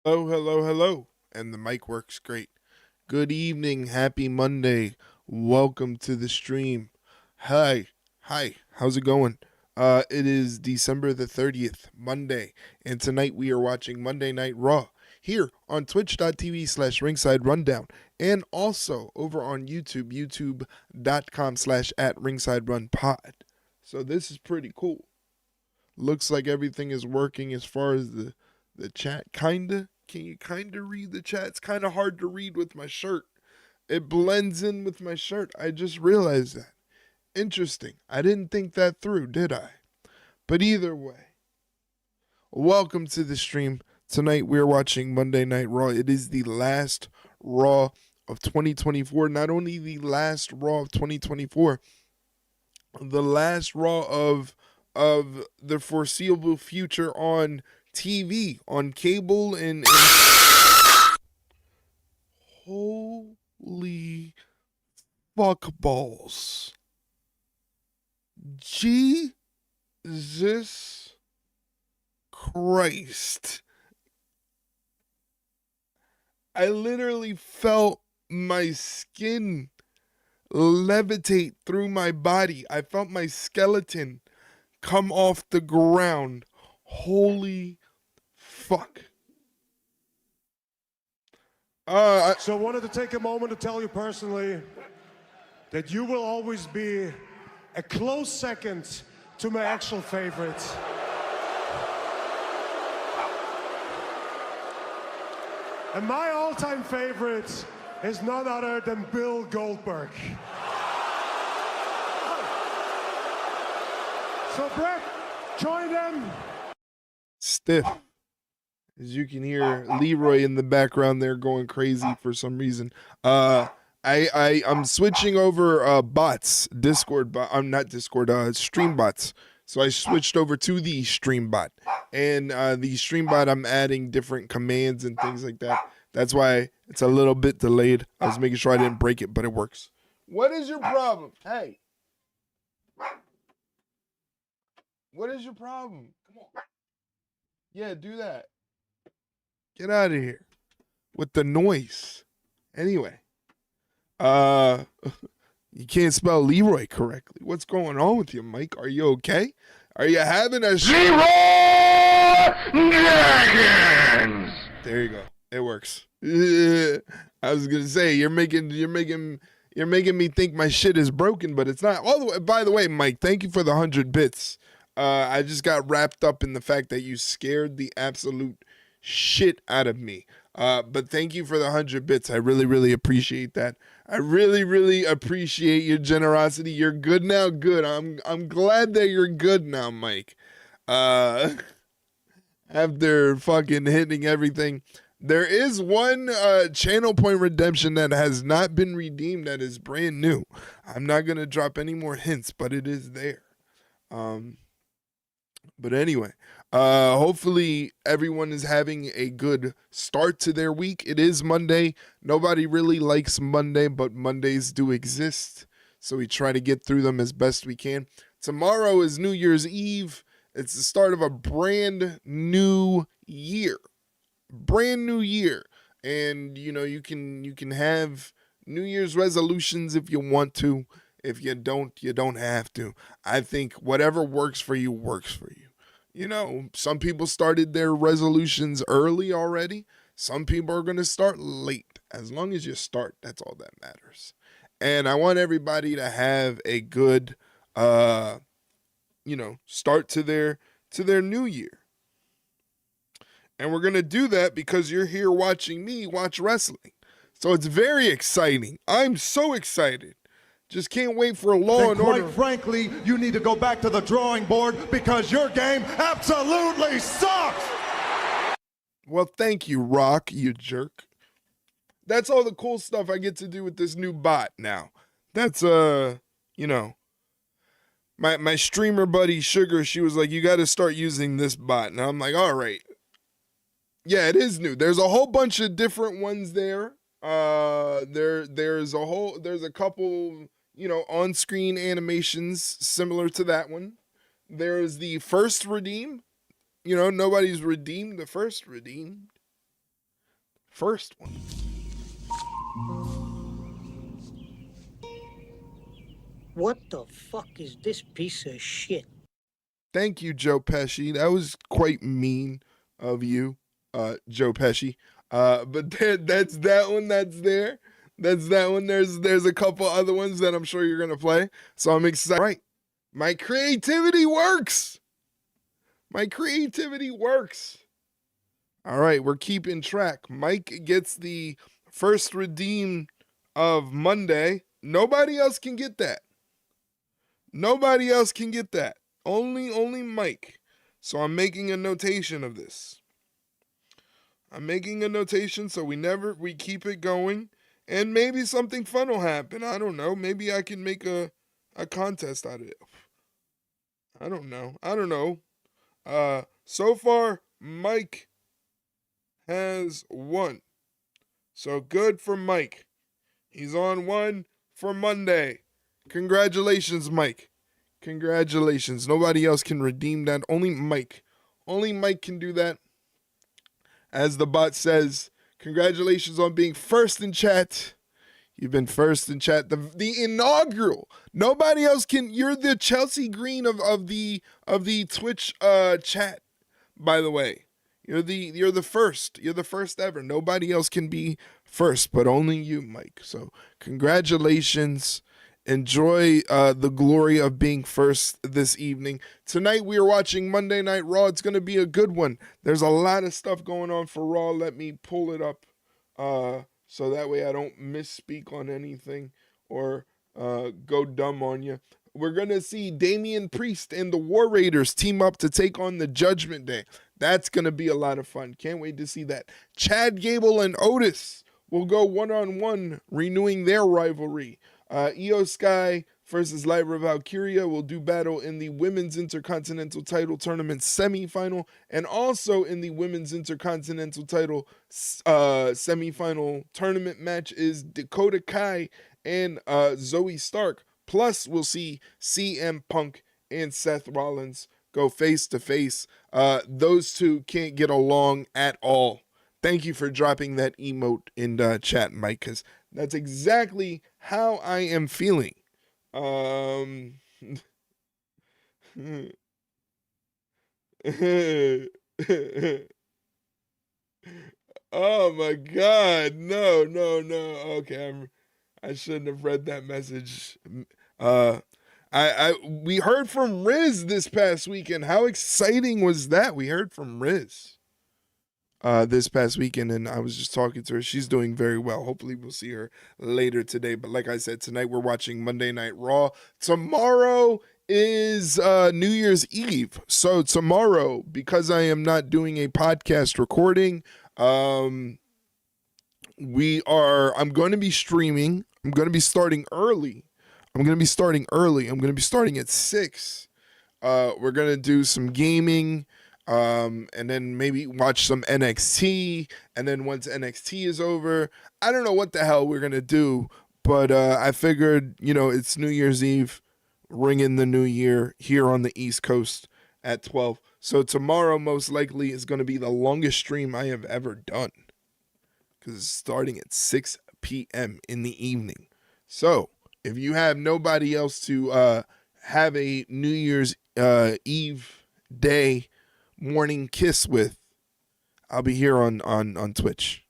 Hello, hello, hello. And the mic works great. Good evening. Happy Monday. Welcome to the stream. Hi. Hi. How's it going? It is December the 30th, Monday, and tonight we are watching Monday Night Raw here on twitch.tv/ringside rundown and also over on YouTube, youtube.com/@ringside-run-pod. So this is pretty cool. Looks like everything is working as far as the chat. Kinda. Can you kinda read the chat? It's kinda hard to read with my shirt. It blends in with my shirt. I just realized that. Interesting. I didn't think that through, did I? But either way, welcome to the stream. Tonight we're watching Monday Night Raw. It is the last Raw of 2024. Not only the last Raw of 2024, the last Raw of the foreseeable future on TV, on cable, and holy fuck balls. Jesus Christ. I literally felt my skin levitate through my body. I felt my skeleton come off the ground. Holy fuck. So I wanted to take a moment to tell you personally that you will always be a close second to my actual favorite. And my all-time favorite is none other than Bill Goldberg. So Brett, join them. Stiff. As you can hear Leroy in the background there going crazy for some reason. I'm switching over bots, Discord bot. I'm not Discord, stream bots. So I switched over to the stream bot. And the stream bot, I'm adding different commands and things like that. That's why it's a little bit delayed. I was making sure I didn't break it, but it works. What is your problem? Hey. What is your problem? Come on. Yeah, do that. Get out of here with the noise. Anyway, uh, you can't spell Leroy correctly. What's going on with you, Mike? Are you okay? Are you having a Leroy Dragons? There you go. It works. I was gonna say you're making me think my shit is broken, but it's not. All the way. By the way, Mike, thank you for the 100 bits. I just got wrapped up in the fact that you scared the absolute shit out of me. But thank you for the 100 bits. I really, really appreciate that. I really, really appreciate your generosity. You're good now. Good. I'm glad that you're good now, Mike. After fucking hitting everything. There is one channel point redemption that has not been redeemed that is brand new. I'm not going to drop any more hints, but it is there. But anyway, hopefully everyone is having a good start to their week. It is Monday. Nobody really likes Monday, but Mondays do exist. So we try to get through them as best we can. Tomorrow is New Year's Eve. It's the start of a brand new year. Brand new year. And you know, you can have New Year's resolutions if you want to. If you don't have to. I think whatever works for you works for you. You know, some people started their resolutions early already. Some people are going to start late. As long as you start, that's all that matters. And I want everybody to have a good start to their new year. And we're going to do that because you're here watching me watch wrestling. So it's very exciting. I'm so excited. Just can't wait for a Law and Order. Quite frankly, you need to go back to the drawing board because your game absolutely sucks! Well, thank you, Rock, you jerk. That's all the cool stuff I get to do with this new bot now. That's, my streamer buddy, Sugar, she was like, you got to start using this bot. And I'm like, all right. Yeah, it is new. There's a whole bunch of different ones there. There's a couple, on-screen animations similar to that one. There's the first redeem. Nobody's redeemed the first redeemed. First one. What the fuck is this piece of shit? Thank you, Joe Pesci. That was quite mean of you, Joe Pesci. But that's that one that's there. That's that one. There's a couple other ones that I'm sure you're going to play. So I'm excited. Right. My creativity works. My creativity works. All right, we're keeping track. Mike gets the first redeem of Monday. Nobody else can get that. Nobody else can get that. Only Mike. So I'm making a notation of this. I'm making a notation so we keep it going. And maybe something fun will happen. I don't know. Maybe I can make a contest out of it. I don't know. So far, Mike has won. So good for Mike. He's on one for Monday. Congratulations, Mike. Congratulations. Nobody else can redeem that. Only Mike. Only Mike can do that. As the bot says, congratulations on being first in chat. You've been first in chat. The inaugural. Nobody else can. You're the Chelsea Green of the Twitch chat. By the way, you're the first. You're the first ever. Nobody else can be first, but only you, Mike. So congratulations. Enjoy the glory of being first this evening. Tonight we are watching Monday Night Raw. It's going to be a good one. There's a lot of stuff going on for Raw. Let me pull it up so that way I don't misspeak on anything or go dumb on you. We're going to see Damian Priest and the War Raiders team up to take on the Judgment Day. That's going to be a lot of fun. Can't wait to see that. Chad Gable and Otis will go one-on-one, renewing their rivalry. Io Sky versus Lyra Valkyria will do battle in the Women's Intercontinental Title Tournament semifinal, and also in the Women's Intercontinental Title semifinal tournament match is Dakota Kai and Zoe Stark. Plus, we'll see CM Punk and Seth Rollins go face to face. Those two can't get along at all. Thank you for dropping that emote in the chat, Mike, because that's exactly how I am feeling. Oh my God! No, no, no. Okay, I shouldn't have read that message. Uh, we heard from Riz this past weekend. How exciting was that? We heard from Riz this past weekend, and I was just talking to her. She's doing very well. Hopefully, we'll see her later today. But like I said, tonight we're watching Monday Night Raw. Tomorrow is New Year's Eve. So tomorrow, because I am not doing a podcast recording, I'm going to be streaming. I'm going to be starting early. I'm going to be starting at 6. We're going to do some gaming, and then maybe watch some NXT. And then once NXT is over, I don't know what the hell we're going to do. But I figured, it's New Year's Eve, ring in the new year here on the East Coast at 12. So tomorrow most likely is going to be the longest stream I have ever done, because it's starting at 6 p.m. in the evening. So if you have nobody else to have a New Year's Eve day morning kiss with, I'll be here on Twitch.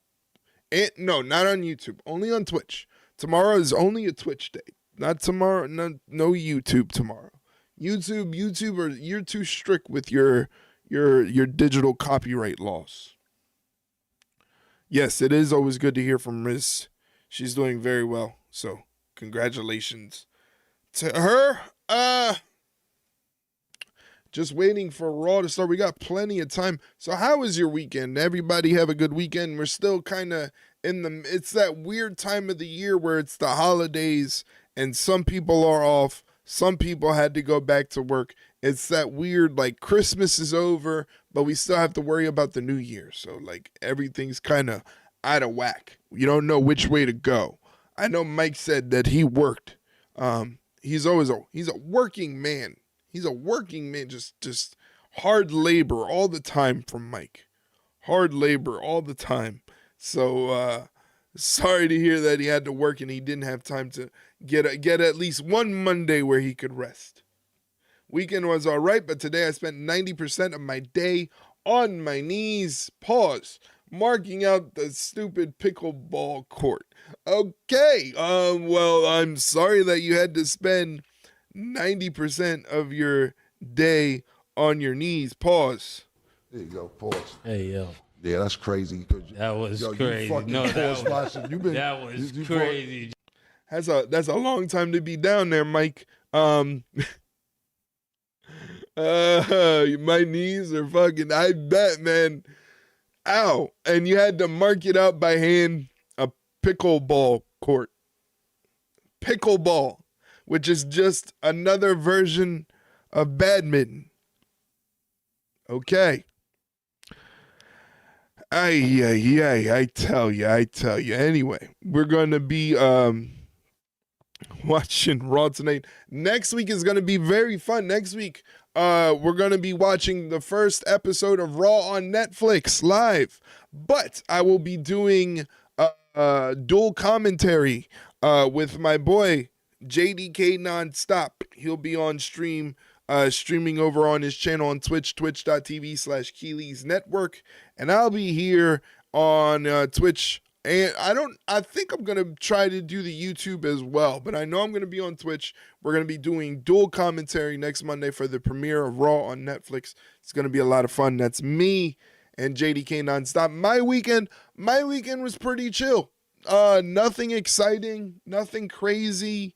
No, not on YouTube, only on Twitch. Tomorrow is only a Twitch day. Not tomorrow, no YouTube tomorrow. YouTube, you're too strict with your digital copyright laws. Yes, it is always good to hear from Riz. She's doing very well. So, congratulations to her. Just waiting for Raw to start. We got plenty of time. So, how was your weekend? Everybody have a good weekend. We're still kind of it's that weird time of the year where it's the holidays and some people are off. Some people had to go back to work. It's that weird, like, Christmas is over, but we still have to worry about the new year. So, like, everything's kind of out of whack. You don't know which way to go. I know Mike said that he worked. He's a working man. He's a working man, just hard labor all the time from Mike. Hard labor all the time. So, sorry to hear that he had to work and he didn't have time to get at least one Monday where he could rest. Weekend was all right, but today I spent 90% of my day on my knees, marking out the stupid pickleball court. Okay, well, I'm sorry that you had to spend 90% of your day on your knees. There you go, pause. Hey, yo. Yeah, that's crazy. That was yo, crazy. No, that was crazy. That's a long time to be down there, Mike. My knees are fucking, I bet, man. Ow. And you had to mark it out by hand, a pickleball court. Pickleball, which is just another version of badminton. Okay. I tell you. Anyway, we're going to be watching Raw tonight. Next week is going to be very fun. Next week, we're going to be watching the first episode of Raw on Netflix live. But I will be doing dual commentary with my boy, JDK Nonstop. He'll be on stream, streaming over on his channel on Twitch, twitch.tv/Keely's Network. And I'll be here on Twitch. And I think I'm going to try to do the YouTube as well. But I know I'm going to be on Twitch. We're going to be doing dual commentary next Monday for the premiere of Raw on Netflix. It's going to be a lot of fun. That's me and JDK Nonstop. My weekend was pretty chill. Nothing exciting, nothing crazy.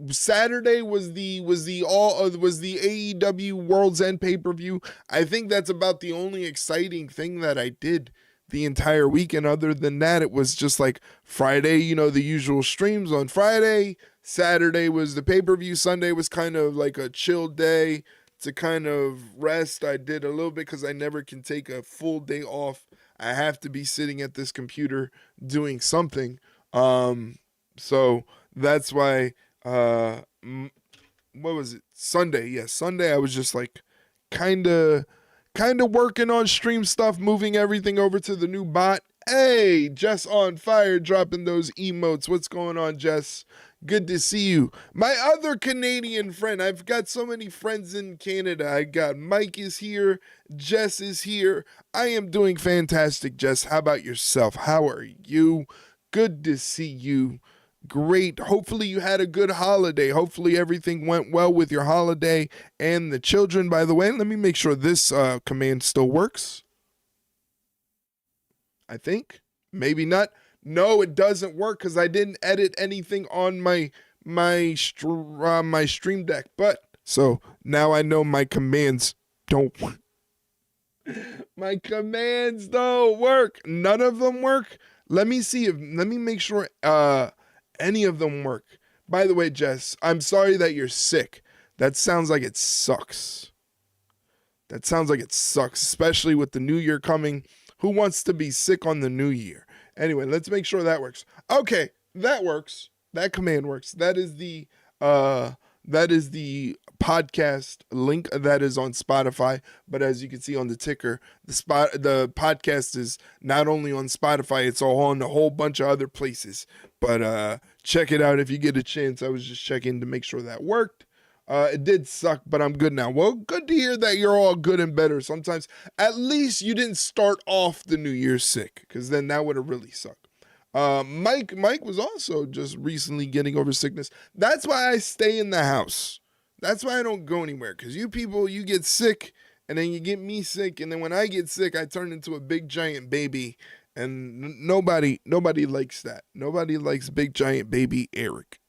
Saturday was the AEW World's End pay-per-view. I think that's about the only exciting thing that I did the entire weekend. Other than that, it was just like Friday, the usual streams on Friday. Saturday was the pay-per-view. Sunday was kind of like a chill day to kind of rest. I did a little bit because I never can take a full day off. I have to be sitting at this computer doing something. So that's why what was it? Sunday. Yeah, Sunday I was just like kind of working on stream stuff, moving everything over to the new bot. Hey, Jess on fire, dropping those emotes. What's going on, Jess? Good to see you. My other Canadian friend. I've got so many friends in Canada. I got Mike is here. Jess is here. I am doing fantastic, Jess. How about yourself? How are you? Good to see you. Great. Hopefully you had a good holiday. Hopefully everything went well with your holiday and the children. By the way, let me make sure this command still works. I think. Maybe not. No, it doesn't work because I didn't edit anything on my stream deck. But so now I know my commands don't work. My commands don't work. None of them work. Let me make sure any of them work. By the way, Jess, I'm sorry that you're sick. That sounds like it sucks. Especially with the new year coming. Who wants to be sick on the new year? Anyway, let's make sure that works. Okay, that works. That command works. That is the podcast link that is on Spotify. But as you can see on the ticker, the podcast is not only on Spotify, it's all on a whole bunch of other places. But check it out if you get a chance. I was just checking to make sure that worked. It did suck, but I'm good now. Well, good to hear that you're all good and better. Sometimes, at least you didn't start off the new year sick, because then that would have really sucked. Mike was also just recently getting over sickness. That's why I stay in the house. That's why I don't go anywhere, because you people, you get sick, and then you get me sick, and then when I get sick, I turn into a big giant baby, and nobody likes that. Nobody likes big giant baby Eric,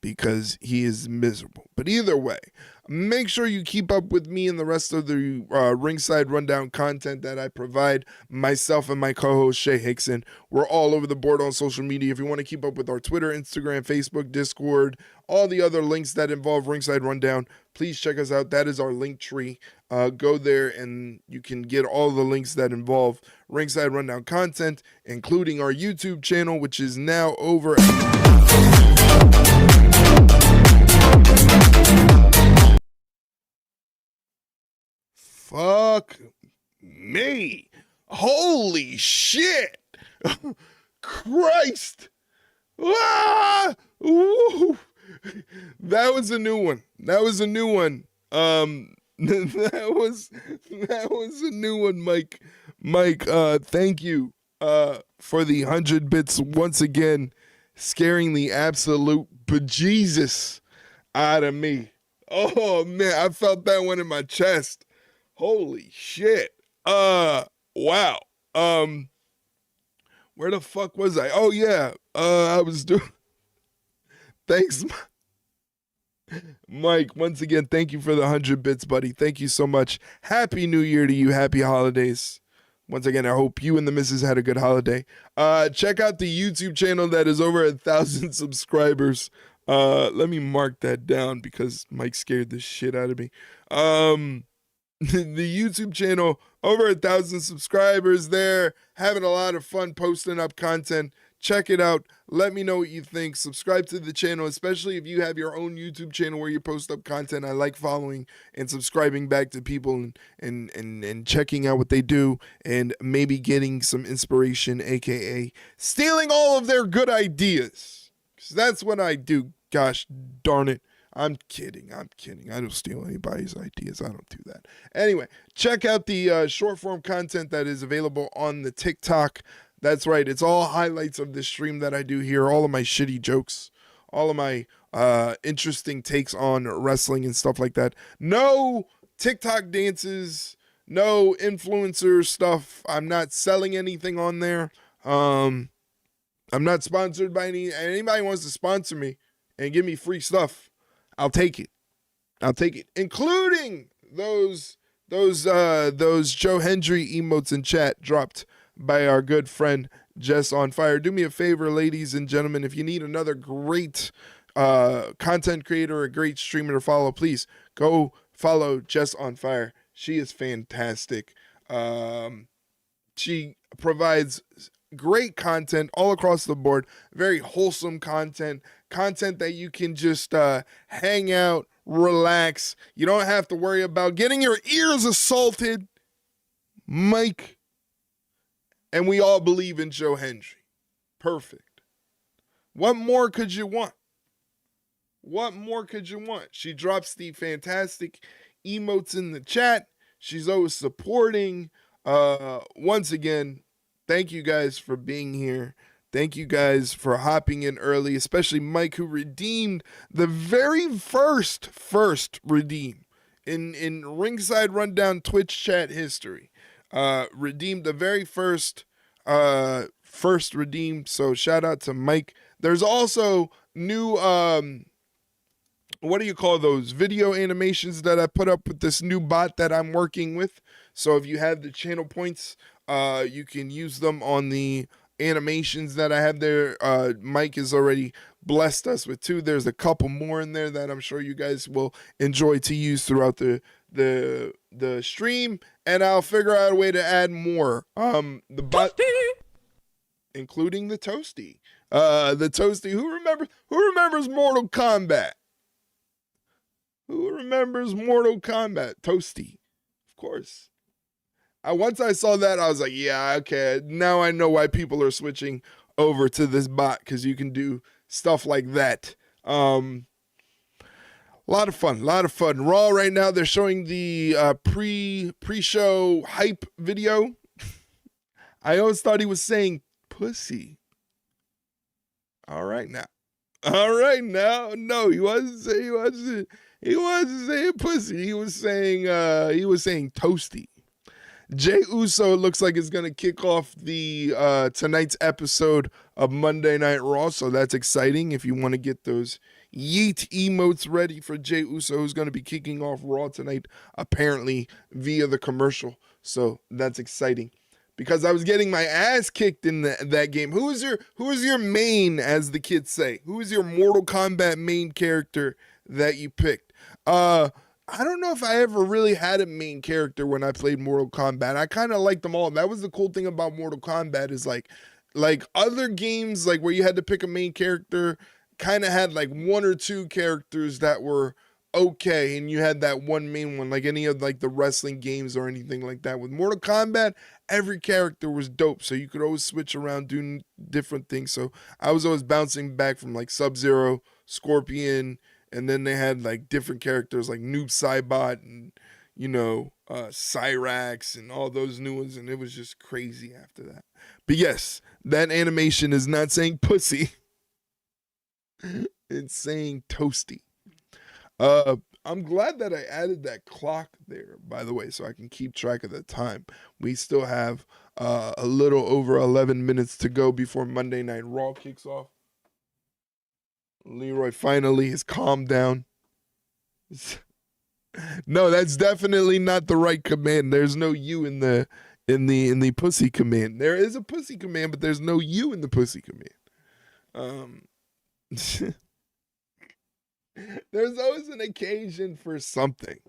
because he is miserable. But either way, make sure you keep up with me and the rest of the Ringside Rundown content that I provide. Myself and my co-host Shay Hickson. We're all over the board on social media. If you want to keep up with our Twitter, Instagram, Facebook, Discord, all the other links that involve Ringside Rundown, please check us out. That is our link tree. Go there and you can get all the links that involve Ringside Rundown content, including our YouTube channel, which is now over. Fuck me. Holy shit. Christ. Ah! Woo! That was a new one. That was a new one, Mike. Mike, thank you for the 100 bits once again, scaring the absolute bejesus out of me. Oh man, I felt that one in my chest. Holy shit. Wow. Where the fuck was I? Oh yeah. I was doing. Thanks, Mike. Once again, thank you for the 100 bits, buddy. Thank you so much. Happy New Year to you. Happy holidays. Once again, I hope you and the missus had a good holiday. Check out the YouTube channel that is over 1,000 subscribers. Let me mark that down because Mike scared the shit out of me. The YouTube channel, over 1,000 subscribers there, having a lot of fun posting up content. Check it out. Let me know what you think. Subscribe to the channel, especially if you have your own YouTube channel where you post up content. I like following and subscribing back to people and checking out what they do and maybe getting some inspiration, aka stealing all of their good ideas. 'Cause that's what I do. Gosh darn it. I'm kidding. I don't steal anybody's ideas. I don't do that. Anyway, check out the short form content that is available on the TikTok. That's right. It's all highlights of the stream that I do here. All of my shitty jokes, all of my interesting takes on wrestling and stuff like that. No TikTok dances, no influencer stuff. I'm not selling anything on there. I'm not sponsored by anybody wants to sponsor me and give me free stuff. I'll take it. Including those Joe Hendry emotes in chat dropped by our good friend Jess on Fire. Do me a favor, ladies and gentlemen, if you need another great content creator, a great streamer to follow, please go follow Jess on Fire. She is fantastic. She provides great content all across the board. Very wholesome content that you can just hang out, relax. You don't have to worry about getting your ears assaulted. Mike, and we all believe in Joe Hendry. Perfect. What more could you want? What more could you want? She drops the fantastic emotes in the chat. She's always supporting. Once again, thank you guys for being here. Thank you guys for hopping in early, especially Mike, who redeemed the very first redeem in Ringside Rundown Twitch chat history. Redeemed the very first redeem. So shout out to Mike. There's also new what do you call those video animations that I put up with this new bot that I'm working with. So if you have the channel points, you can use them on the animations that I have there. Mike has already blessed us with 2. There's a couple more in there that I'm sure you guys will enjoy to use throughout the stream, and I'll figure out a way to add more. The bot, including the Toasty. The Toasty. Who remembers Mortal Kombat? Who remembers Mortal Kombat? Toasty. Of course. Once I saw that, I was like, yeah, okay. Now I know why people are switching over to this bot, because you can do stuff like that. A lot of fun. Raw right now, they're showing the pre-show hype video. I always thought he was saying pussy. All right now. No, he wasn't saying pussy. He was saying toasty. Jay Uso looks like it's gonna kick off the tonight's episode of Monday Night Raw, so that's exciting. If you want to get those yeet emotes ready for Jay Uso, who's gonna be kicking off Raw tonight, apparently via the commercial. So that's exciting, because I was getting my ass kicked in that game. Who is your main, as the kids say? Who is your Mortal Kombat main character that you picked? I don't know if I ever really had a main character when I played Mortal Kombat. I kind of liked them all. That was the cool thing about Mortal Kombat, is like other games, like where you had to pick a main character, kind of had like 1 or 2 characters that were okay, and you had that one main one, like any of like the wrestling games or anything like that. With Mortal Kombat, every character was dope, so you could always switch around, doing different things. So I was always bouncing back from like Sub-Zero, Scorpion, and then they had like different characters like Noob Saibot and, Cyrax and all those new ones, and it was just crazy after that. But yes, that animation is not saying pussy. It's saying toasty. I'm glad that I added that clock there, by the way, so I can keep track of the time. We still have a little over 11 minutes to go before Monday Night Raw kicks off. Leroy finally has calmed down. No, that's definitely not the right command. There's no U in the pussy command. There is a pussy command, but there's no U in the pussy command. There's always an occasion for something.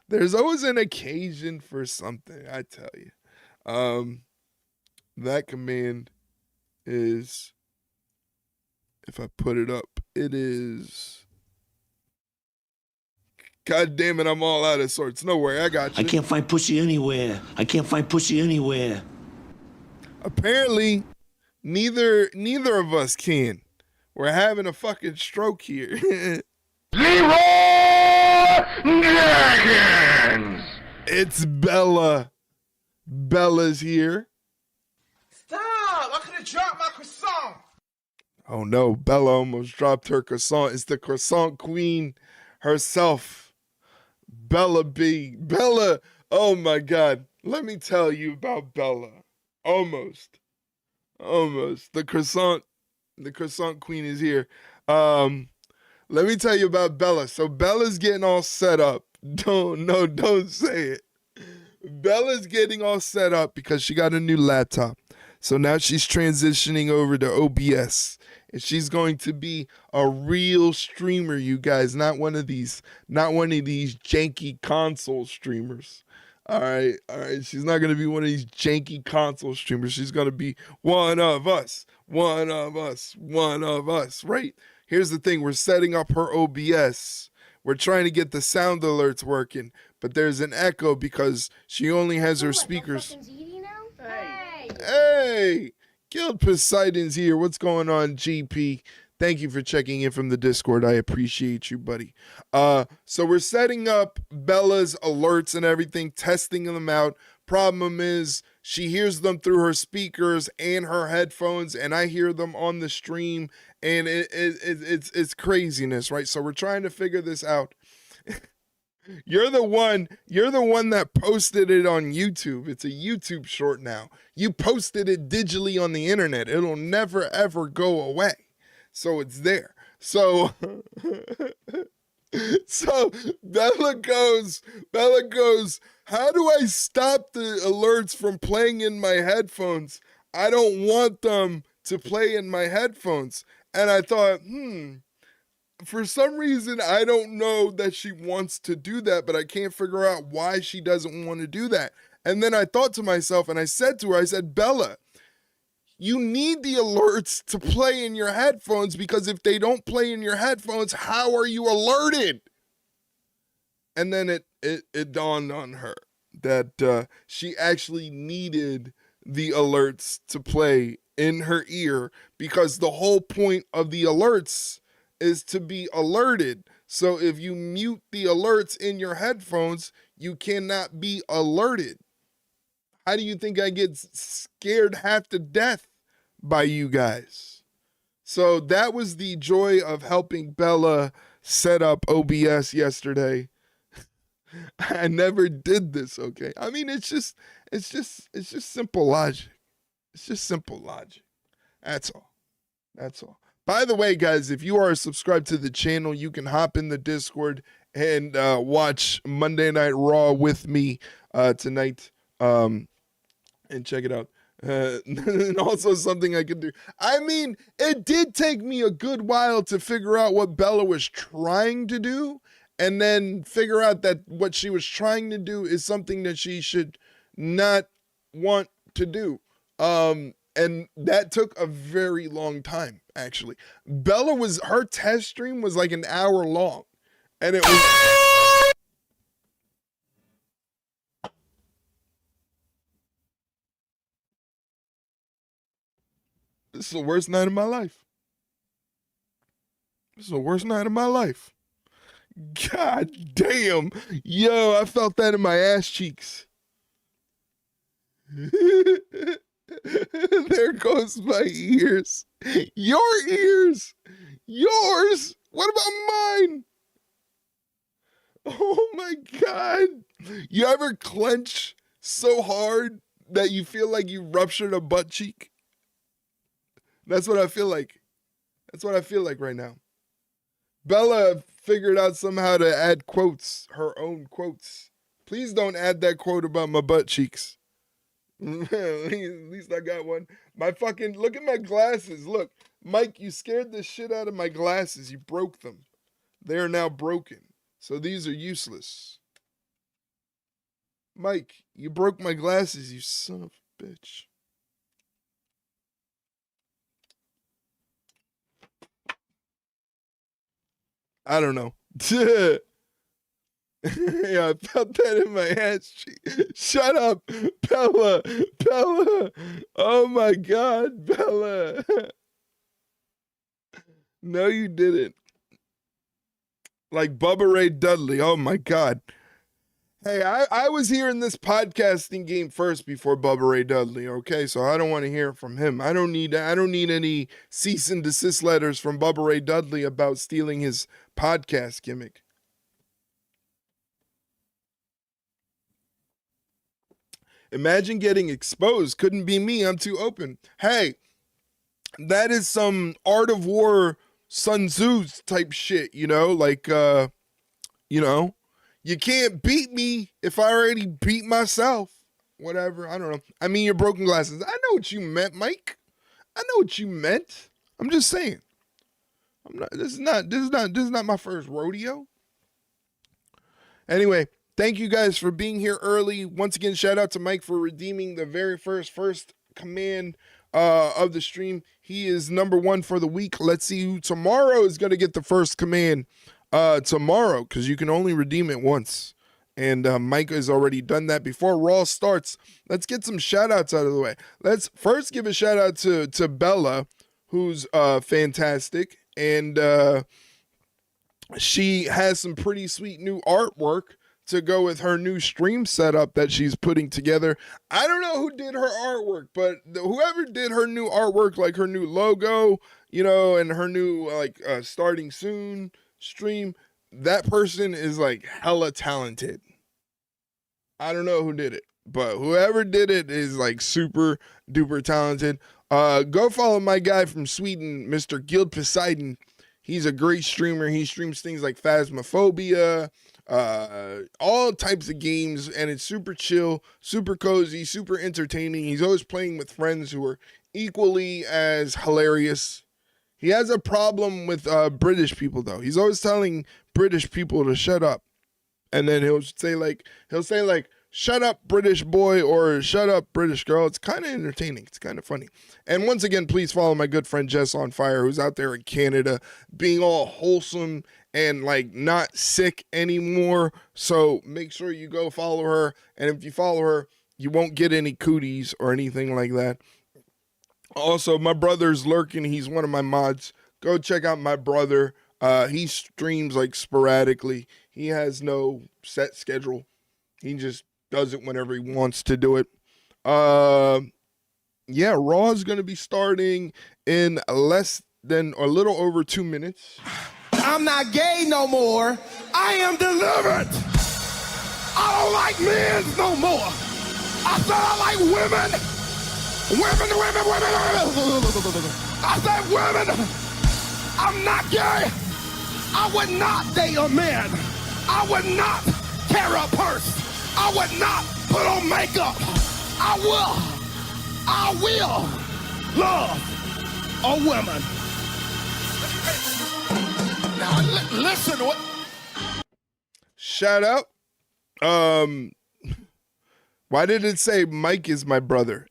I tell you. That command is, if I put it up, it is, God damn it, I'm all out of sorts. No worry, I got you. I can't find pussy anywhere. Apparently, neither of us can. We're having a fucking stroke here. Leroy Dragons! It's Bella. Bella's here. Stop! I could have dropped my croissant. Oh no, Bella almost dropped her croissant. It's the croissant queen herself. Bella B. Bella, oh my God. Let me tell you about Bella. Almost. The croissant queen is here. Let me tell you about Bella. So Bella's getting all set up. Don't say it. Bella's getting all set up because she got a new laptop. So now she's transitioning over to OBS. And she's going to be a real streamer, you guys. Not one of these janky console streamers. All right. She's not gonna be one of these janky console streamers. She's gonna be one of us. One of us. One of us. Right? Here's the thing. We're setting up her OBS. We're trying to get the sound alerts working, but there's an echo because she only has her speakers. Hey, Guild Poseidon's here. What's going on, GP? Thank you for checking in from the Discord. I appreciate you, buddy. So we're setting up Bella's alerts and everything, testing them out. Problem is, she hears them through her speakers and her headphones, and I hear them on the stream, and it's craziness, right? So we're trying to figure this out. You're the one that posted it on YouTube. It's a YouTube short now. You posted it digitally on the internet. It'll never ever go away. So it's there. So Bella goes, how do I stop the alerts from playing in my headphones? I don't want them to play in my headphones. And I thought, for some reason, I don't know that she wants to do that, but I can't figure out why she doesn't want to do that. And then I thought to myself, and I said to her, I said, Bella, you need the alerts to play in your headphones, because if they don't play in your headphones, how are you alerted? And then it dawned on her that she actually needed the alerts to play in her ear, because the whole point of the alerts is to be alerted. So if you mute the alerts in your headphones, you cannot be alerted. How do you think I get scared half to death by you guys? So that was the joy of helping Bella set up OBS yesterday. I never did this, okay? I mean, it's just simple logic. It's just simple logic. That's all. By the way, guys, if you are subscribed to the channel, you can hop in the Discord and watch Monday Night Raw with me tonight, and check it out. And also something I could do. I mean, it did take me a good while to figure out what Bella was trying to do, and then figure out that what she was trying to do is something that she should not want to do. And that took a very long time, actually. Her test stream was like an hour long. And it was... This is the worst night of my life. God damn. Yo, I felt that in my ass cheeks. There goes my ears. Your ears. Yours. What about mine? Oh my God. You ever clench so hard that you feel like you ruptured a butt cheek? That's what I feel like. Right now. Bella figured out somehow to add quotes, her own quotes. Please don't add that quote about my butt cheeks. At least I got one. Look at my glasses. Look, Mike, you scared the shit out of my glasses. You broke them. They are now broken. So these are useless. Mike, you broke my glasses, you son of a bitch. I don't know. Yeah, I felt that in my ass cheek. Shut up, Bella. Oh my God, Bella. No, you didn't. Like Bubba Ray Dudley. Oh my God. Hey, I was here in this podcasting game first before Bubba Ray Dudley, okay? So I don't want to hear from him. I don't need any cease and desist letters from Bubba Ray Dudley about stealing his podcast gimmick. Imagine getting exposed. Couldn't be me. I'm too open. Hey, that is some Art of War Sun Tzu type shit, you know? Like, you can't beat me if I already beat myself. Whatever. I don't know. I mean, your broken glasses. I know what you meant, Mike. I know what you meant. I'm just saying. This is not my first rodeo. Anyway, Thank you guys for being here early. Once again, shout out to Mike for redeeming the very first command of the stream. He is number 1 for the week. Let's see who tomorrow is going to get the first command tomorrow, because you can only redeem it once. And Mike has already done that. Before Raw starts, let's get some shout outs out of the way. Let's first give a shout out to Bella, who's fantastic. And she has some pretty sweet new artwork to go with her new stream setup that she's putting together. I don't know who did her artwork, but whoever did her new artwork, like her new logo, you know, and her new starting soon stream, that person is like hella talented. I don't know who did it, but whoever did it is like super duper talented. Go follow my guy from Sweden, Mr. Guild Poseidon. He's a great streamer. He streams things like Phasmophobia, all types of games, and it's super chill, super cozy, super entertaining. He's always playing with friends who are equally as hilarious. He has a problem with British people, though. He's always telling British people to shut up. And then he'll say like, shut up, British boy, or shut up, British girl. It's kind of entertaining. It's kind of funny. And once again, please follow my good friend Jess on Fire, who's out there in Canada being all wholesome and like not sick anymore. So make sure you go follow her. And if you follow her, you won't get any cooties or anything like that. Also, my brother's lurking. He's one of my mods. Go check out my brother. He streams like sporadically. He has no set schedule. He just does it whenever he wants to do it. Yeah, Raw is going to be starting in less than a little over 2 minutes. I'm not gay no more. I am delivered. I don't like men no more. I said I like women. Women. I said women. I'm not gay. I would not date a man. I would not carry a purse. I would not put on makeup. I will love a woman. Now listen to what. Shout out. Why did it say Mike is my brother?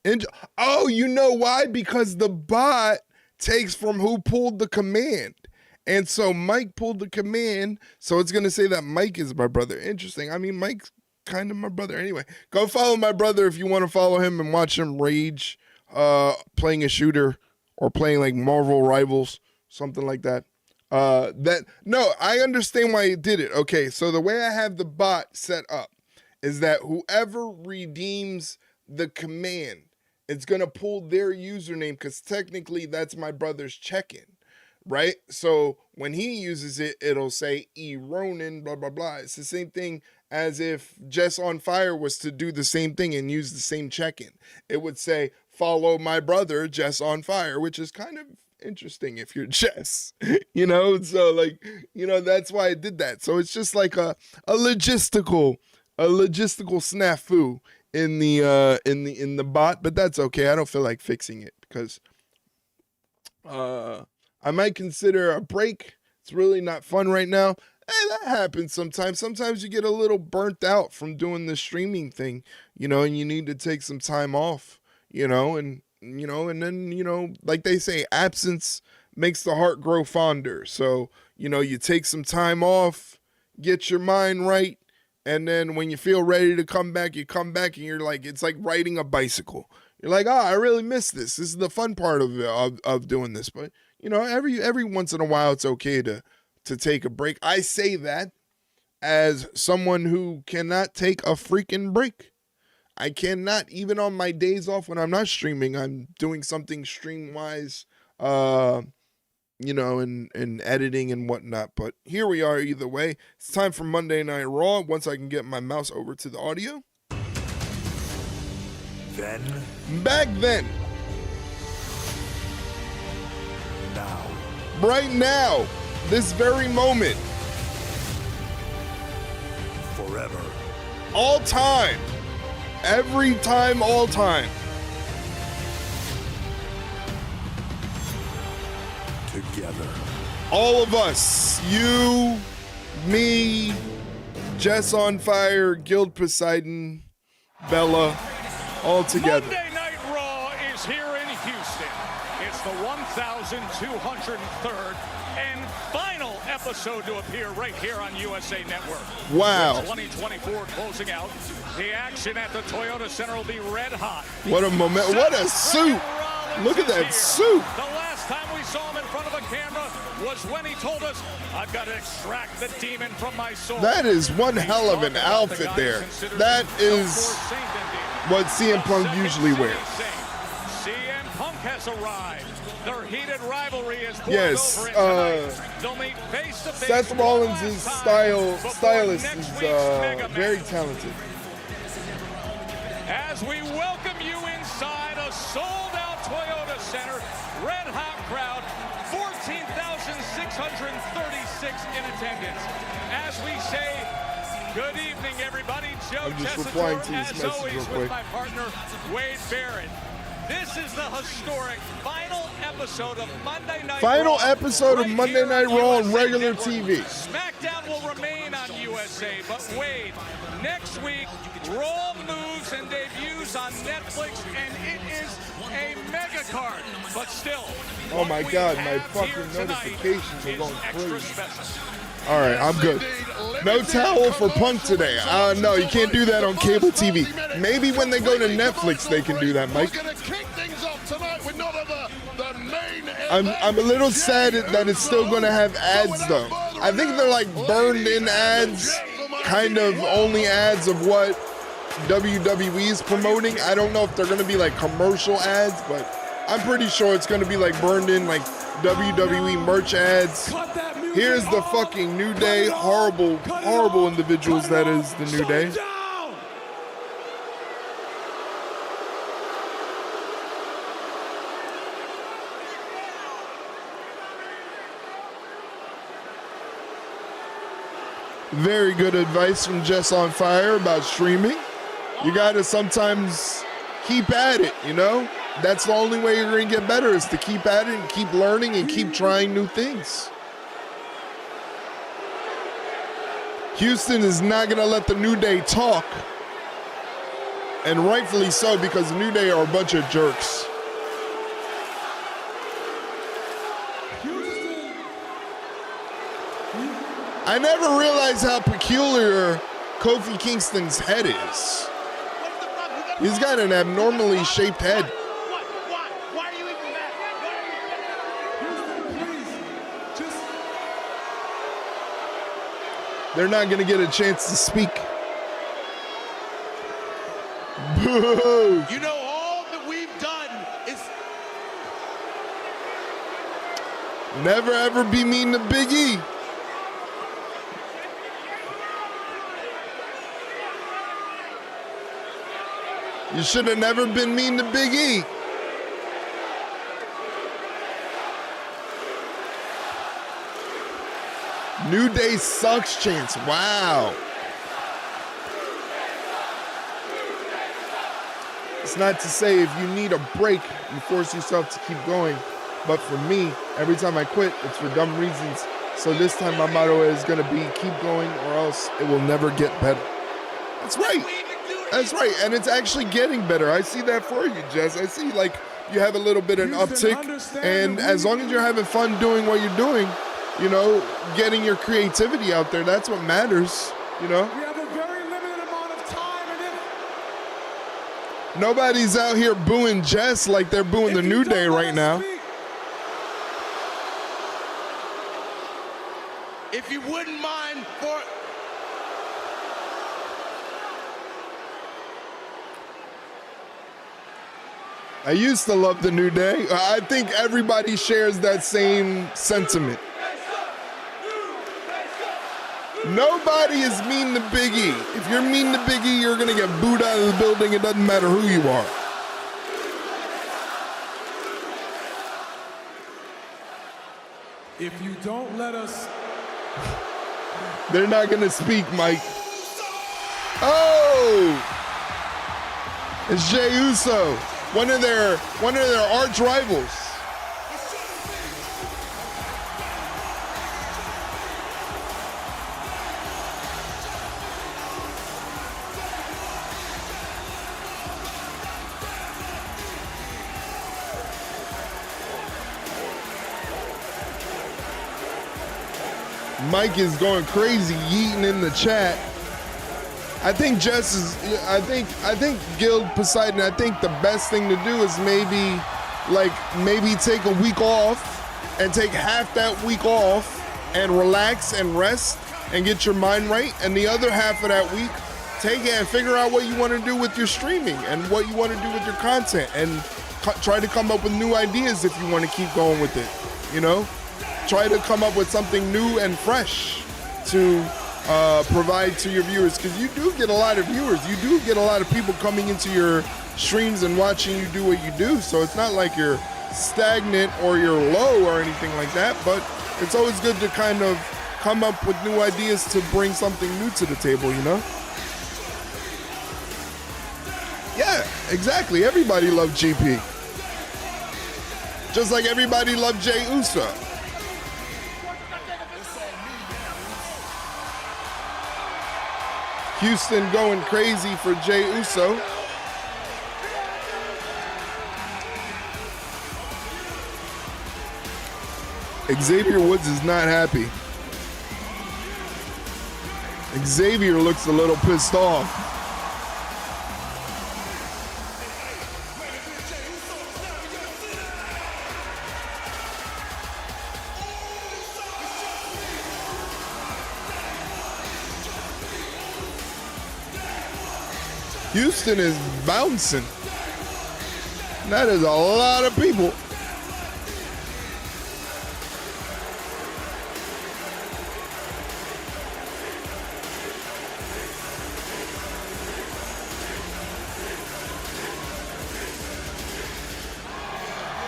Oh, you know why? Because the bot takes from who pulled the command. And so Mike pulled the command, so it's going to say that Mike is my brother. Interesting. I mean, Mike's kind of my brother. Anyway, go follow my brother if you want to follow him and watch him rage playing a shooter or playing like Marvel Rivals, something like that. No, I understand why he did it. Okay, so the way I have the bot set up is that whoever redeems the command, it's going to pull their username because technically that's my brother's check-in. Right? So when he uses it, it'll say E. Ronin, blah, blah, blah. It's the same thing as if Jess on Fire was to do the same thing and use the same check-in. It would say, follow my brother, Jess on Fire, which is kind of interesting if you're Jess, you know? So like, you know, that's why I did that. So it's just like a logistical snafu in the bot, but that's okay. I don't feel like fixing it because, I might consider a break. It's really not fun right now. Hey, that happens sometimes. Sometimes you get a little burnt out from doing the streaming thing, you know, and you need to take some time off, you know, and then, like they say, absence makes the heart grow fonder. So, you know, you take some time off, get your mind right, and then when you feel ready to come back, you come back and you're like, it's like riding a bicycle. You're like, I really miss this. This is the fun part of doing this. But, you know, every once in a while, it's okay to take a break. I say that as someone who cannot take a freaking break. I cannot, even on my days off when I'm not streaming, I'm doing something stream-wise, you know, and editing and whatnot. But here we are either way. It's time for Monday Night Raw. Once I can get my mouse over to the audio. Back then. Now. Right now. This very moment. Forever. All time. Every time, all time. Together. All of us. You, me, Jess on Fire, Guild Poseidon, Bella, all together. Monday Night Raw is here in Houston. It's the 1,203rd and final episode to appear right here on USA Network. Wow. With 2024 closing out. The action at the Toyota Center will be red hot. What a moment. What a suit. Look at that suit. The last time we saw him in front of a camera was when he told us, I've got to extract the demon from my soul. That is one hell of an outfit there. That is what CM Punk usually wears. CM Punk has arrived. Their heated rivalry is Yes, They'll meet face to face. Seth Rollins' stylist is very talented. As we welcome you inside a sold-out Toyota Center, red-hot crowd, 14,636 in attendance. As we say, good evening, everybody. Joe I'm just Tessitore, replying to this as message always, real with quick. my partner, Wade Barrett. This is the historic final episode of Monday Night Final Raw, episode of right Monday here Night Raw on USA regular Network. TV. SmackDown will remain on USA, but Wade, next week, Raw moves and debuts on Netflix, and it is a mega card. But still, Oh my what we God, my have fucking here tonight notifications are is going extra crazy. special. All right, I'm good. No towel for Punk today. No, you can't do that on cable TV. Maybe when they go to Netflix, they can do that, Mike. I'm a little sad that it's still going to have ads, though. I think they're like burned-in ads, kind of only ads of what WWE is promoting. I don't know if they're going to be like commercial ads, but I'm pretty sure it's going to be like burned-in like WWE merch ads. Here's the fucking New Day. Horrible, horrible individuals that is the New Day. Very good advice from Jess on Fire about streaming. You gotta sometimes keep at it, you know? That's the only way you're gonna get better, is to keep at it and keep learning and keep trying new things. Houston is not gonna let the New Day talk. And rightfully so, because the New Day are a bunch of jerks. I never realized how peculiar Kofi Kingston's head is. He's got an abnormally shaped head. Why are you even mad? They're not going to get a chance to speak. Boo! You know, all that we've done is... Never ever be mean to Big E. You should have never been mean to Big E. New Day sucks chance. Wow. It's not to say if you need a break, you force yourself to keep going. But for me, every time I quit, it's for dumb reasons. So this time my motto is going to be keep going or else it will never get better. That's right. That's right. And it's actually getting better. I see that for you, Jess. I see like you have a little bit of an uptick. And as long as you're having fun doing what you're doing, you know, getting your creativity out there, that's what matters, you know? We have a very limited amount of time, and Nobody's out here booing Jess like they're booing the New Day right now. If you wouldn't mind for... I used to love the New Day. I think everybody shares that same sentiment. Nobody is mean to Big E. If you're mean to Big E, you're going to get booed out of the building. It doesn't matter who you are. if you don't let us... They're not going to speak, Mike. Oh! It's Jey Uso, one of their arch rivals. Mike is going crazy, yeeting in the chat. I think Jess is. I think Guild Poseidon. I think the best thing to do is maybe take a week off and take half that week off and relax and rest and get your mind right, and the other half of that week, take it and figure out what you want to do with your streaming and what you want to do with your content, and try to come up with new ideas if you want to keep going with it. You know, try to come up with something new and fresh to provide to your viewers, because you do get a lot of viewers. You do get a lot of people coming into your streams and watching you do what you do. So it's not like you're stagnant or you're low or anything like that, but it's always good to kind of come up with new ideas to bring something new to the table, you know? Yeah, exactly. Everybody loved GP. Just like everybody loved Jey Uso. Houston going crazy for Jey Uso. Xavier Woods is not happy. Xavier looks a little pissed off. Houston is bouncing. That is a lot of people.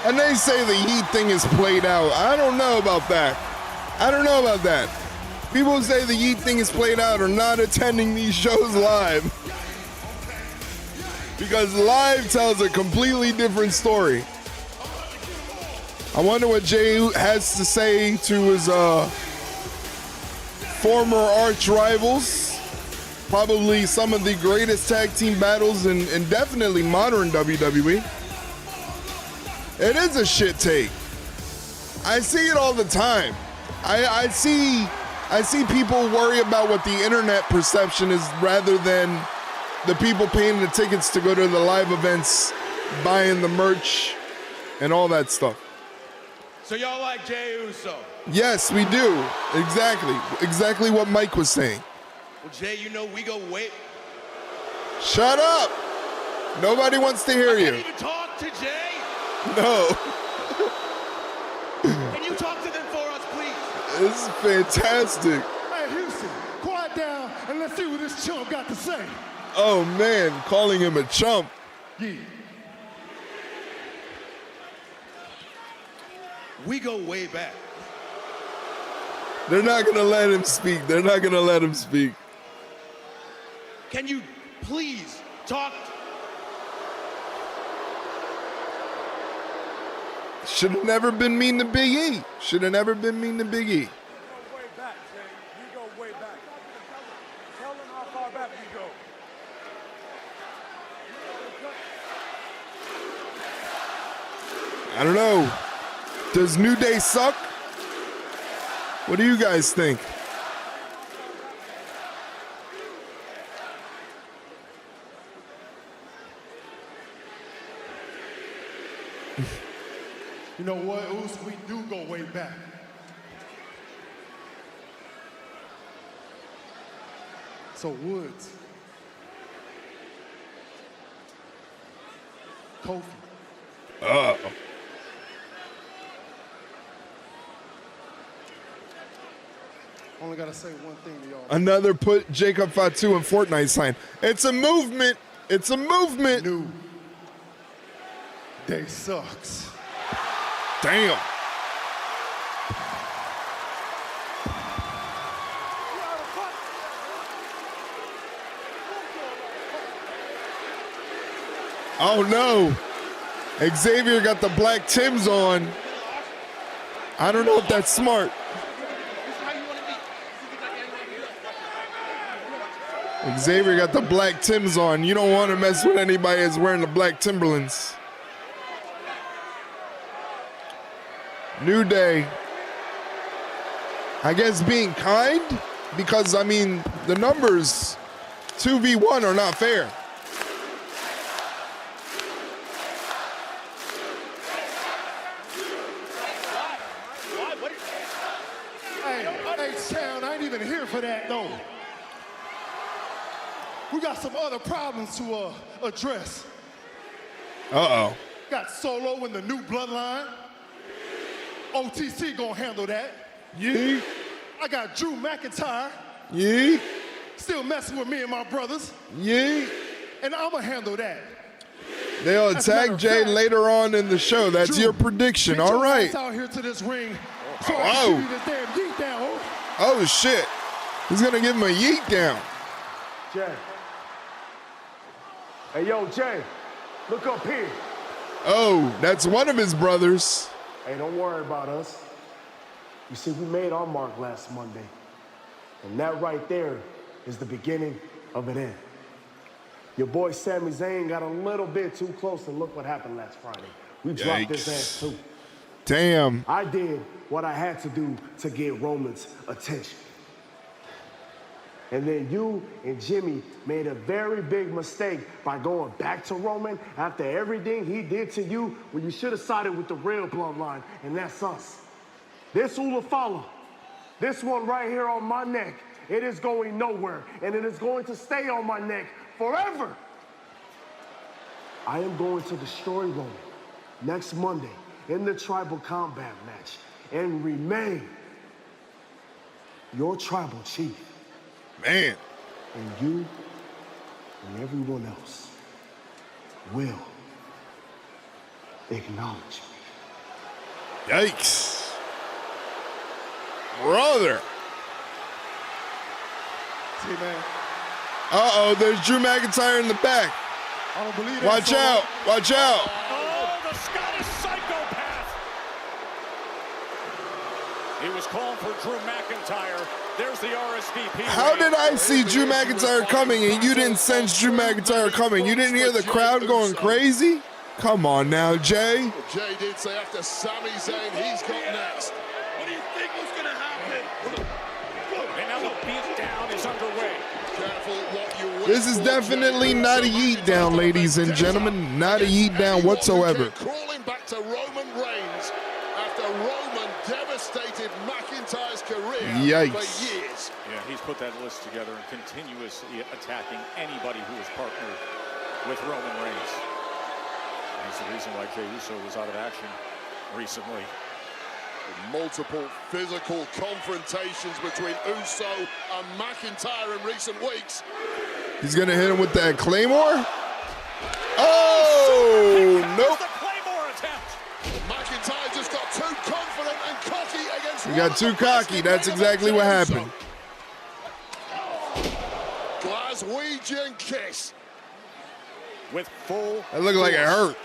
And they say the Heat thing is played out. I don't know about that. People who say the Heat thing is played out are not attending these shows live. Because live tells a completely different story. I wonder what Jey has to say to his former arch rivals. Probably some of the greatest tag team battles in definitely modern WWE. It is a shit take. I see it all the time. I see people worry about what the internet perception is rather than the people paying the tickets to go to the live events, buying the merch, and all that stuff. So y'all like Jey Uso? Yes, we do. Exactly what Mike was saying. Well, Jay, you know we go way. Shut up. Nobody wants to hear you. Can't even talk to Jay. No. Can you talk to them for us, please? This is fantastic. Hey, Houston, quiet down and let's see what this chump got to say. Oh, man, calling him a chump. Yeah. We go way back. They're not going to let him speak. Can you please talk? Should have never been mean to Big E. We go way back, Jay. We go way back. Tell them how far back we go. I don't know. Does New Day suck? What do you guys think? You know what, Oos? We do go way back. So Woods, Kofi. Uh-oh. Only gotta say one thing to y'all. Another put Jacob Fatu in Fortnite sign. It's a movement. New Day sucks. Damn. Oh no. Xavier got the black Timbs on. I don't know if that's smart. Xavier got the black Timbs on. You don't want to mess with anybody that's wearing the black Timberlands. New Day. I guess being kind, because, I mean, the numbers 2v1 are not fair. Hey, Town, I ain't even here for that, though. We got some other problems to address. Uh-oh. Got Solo in the new bloodline. OTC gonna handle that. Yeet. I got Drew McIntyre. Yeet. Still messing with me and my brothers. Yeet. And I'ma handle that. They'll As a matter attack of Jay fact, later on in the show. That's Drew, your prediction. get All your right. ass out here to this ring so I Whoa. can give you this damn yeet down, ho. Oh, shit. He's going to give him a yeet down. Jay. Hey, yo, Jay, look up here. Oh, that's one of his brothers. Hey, don't worry about us. You see, we made our mark last Monday. And that right there is the beginning of an end. Your boy Sami Zayn got a little bit too close, and look what happened last Friday. We dropped his ass too. Damn. I did what I had to do to get Roman's attention. And then you and Jimmy made a very big mistake by going back to Roman after everything he did to you, when you should have sided with the real bloodline, and that's us. This Ulafala, this one right here on my neck, it is going nowhere, and it is going to stay on my neck forever. I am going to destroy Roman next Monday in the tribal combat match and remain your tribal chief. Man. And you and everyone else will acknowledge me. Yikes. Brother. See, man, Uh-oh, there's Drew McIntyre in the back. I don't believe that. Watch out. Watch out. Oh, the Scottish psychopath. He was calling for Drew McIntyre. There's the RSVP. How did I see Drew McIntyre coming and you didn't sense Drew McIntyre coming? You didn't hear the crowd going crazy? Come on now, Jay. Jay did say after Sami Zayn, he's got next. What do you think was going to happen? And now the beatdown is underway. Careful what you wish This is for, definitely Jay. not a yeet down, ladies and gentlemen. Not a yeet down whatsoever. Crawling back to Roman Reigns after Roman devastated McIntyre's career Yikes. for years. Yeah, he's put that list together and continuously attacking anybody who is partnered with Roman Reigns. That's the reason why Jey Uso was out of action recently. Multiple physical confrontations between Uso and McIntyre in recent weeks. He's going to hit him with that Claymore. Oh, nope. The Claymore attempt. McIntyre just got too confident and cocky against He got too cocky. That's exactly what happened. Glaswegian kiss. With full. That looked like it hurt.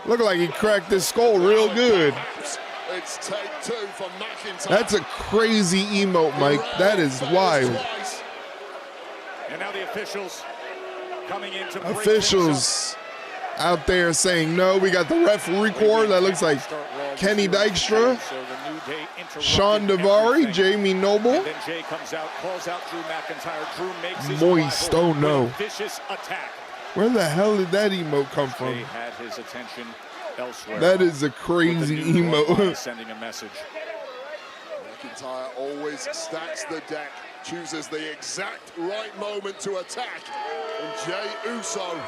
Looked like he cracked his skull real good. It's take two for McIntyre. That's a crazy emote, Mike. That is wild. And now the officials coming in to break Officials out there saying no. We got the referee corps that looks like Kenny Dykstra, Sean Daivari, Jamie Noble. And then Jay comes out, calls out Drew McIntyre. Drew makes his Moist, arrival oh no. with a vicious attack. Where the hell did that emote come Jay from? had his attention elsewhere. That is a With the crazy new bloodline emote. sending a message. McIntyre always stacks the deck, chooses the exact right moment to attack, and Jey Uso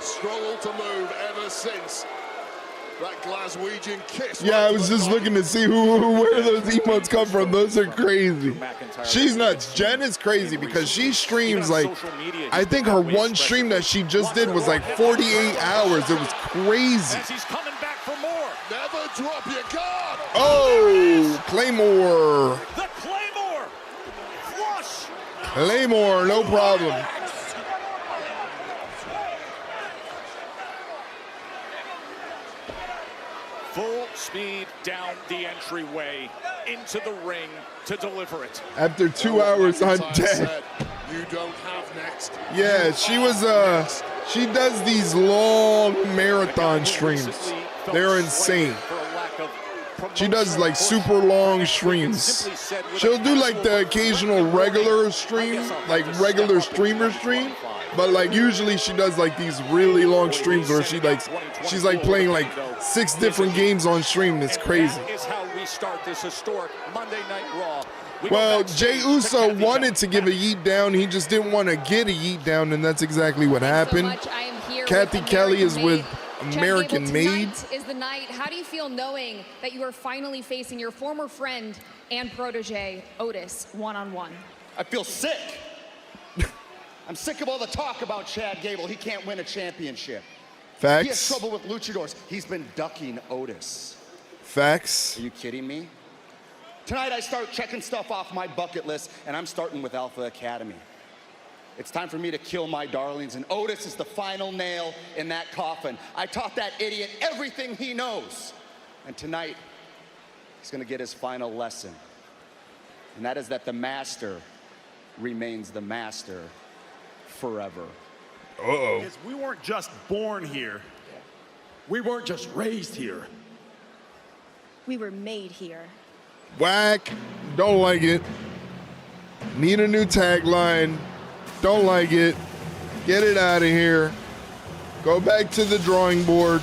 struggled to move ever since that Glaswegian kiss. Yeah, I was just looking to see where those emotes come from. Those are crazy. She's nuts. Jen is crazy because she streams like, I think her one stream that she just did was like 48 hours. It was crazy. As he's coming back for more. Never drop your guard. Oh, Claymore. The Claymore. Flush. Claymore, no problem. Full speed down the entryway into the ring to deliver it. After 2 hours on McIntyre deck. said, you don't have next. Yeah, she was, she does these long marathon streams. They're insane. For a lack of She does like super long streams. She'll do like the occasional regular stream, like regular streamer stream, but like usually she does like these really long streams where she's like playing like 6 different games on stream. It's crazy. That is how we start this historic Monday Night Raw. Well, Jey Uso wanted to give a yeet down. He just didn't want to get a yeet down, and that's exactly what happened. Kathy Kelly is with American Made. Is the night. How do you feel knowing that you are finally facing your former friend and protege, Otis, one-on-one? I feel sick. I'm sick of all the talk about Chad Gable. He can't win a championship. Facts. He has trouble with luchadors. He's been ducking Otis. Facts. Are you kidding me? Tonight I start checking stuff off my bucket list, and I'm starting with Alpha Academy. It's time for me to kill my darlings, and Otis is the final nail in that coffin. I taught that idiot everything he knows. And tonight, he's gonna get his final lesson. And that is that the master remains the master forever. Uh-oh. Because we weren't just born here. We weren't just raised here. We were made here. Whack. Don't like it. Need a new tagline. Don't like it. Get it out of here. Go back to the drawing board.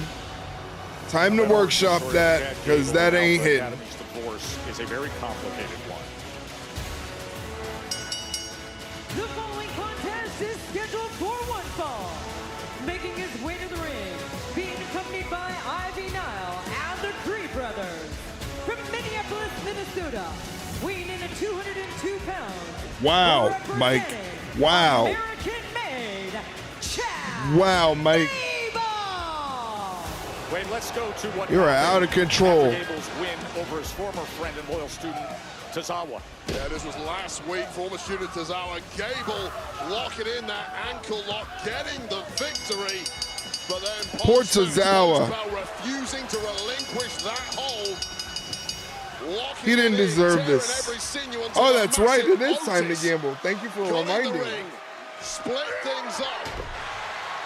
Time to workshop that, because that ain't hitting. Academy's divorce is a very complicated one. The following contest is scheduled for one fall. Making his way to the ring, being accompanied by Ivy Nile and the Tree Brothers. From Minneapolis, Minnesota, weighing in at 202 pounds. Wow, Mike. Wow. American-made Chad Wow, Mike. Wait, let's go to what You're out of control. Gable's win over his former friend and loyal student, Tozawa. Yeah, this was last week. Former student Tozawa, Gable locking in that ankle lock, getting the victory. But then Poor Tozawa. refusing to relinquish that hold. He didn't deserve this. Oh, that's right. It is time to gamble. Thank you for reminding me. Split things up.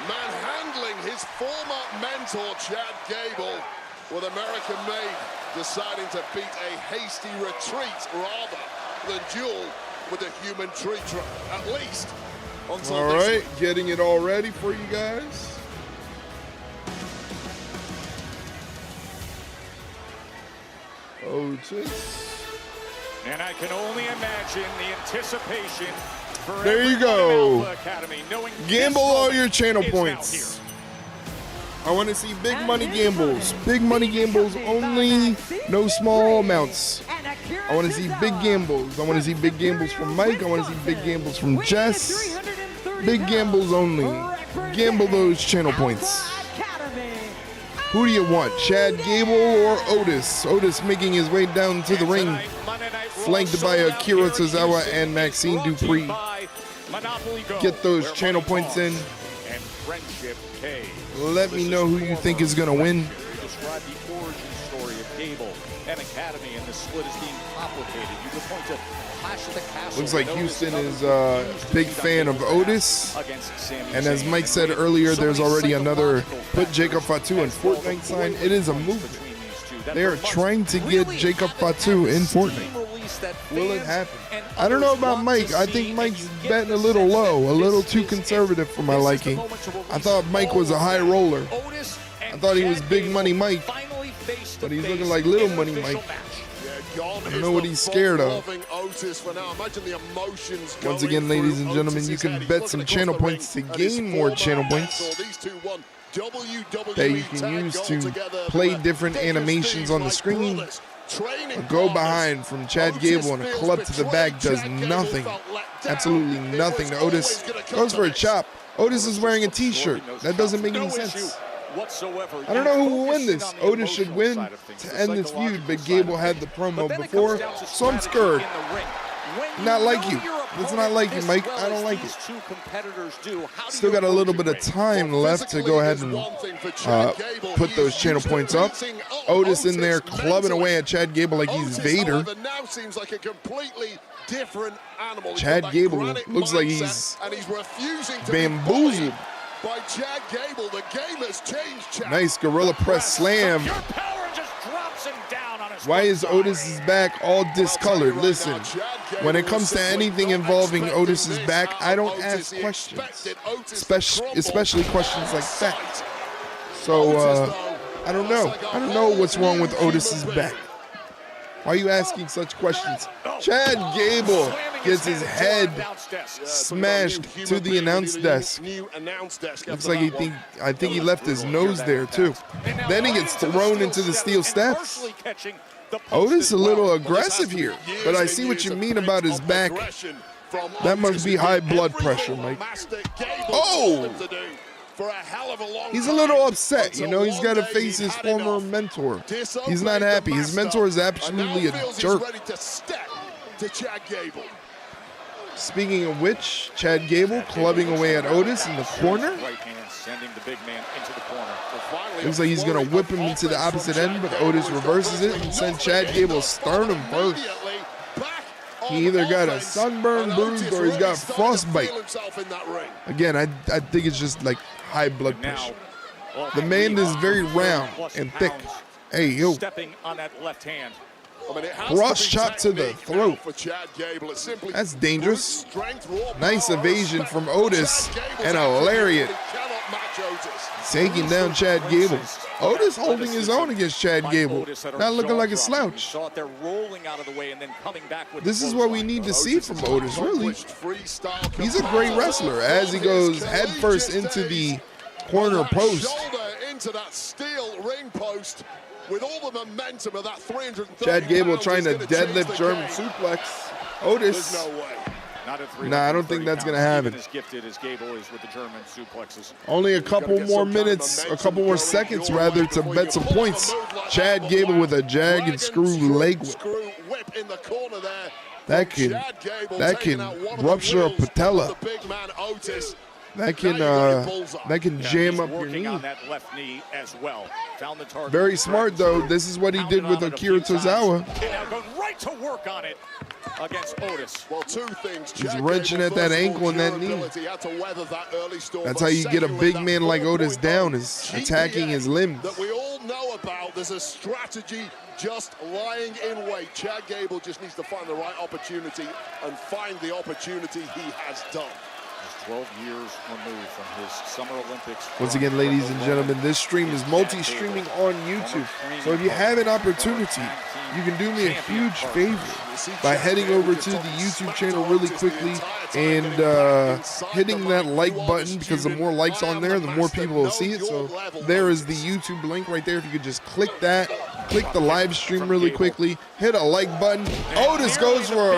Manhandling his former mentor, Chad Gable, with American Made deciding to beat a hasty retreat rather than duel with a human tree trunk, at least. All right, getting it all ready for you guys. Otis. And I can only imagine the anticipation for There you everyone go. in Alpha Academy, knowing Gamble this all your moment channel is points. I want to see big money gambles. Big money gambles only, no small amounts. I want to see big gambles. I want to see big gambles from Mike. I want to see big gambles from Jess. Big gambles only. Gamble those channel points. Who do you want, Chad Gable or Otis? Otis making his way down to the ring, flanked by Akira Tozawa and Maxine Dupree. Get those channel points in. Let me know who you think is going to win. Describe the origin story of Gable and Academy, and the split is being complicated. You can point to Clash of the Castle. Looks like Houston is a big fan of Otis. And as Mike said earlier, there's already another Put Jacob Fatu in Fortnite sign. It is a movement. They are trying to get Jacob Fatu in Fortnite. Will it happen? I don't know about Mike. I think Mike's betting a little low, a little too conservative for my liking. I thought Mike was a high roller. I thought he was big money Mike, but he's looking like little money Mike. I don't know what he's scared of. Once again, ladies and gentlemen, you can bet some channel points to gain more channel points that you can use to play different animations on the screen. A go behind from Chad Gable and a club to the back does nothing, absolutely nothing to Otis. Goes for a chop. Otis is wearing a t-shirt. That doesn't make any sense. I don't know who will win this. Otis should win to end this feud, but Gable had the promo before, so I'm scared. Not like you. It's not like you, Mike. I don't like it. Still got a little bit of time left to go ahead and put those channel points up. Otis in there clubbing away at Chad Gable like he's Vader. Chad Gable looks like he's bamboozled. By Chad Gable, the game has changed. Nice gorilla press slam. Knocks him down on his Why is Otis's back all discolored? Listen, when it comes to anything involving Otis's back, I don't ask questions, especially questions like that. So, I don't know. I don't know what's wrong with Otis's back. Why are you asking such questions? Chad Gable gets his head smashed to the announce desk. Looks like I think he left his nose there too. Then he gets thrown into the steel steps. Otis a little aggressive here, but I see what you mean about his back. That must be high blood pressure, Mike. Oh! He's a little upset, you know, he's got to face his former mentor. He's not happy. His mentor is absolutely a jerk. Speaking of which, Chad Gable clubbing away at Otis in the corner. Looks like he's going to whip him into the opposite end, but Otis reverses it and sends Chad Gable sternum first. He either got a sunburn, bruised, or he's got frostbite. Again, I think it's just like high blood pressure. The man is very round and thick. Hey, yo. Stepping on that left hand. Cross chop to the throat. That's dangerous. Nice evasion from Otis and a lariat. Taking down Chad Gable. Otis holding his own against Chad Gable. Not looking like a slouch. This is what we need to see from Otis, really. He's a great wrestler as he goes headfirst into the corner post. Into that steel ring post. With all the momentum of that 330 Chad Gable trying to deadlift German suplex. Otis. No way. Nah, I don't think that's going to happen. As gifted as Gable is with the German suplexes. Only a couple more minutes, a couple more seconds rather, to bet some points. Chad Gable with a jag and screw leg whip. That can rupture a patella. That can jam up your knee. Very smart though. This is what he did with Akira Tozawa. Going right to work on it against Otis. Well, two things. He's wrenching at that ankle and that knee. That's how you get a big man like Otis down, is attacking his limbs. That we all know about. There's a strategy just lying in wait. Chad Gable just needs to find the right opportunity and find the opportunity he has done. 12 years removed from his Summer Olympics. Once again, ladies and gentlemen, this stream is multi-streaming on YouTube. So if you have an opportunity, you can do me a huge favor by heading over to the YouTube channel really quickly and hitting that like button, because the more likes on there, the more people will see it. So there is the YouTube link right there. If you could just click that, click the live stream really quickly, hit a like button. Otis goes for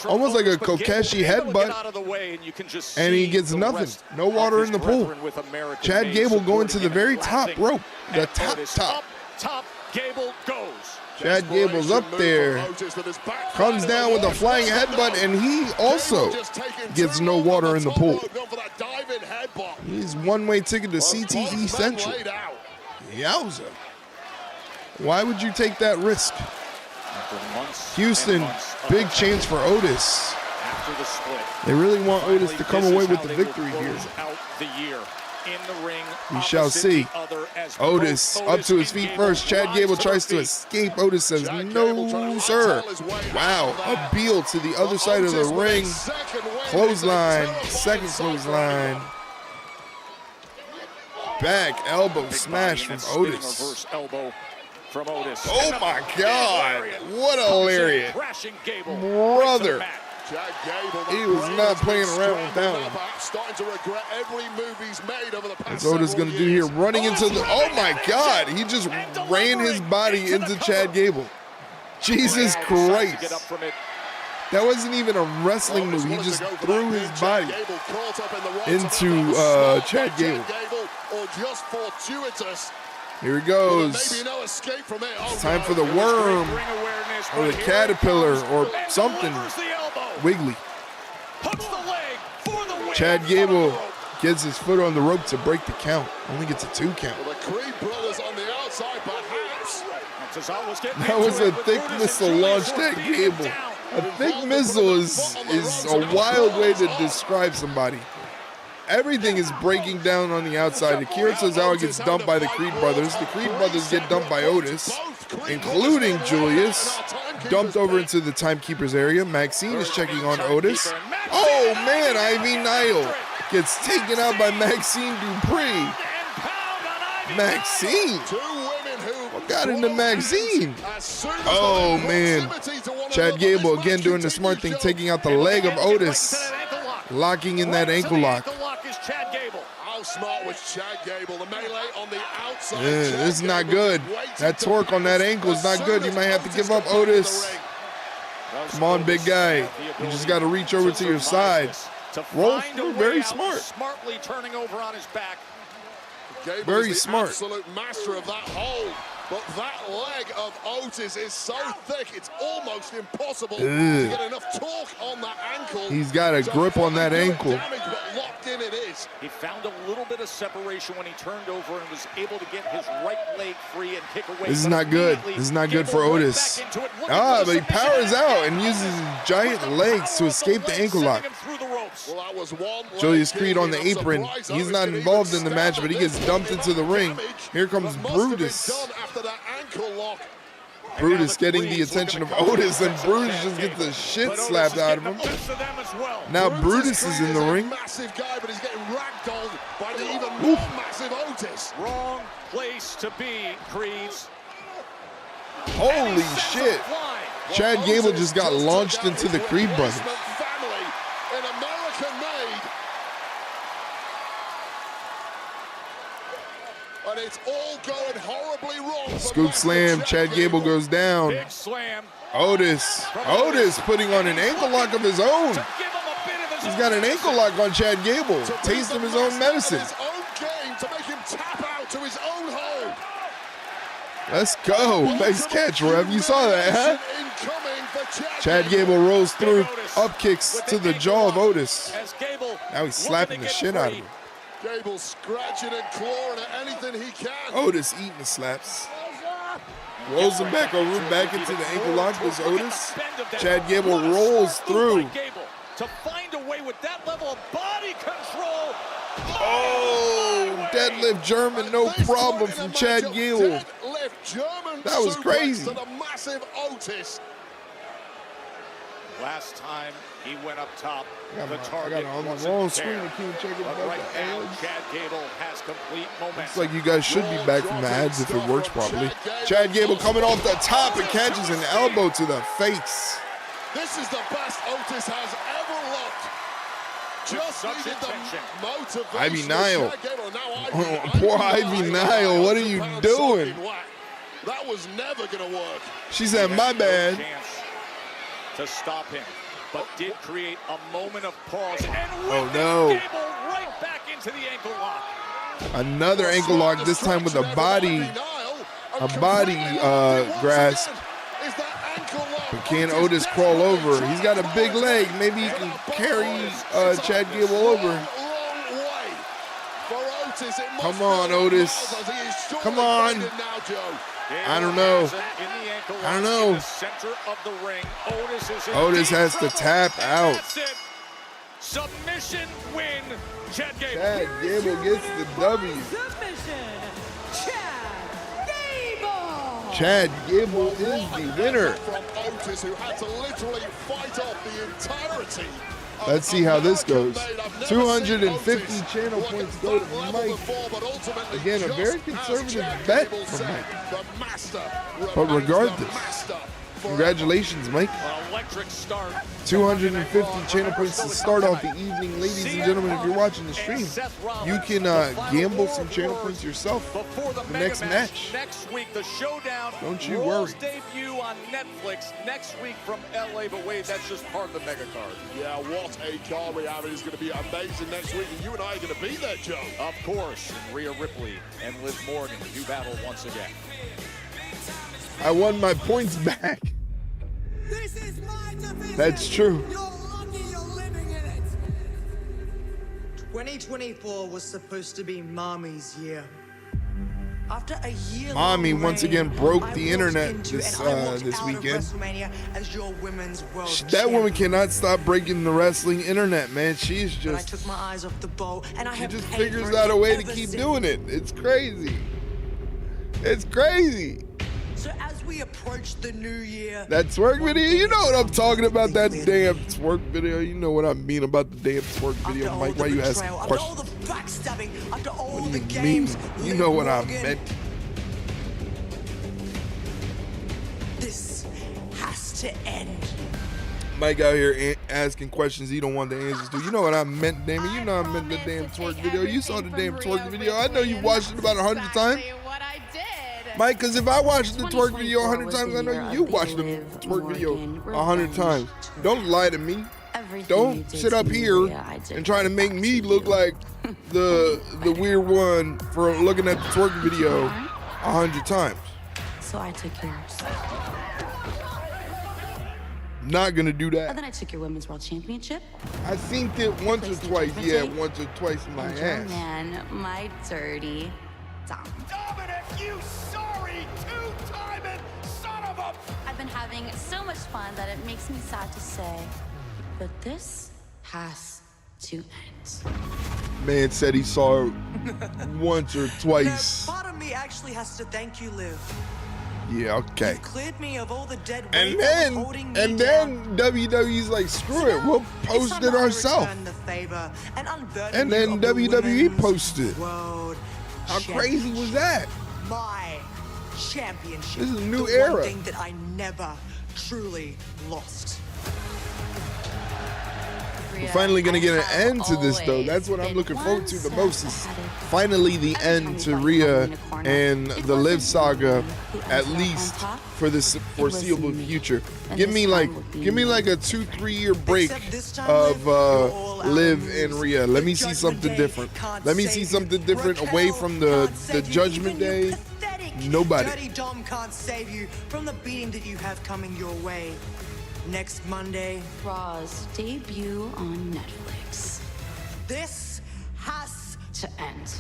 almost like a Kokeshi headbutt, and he gets nothing. No water in the pool. Chad Gable going to the very top rope, the top. Top, Gable goes. Chad Gable's up there, comes down with a flying headbutt, and he also gets no water in the pool. He's one-way ticket to CTE Central. Yowza. Why would you take that risk? Houston, big chance for Otis. They really want Otis to come away with the victory here. We shall see. Otis up to his feet first. Chad Gable tries to escape. Otis says, no, sir. Wow, a Beal to the other side of the ring. Clothesline, second clothesline. Back elbow smash from Otis. Oh my God, what a lariat. Brother. He was not playing around with that one. What's Otis going to do here? Running into the... Oh, my God. He just ran his body into Chad Gable. Jesus Christ. That wasn't even a wrestling move. He just threw his body into Chad Gable. Here he goes. It's time for the worm or the caterpillar or something wiggly. Chad Gable gets his foot on the rope to break the count. Only gets a 2 count. That was a thick missile launched at Gable. A thick missile is a wild way to describe somebody. Everything is breaking down on the outside. Akira Tozawa gets dumped by the Creed brothers. The Creed brothers get dumped by Otis. including Julius. Dumped over into the timekeeper's area. Maxine is checking on Otis. Oh, man, Ivy Nile gets taken out by Maxine Dupree. Maxine? What got into Maxine? Oh, man. Chad Gable again doing the smart thing, taking out the leg of Otis. Locking in that ankle lock. How smart was Chad Gable? The melee on the outside. This is not good. That torque on that ankle is not good. You might have to give up, Otis. Come on, big guy. You just got to reach over to your side. Roll through, very smart. Smartly turning over on his back. Very smart. Absolute master of that hold. But that leg of Otis is so thick, it's almost impossible to get enough torque on that ankle. He's got a grip on that ankle. Damage, but locked in it is. He found a little bit of separation when he turned over and was able to get his right leg free and kick away. This is not good. This is not good for Otis. But he powers out and uses his giant legs to escape the ankle lock. Julius Creed on the apron. He's not involved in the match, but he gets dumped into the ring. Here comes Brutus. Brutus getting the attention of Otis, and Brutus just gets the shit slapped out of him. Now Brutus is in the ring. Massive guy, but he's getting ragdolled by the even more massive Otis. Wrong place to be, Creeds. Holy shit. Chad Gable just got launched into the Creed brothers. And it's all going horribly wrong. Scoop slam. Chad Gable goes down. Big slam. Otis putting on an ankle lock of his own. He's got an ankle lock on Chad Gable. Taste of his own medicine. His own game to make him tap out to his own hold. Let's go. Nice catch, Rev. You saw that, huh? Chad Gable rolls through, up kicks to the jaw of Otis. Now he's slapping the shit out of him. Gable scratching and clawing at anything he can. Otis eating the slaps. Rolls him back over, back into the ankle lock with Otis. Chad Gable rolls through. To find a way with that level of body control. Oh, deadlift German, no problem from Chad Gable. That was crazy. To the massive Otis. Last time he went up top, the I target got it on the wasn't wrong there. screen. I can't check it But out. right now, Chad Gable has complete momentum. Looks like you guys should be back from the ads if it works properly. Chad Gable coming off the top and catches an elbow to the face. This is the best Otis has ever looked. Just needed the motivation. Ivy Nile. Oh, poor Ivy Nile. What are you doing? That was never going to work. She said, my bad. Chance to stop him, but did create a moment of pause. And Oh, no. Gable right back into the ankle lock. Another ankle lock, this time with a body grasp. But can Otis crawl over? He's got a big leg. Maybe he can carry Chad Gable over. Come on, Otis. Come on. I don't know. I don't know. Otis has to tap out. Submission win. Chad Gable. Chad Gable gets the W. Submission. Chad Gable. Chad Gable is the winner. From Otis, who had to literally fight off the entirety. Let's see how this goes. 250 channel points go to Mike. Again, a very conservative bet from Mike. But regardless, congratulations, Mike. Electric start. 250 channel points to start off the evening. Ladies and gentlemen, if you're watching the stream, you can gamble some channel points yourself for the next match. Next week, the showdown. Don't you Rollins worry. debut on Netflix next week from LA. But wait, that's just part of the mega card. Yeah, what a card we have. It is going to be amazing next week. And you and I are going to be there, Joe. Of course, Rhea Ripley and Liv Morgan do battle once again. I won my points back. This is my division. That's true. You're lucky you're living in it. 2024 was supposed to be Mommy's year. After a year, Mommy once again broke the internet this weekend. As your women's world That woman cannot stop breaking the wrestling internet, man. She's But I just took my eyes off the ball, and I she have just paid figures for out a it way to ever keep since. doing it. It's crazy. It's crazy. So as we approach the new year, That twerk video, you know what I'm talking about, that damn twerk video. You know what I mean about the damn twerk video, Mike. Why you asking after all questions? the backstabbing, after all What the do you games, mean? You know what I Morgan, meant. This has to end. Mike out here asking questions he don't want the answers to. You know what I meant, Damon. You know I meant the damn twerk video. You saw the damn twerk video. I know you watched it about 100 times. Mike, because if I watched the twerk video 100 times, I know you watched the twerk video 100 times. Don't lie to me. Don't sit up here and try to make me look like the weird one for looking at the twerk video 100 times. So I took yours. Not gonna do And that. then I took your women's world championship. I seen it once or twice. Yeah, once or twice in my And your ass. man, my dirty Dom. Dominic, you sorry two-timing son of a... I've been having so much fun that it makes me sad to say, but this has to end. Man said he saw it once or twice. Part of me actually has to thank you, Liv. Yeah, okay. You cleared me of all the dead weight And that was holding me then down. WWE's like, screw it, we'll post it ourselves. And then WWE posted. How crazy was that? My championship. This is a new the era. One thing that I never truly lost. We're finally gonna get an end to this though. That's what I'm looking forward to the most, is finally the end to Rhea and the Liv saga, at least for the foreseeable future. Give me like a 2-3 year break of Liv and Rhea. Let me see something different. Let me see something different away from the Judgment Day. Nobody. Dirty Dom can't save you from the beating that you have coming your way. Next Monday, Raw's debut on Netflix. This has to end.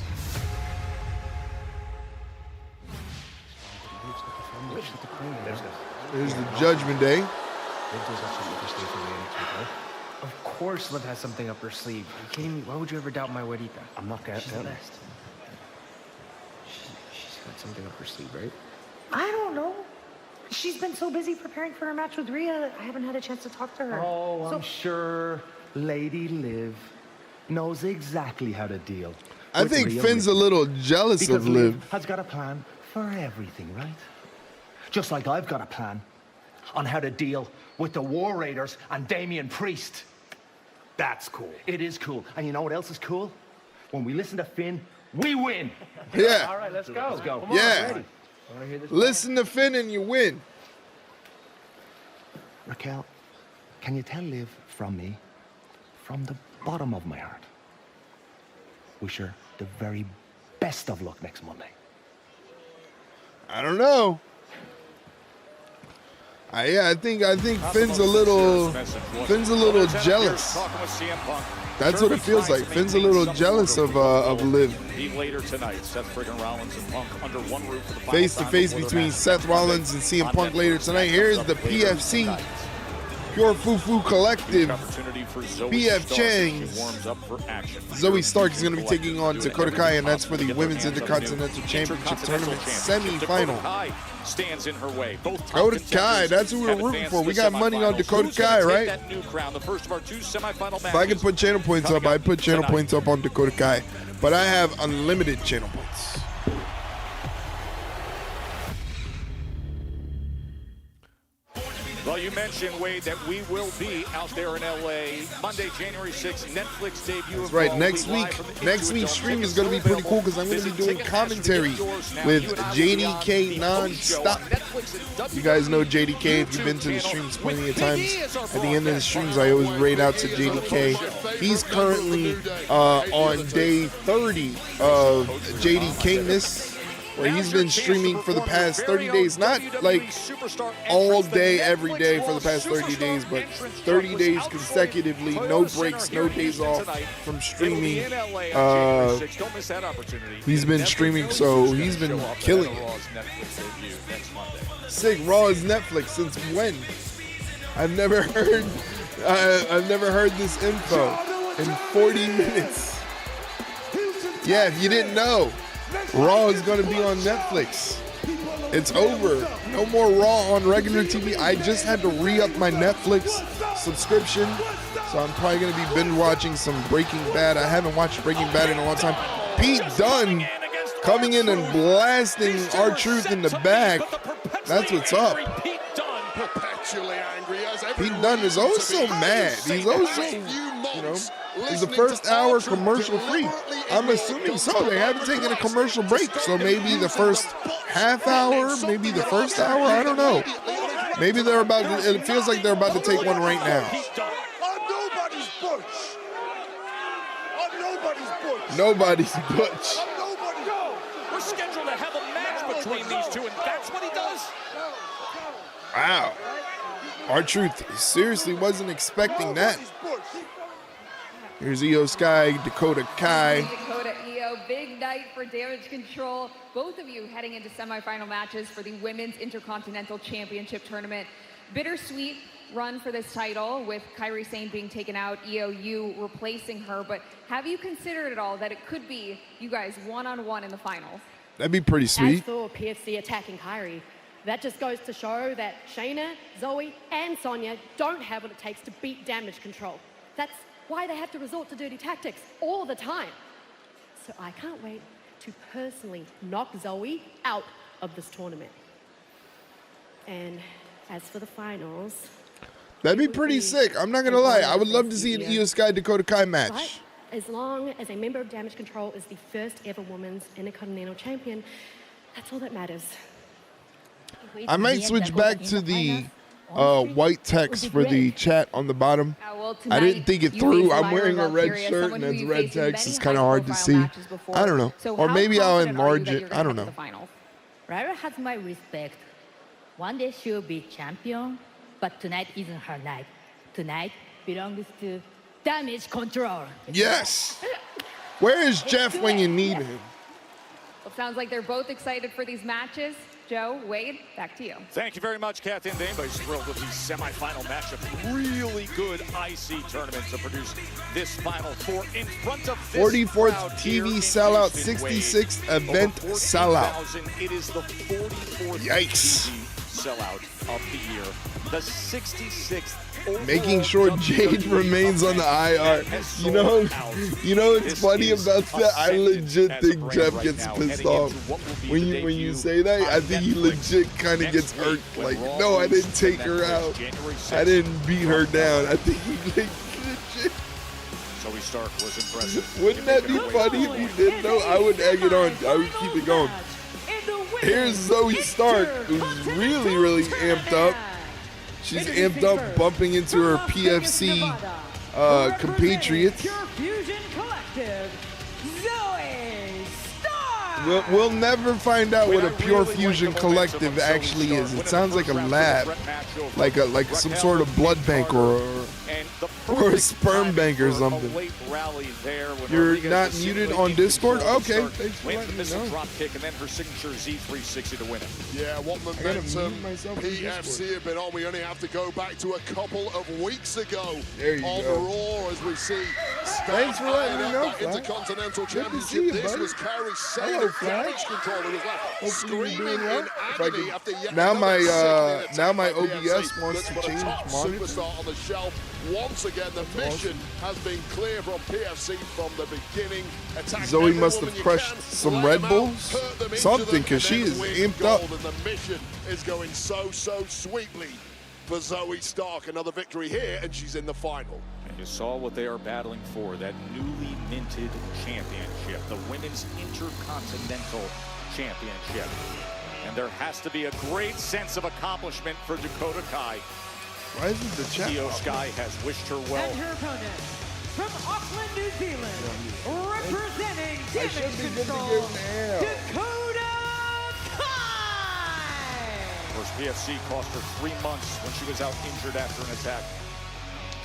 There's the Judgment Day. Of course Liv has something up her sleeve. Are you kidding me? Why would you ever doubt my Juanita? I'm not gonna. She's the best. She's got something up her sleeve, right? I don't know. She's been so busy preparing for her match with Rhea, I haven't had a chance to talk to her. Oh, I'm sure Lady Liv knows exactly how to deal. I think Finn's a little jealous of Liv. Has got a plan for everything, right? Just like I've got a plan on how to deal with the War Raiders and Damian Priest. That's cool. It is cool. And you know what else is cool? When we listen to Finn, we win. Yeah. All right, let's go. Let's go. Come on, Yeah. I'm ready. I wanna hear this. Listen to Finn and you win. Raquel, can you tell Liv from me, from the bottom of my heart, wish her the very best of luck next Monday? I don't know. I think Finn's a little jealous. That's what it feels like. Finn's a little jealous of Liv. Later tonight, Seth friggin' Rollins and Punk under one roof for the final Face to face between Seth Rollins and CM Punk later tonight. Here's the PFC, Pure Fufu Collective. PF Chang. Zoe Stark is going to be taking on Dakota Kai, and that's for the Women's Intercontinental Championship Tournament semi-final. Stands in her way. Both Dakota Kai, that's who we're rooting for. We got money on Dakota Kai, right? If I could put channel points up, I'd put channel points up on Dakota Kai. But I have unlimited channel points. Well, you mentioned, Wade, that we will be out there in L.A. Monday, January 6th, Netflix debut. That's right. Next week's stream is going to be pretty cool because I'm going to be doing commentary with JDK non-stop. You guys know JDK if you've been to the streams plenty of times. At the end of the streams, I always raid out to JDK. He's currently on day 30 of JDK-ness, where he's been streaming for the past 30 days. Not like all day, every day for the past 30 days, but 30 days consecutively, no breaks, no days off from streaming. He's been streaming, so he's been killing it. Sick, Raw is Netflix since when? I've never heard this info in 40 minutes. Yeah, if you didn't know, Raw is going to be on Netflix. It's over. No more Raw on regular TV. I just had to re-up my Netflix subscription, so I'm probably going to be binge watching some Breaking Bad. I haven't watched Breaking Bad in a long time. Pete Dunne coming in and blasting R-Truth in the back. That's what's up. Pete Dunne is always so mad. He's always so, is the first hour commercial free? I'm assuming so. They haven't taken a commercial break, so maybe the first half hour, maybe the first hour, I don't know. Maybe they're about to, it feels like they're about to take one right now. Nobody's butch. We're scheduled to have a match between these two, and that's what he does? Wow. R-Truth seriously wasn't expecting that. Here's Io Sky, Dakota Kai. Dakota, Io, big night for Damage Control. Both of you heading into semifinal matches for the Women's Intercontinental Championship Tournament. Bittersweet run for this title with Kairi Sane being taken out, Io, you replacing her. But have you considered at all that it could be you guys one-on-one in the finals? That'd be pretty sweet. As for PFC attacking Kairi, that just goes to show that Shayna, Zoe, and Sonya don't have what it takes to beat Damage Control. That's why they have to resort to dirty tactics all the time. So I can't wait to personally knock Zoe out of this tournament. And as for the finals, that'd be pretty sick. I'm not gonna lie. I would love to see an Io Sky Dakota Kai match. right? As long as a member of Damage Control is the first ever women's Intercontinental Champion, that's all that matters. I might switch back to the white text for the chat on the bottom. I didn't think it through. I'm wearing a red shirt and it's red text. It's kind of hard to see. I don't know. Or maybe I'll enlarge it. I don't know. Ryra has my respect. One day she'll be champion, but tonight isn't her night. Tonight belongs to Damage Control. Yes. Where is Jeff when you need him? Well, it sounds like they're both excited for these matches. Joe, Wade, back to you. Thank you very much, Kath and Dane. But he's thrilled with these semifinal matchups. Really good IC tournament to produce this Final Four in front of this 44th crowd TV sellout, 66th event sellout. It is the 44th Yikes. TV sellout of the year. The 66th. Making sure Jade remains on the IR. You know what's funny about that? I legit think Jeff gets pissed off when you say that. I think he legit kind of gets hurt. Like, no, I didn't take her out. I didn't beat her down. I think he legit. Zoe Stark was impressive. Wouldn't that be funny if he did though? I would egg it on. I would keep it going. Here's Zoe Stark, who's really, really amped up. She's amped up, bumping into her PFC compatriots. We'll never find out what a Pure Fusion Collective actually is. It sounds like a lab, like some sort of blood bank or a sperm bank or something. You're not muted on Discord? Okay, thanks for letting me know. Drop kick and then her signature Z360 to win it. Yeah, what momentum PFC have been on. We only have to go back to a couple of weeks ago on Raw as we see. Thanks for letting me know, Flash. Intercontinental Good to Championship. see you, This buddy. was Kairi Sane Hello, of Damage Control who was left screaming in agony after yet now my another sickening now my attack by OBS PFC. wants to But a change top monitor. superstar on the shelf. Once again, the mission has been clear from PFC from the beginning. Attack Zoe every must woman have you crushed can, some light Red them Bulls, out, hurt them into something, them, because and she then is win amped up. gold. And the mission is going so sweetly for Zoe Stark. Another victory here, and she's in the final. And you saw what they are battling for, that newly minted championship, the Women's Intercontinental Championship. And there has to be a great sense of accomplishment for Dakota Kai. Why isn't the chat? Io Sky has wished her well. And her opponent, from Auckland, New Zealand, representing Damage Control, Dakota Kai! Of course, PFC cost her 3 months when she was out injured after an attack.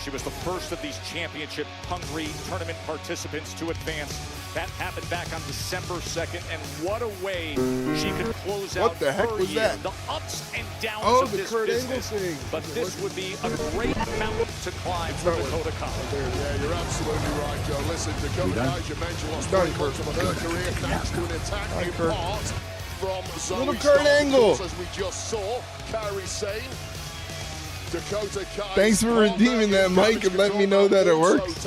She was the first of these championship-hungry tournament participants to advance. That happened back on December 2nd, and what a way she could close out What the heck her was year. that? The ups and downs Oh, of the this Kurt Angle business. thing. But this would be a great mountain to climb for Dakota Kai. Yeah, you're absolutely right, Joe. Listen, Dakota Kai, you mentioned, lost 3 months of her career thanks to an attack in part from Zoe Little Kurt Stark, Angle. as we just saw. Kairi Sane. Dakota Kai. Thanks for redeeming that, Mike, and let me know that it works.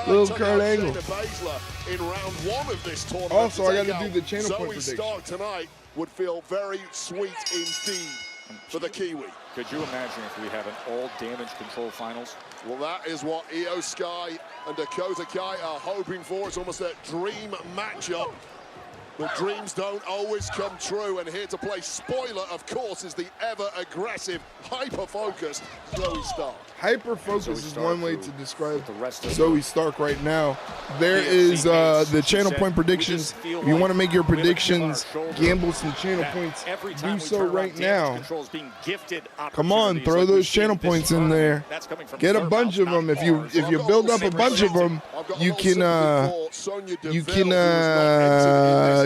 Little Kurt Angle. In round 1 of this tournament. Also, I got to do the channel point Zoe prediction. Stark tonight would feel very sweet indeed for the Kiwi. Could you imagine if we have an all damage control finals? Well, that is what Io Sky and Dakota Kai are hoping for. It's almost a dream matchup. But dreams don't always come true, and here to play spoiler, of course, is the ever-aggressive, hyper-focused Zoe Stark. Hyper-focus is one way to describe Zoe Stark right now. There is the channel point predictions. If you want to make your predictions, gamble some channel points, do so right now. Come on, throw those channel points in there. Get a bunch of them. If you build up a bunch of them, you can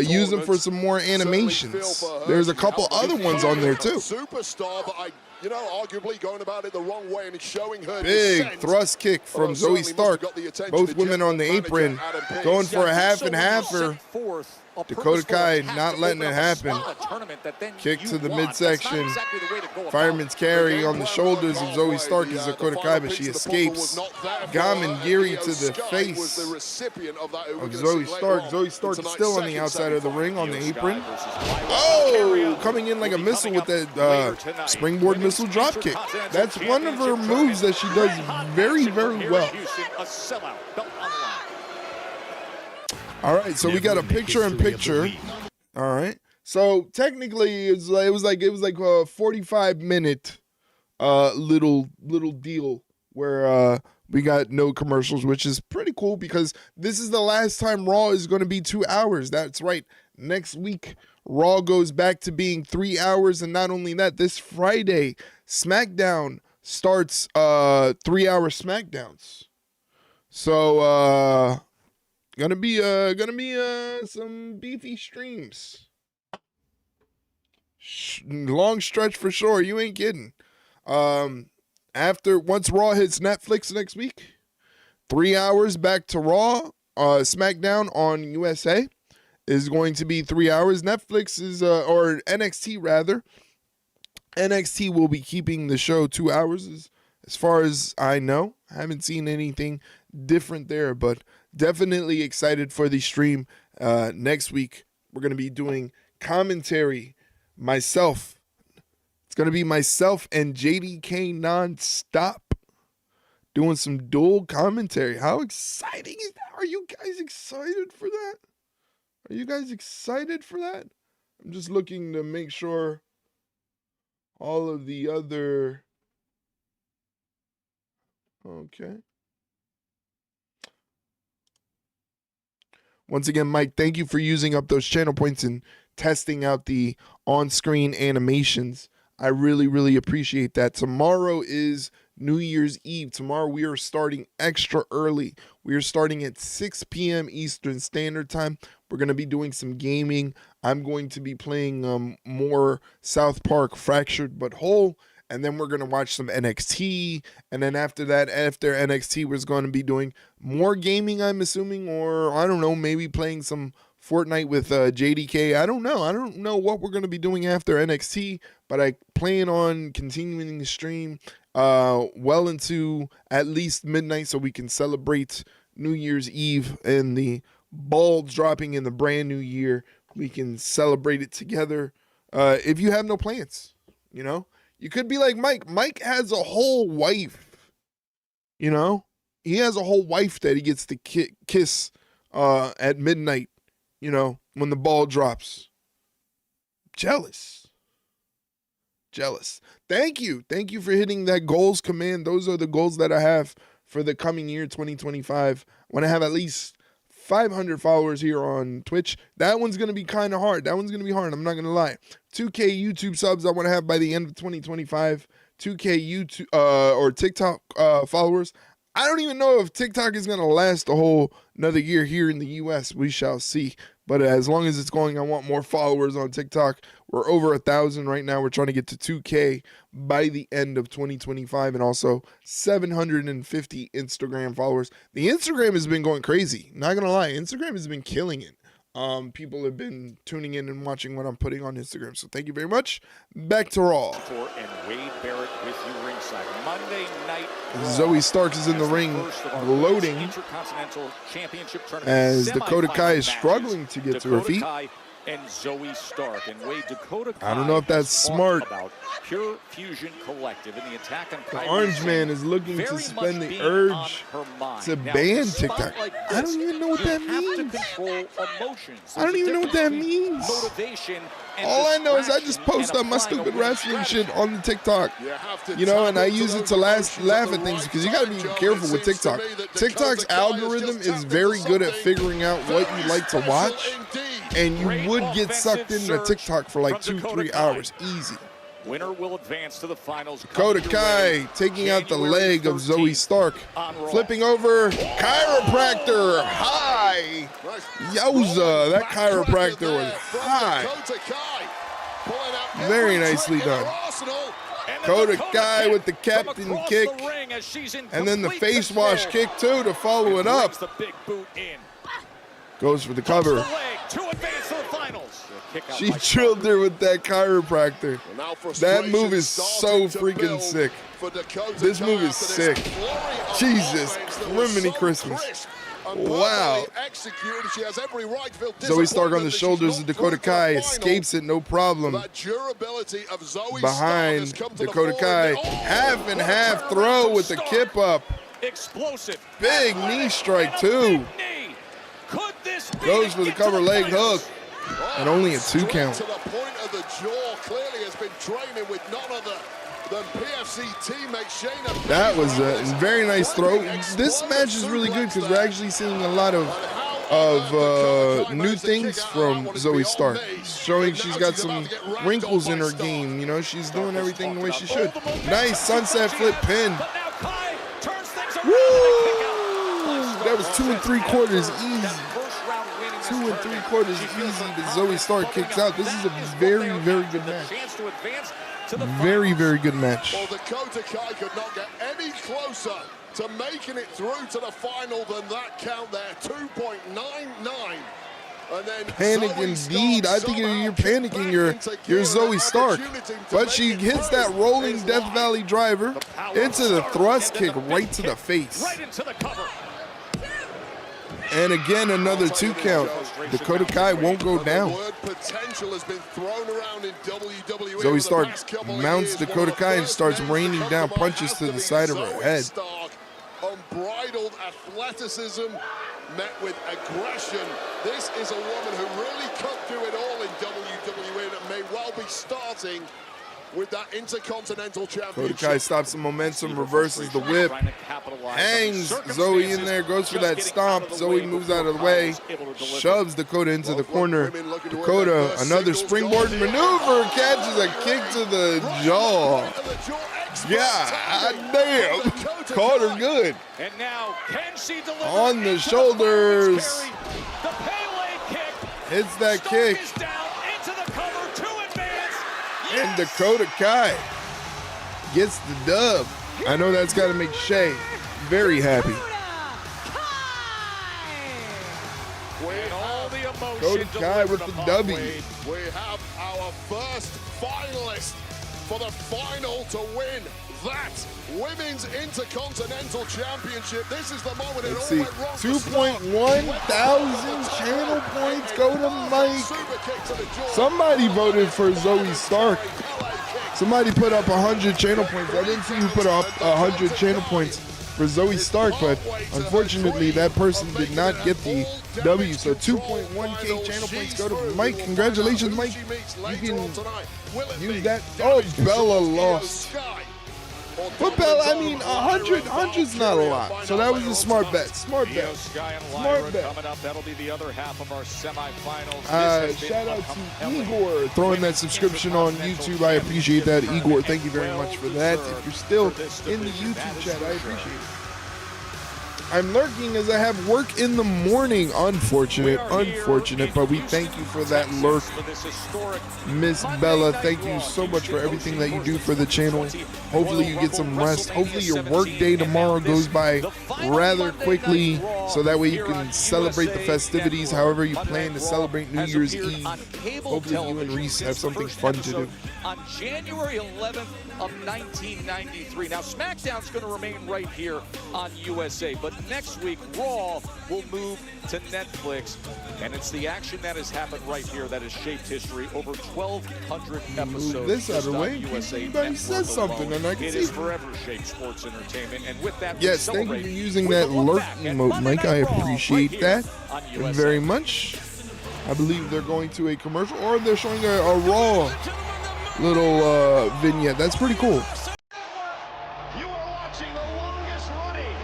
use them for some more animations. There's a couple other ones on there too. Superstar, but arguably going about it the wrong way, and it's showing her big descent. thrust kick from Zoe Stark. Both women on the apron, going for a half and halfer. Dakota Kai not letting it happen. Kick to the midsection. Fireman's carry on the shoulders of Zoe Stark is Dakota Kai, but she escapes. Gamin Giri to the face of Zoe Stark. Zoe Stark is still on the outside of the ring on the apron. Oh, coming in like a missile with that springboard missile drop kick. That's one of her moves that she does very, very well. All right, so we got a picture-in-picture. All right, so technically it was like a 45-minute little deal where we got no commercials, which is pretty cool because this is the last time Raw is going to be 2 hours. That's right. Next week, Raw goes back to being 3 hours, and not only that, this Friday, SmackDown starts 3-hour SmackDowns. So gonna be some beefy streams. Long stretch for sure. You ain't kidding. Once Raw hits Netflix next week, 3 hours back to Raw. SmackDown on USA is going to be 3 hours. Netflix is or NXT rather. NXT will be keeping the show 2 hours as far as I know. I haven't seen anything different there, but definitely excited for the stream next week. We're going to be doing commentary. It's going to be myself and JDK nonstop doing some dual commentary. How exciting is that? Are you guys excited for that? I'm just looking to make sure all of the other... Okay. Once again, Mike, thank you for using up those channel points and testing out the on-screen animations. I really, really appreciate that. Tomorrow is New Year's Eve. Tomorrow we are starting extra early. We are starting at 6 p.m. Eastern Standard Time. We're going to be doing some gaming. I'm going to be playing more South Park Fractured But Whole. And then we're going to watch some NXT. And then after that, after NXT, we're going to be doing more gaming, I'm assuming. Or, I don't know, maybe playing some Fortnite with JDK. I don't know. I don't know what we're going to be doing after NXT. But I plan on continuing the stream well into at least midnight so we can celebrate New Year's Eve and the balls dropping in the brand new year. We can celebrate it together. If you have no plans, you could be like Mike. Mike has a whole wife, he has a whole wife that he gets to kiss at midnight, when the ball drops. Jealous. Thank you for hitting that goals command. Those are the goals that I have for the coming year, 2025. I want to have at least 500 followers here on Twitch. That one's going to be kind of hard. I'm not going to lie. 2K YouTube subs I want to have by the end of 2025. 2K YouTube or TikTok followers. I don't even know if TikTok is going to last a whole another year here in the US. We shall see. But as long as it's going, I want more followers on TikTok. We're over 1,000 right now. We're trying to get to 2K by the end of 2025 and also 750 Instagram followers. The Instagram has been going crazy. Not going to lie. Instagram has been killing it. people have been tuning in and watching what I'm putting on Instagram. So thank you very much. Back to Raw. And Wade Barrett with you ringside. Monday Night Raw. Zoe Stark is in the ring, gloating Intercontinental Championship Tournament as Dakota Kai is matches. struggling to get to her feet. Kai and Zoe Stark. And Wade, Dakota Kai I don't know if that's smart. About Pure Fusion Collective and the attack on The Orange Man is looking to suspend the urge to ban TikTok. I don't even know what that means. I don't even know what that means. All I know is I just post up my stupid wrestling shit on the TikTok. You know, and I use it to laugh at things because you got to be careful with TikTok. TikTok's algorithm is very good at figuring out what you like to watch, and you would get sucked into TikTok for like 2-3 hours easy. Winner will advance to the finals. Dakota Kai taking out the leg of Zoe Stark. Flipping over. Chiropractor. High. Yowza. That chiropractor was high. Very nicely done. Dakota Kai with the captain kick. And then the face wash kick too to follow it up. Goes for the cover. She drilled her with that chiropractor. That move is so freaking sick. This move is sick. Jesus, criminy Christmas. Wow. Zoe Stark on the shoulders of Dakota Kai escapes it no problem. Behind Dakota Kai, half and half throw with the kip up. Explosive. Big knee strike too. Goes for the cover leg hook. And only a 2 count. To the point of the jaw, clearly has been training with none other than PFC teammate Shayna. That was a very nice throw. This match is really good because we're actually seeing a lot of new things from Zoe Stark, showing she's got some wrinkles in her game. You know, she's doing everything the way she should. Nice sunset flip pin. Woo! That was 2 3/4 easy. 2 3/4 easy, but Zoe Stark kicks out. This is a very, very good match. Very, very good match. Well, Dakota Kai could not get any closer to making it through to the final than that count there, 2.99. And then Panic indeed. I think you're panicking. You're Zoe Stark. But she hits that rolling Death Valley driver into the thrust kick right to the face. Right into the cover. And again, another 2 count. Dakota Kai won't go down. Zoe Stark mounts Dakota Kai and starts raining down punches to the side of her head. Unbridled athleticism met with aggression. This is a woman who really could do it all in WWE and may well be starting with that Intercontinental Championship. Dakota Kai stops the momentum, reverses the whip, hangs Zoe in there, goes for that stomp. Zoe moves out of the way, shoves Dakota into the corner. Dakota, another springboard maneuver, catches a kick to the jaw. Yeah, damn. Caught her good. And now, can she deliver on the shoulders. Hits that kick. And Dakota Kai gets the dub. I know that's got to make Shay very happy. Dakota Kai with the W. We have our first finalist for the final to win that Women's Intercontinental Championship. This is the moment it all went wrong. 2.1 thousand channel points go to Mike. Somebody voted for Zoe Stark. Somebody put up 100 channel points. I didn't see who put up 100 channel points for Zoe Stark, but unfortunately that person did not get the W. So 2.1K channel points go to Mike. Congratulations, Mike. You can use that. Oh, Bella lost. But Bella, I mean, 100's not a lot. So that was a smart bet. Smart bet. Smart bet. Coming up, that'll be the other half of our semifinals. Shout out to Igor throwing that subscription on YouTube. I appreciate that, Igor. Thank you very much for that. If you're still in the YouTube chat, I appreciate it. I'm lurking as I have work in the morning. Unfortunate, but we thank you for that lurk, Miss Bella. Thank you so much for everything that you do for the channel. Hopefully you get some rest. Hopefully your work day tomorrow goes by rather quickly. so that way you can celebrate the festivities however you plan to celebrate New Year's Eve. Hopefully you and Reese have something fun to do. On January 11th of 1993. Now, SmackDown's going to remain right here on USA, but next week, Raw will move to Netflix, and it's the action that has happened right here that has shaped history. Over 1,200 episodes. Move this out of the way. Anybody says something, and I can see. It is forever shaped sports entertainment, and with that, yes, thank you for using that lurk emote, Mike. I appreciate that very much. I believe they're going to a commercial, or they're showing a Raw little vignette. That's pretty cool.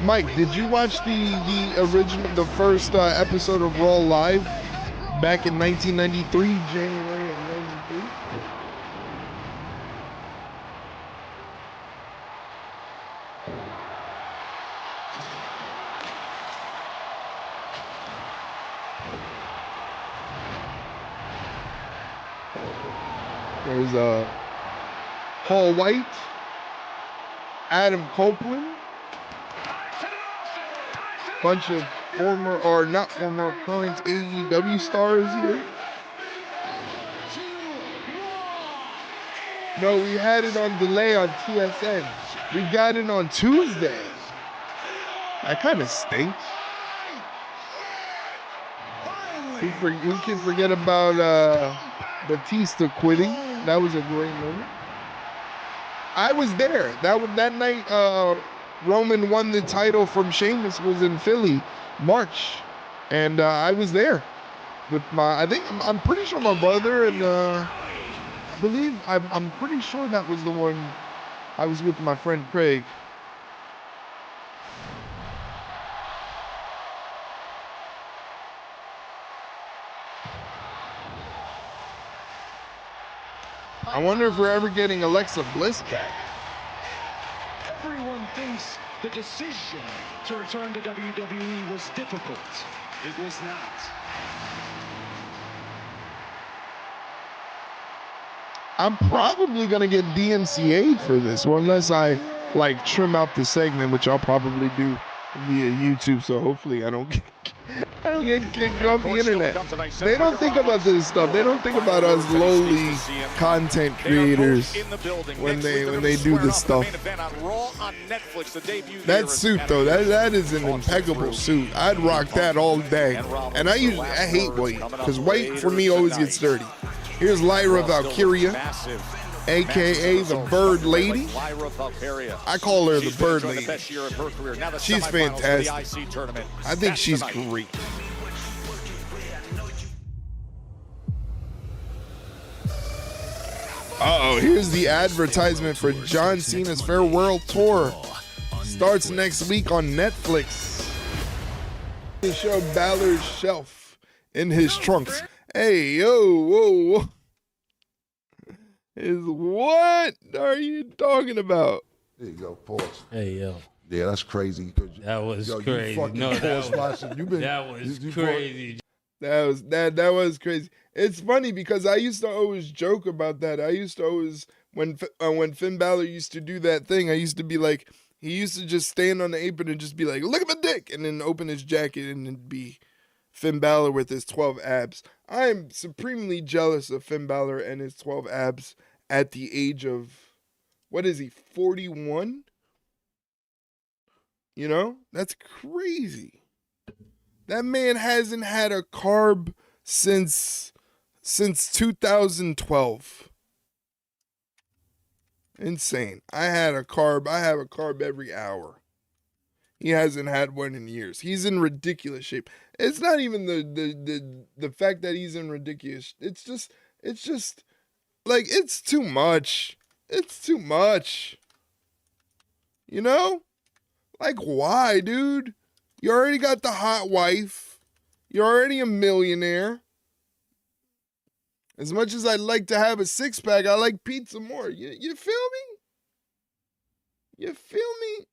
Mike, did you watch the first episode of Raw live back in 1993, January of 93? There's Paul White, Adam Copeland, bunch of former or not former current AEW stars here. No, we had it on delay on TSN. We got it on Tuesday. That kind of stinks. We can forget about Batista quitting. That was a great moment. I was there. That night Roman won the title from Sheamus was in Philly, March, and I was there with I'm pretty sure my brother and I'm pretty sure that was the one I was with my friend Craig. I wonder if we're ever getting Alexa Bliss back. Everyone thinks the decision to return to WWE was difficult. It was not. I'm probably gonna get DMCA'd for this one, unless I trim out the segment, which I'll probably do via YouTube. So hopefully I don't get kicked off the internet. They don't think about this stuff. They don't think about us lowly content creators when they do this stuff. That suit though, that is an impeccable suit. I'd rock that all day. And I hate white because white for me always gets dirty. Here's Lyra Valkyria, aka the Bird Lady. I call her the Bird Lady. She's fantastic. I think she's great. Uh-oh, here's the advertisement for John Cena's Farewell Tour. Starts next week on Netflix. They show Balor's shelf in his trunks. Hey, yo, whoa. What are you talking about? There you go, pause. Hey, yo. Yeah, that's crazy. That was crazy. No, that was crazy. That was crazy. It's funny because I used to always joke about that. I used to always, when Finn Balor used to do that thing, I used to be like, he used to just stand on the apron and just be like, look at my dick, and then open his jacket and it'd be Finn Balor with his 12 abs. I'm supremely jealous of Finn Balor and his 12 abs at the age of, what is he, 41? You know, that's crazy. That man hasn't had a carb since 2012. Insane. I have a carb every hour. He hasn't had one in years. He's in ridiculous shape. It's not even the fact that he's in ridiculous. It's just like it's too much. It's too much. You know? Like why, dude? You already got the hot wife. You're already a millionaire. As much as I'd like to have a six-pack, I like pizza more. You feel me? You feel me?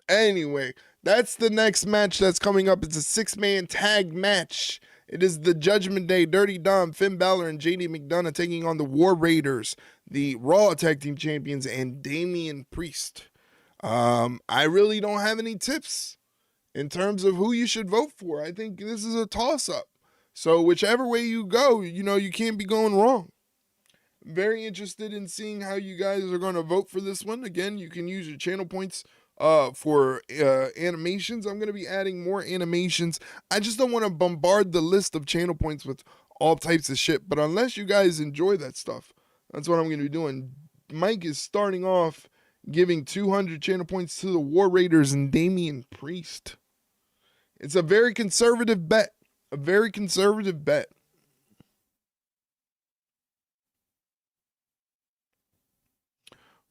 Anyway, that's the next match that's coming up. It's a six-man tag match. It is the Judgment Day, Dirty Dom, Finn Balor, and JD McDonough taking on the War Raiders, the Raw Tag Team Champions, and Damian Priest. I really don't have any tips. in terms of who you should vote for. I think this is a toss-up. So whichever way you go, you can't be going wrong. Very interested in seeing how you guys are going to vote for this one. Again, you can use your channel points for animations. I'm going to be adding more animations. I just don't want to bombard the list of channel points with all types of shit. But unless you guys enjoy that stuff, that's what I'm going to be doing. Mike is starting off giving 200 channel points to the War Raiders and Damian Priest. It's a very conservative bet. A very conservative bet.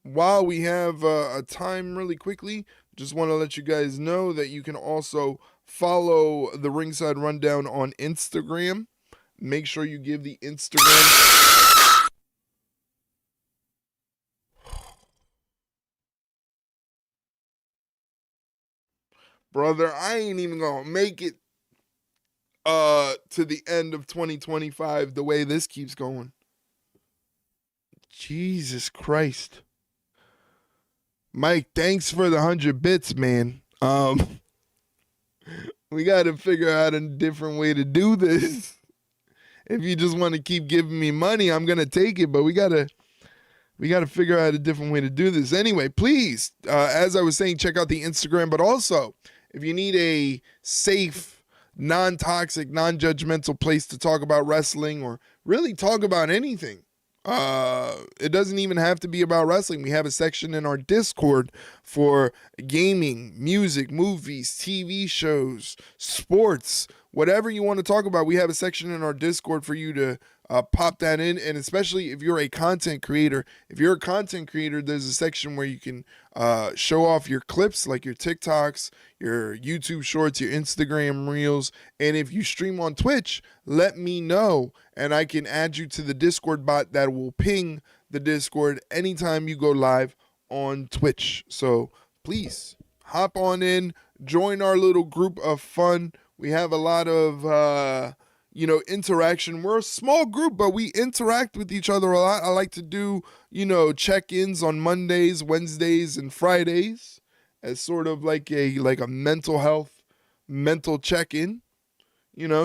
While we have a time really quickly, just want to let you guys know that you can also follow the Ringside Rundown on Instagram. Make sure you give the Instagram... Brother, I ain't even going to make it to the end of 2025 the way this keeps going. Jesus Christ. Mike, thanks for the 100 bits, man. We got to figure out a different way to do this. If you just want to keep giving me money, I'm going to take it, but we got to figure out a different way to do this. Anyway, please, as I was saying, check out the Instagram, but also if you need a safe, non-toxic, non-judgmental place to talk about wrestling or really talk about anything, it doesn't even have to be about wrestling. We have a section in our Discord for gaming, music, movies, TV shows, sports, whatever you want to talk about. We have a section in our Discord for you to pop that in. And especially if you're a content creator, there's a section where you can show off your clips, like your TikToks, your YouTube shorts, your Instagram reels. And if you stream on Twitch, let me know and I can add you to the Discord bot that will ping the Discord anytime you go live on Twitch. So please hop on in, join our little group of fun. We have a lot of interaction. We're a small group, but we interact with each other a lot. I like to do, check-ins on Mondays, Wednesdays, and Fridays as sort of like a mental check-in.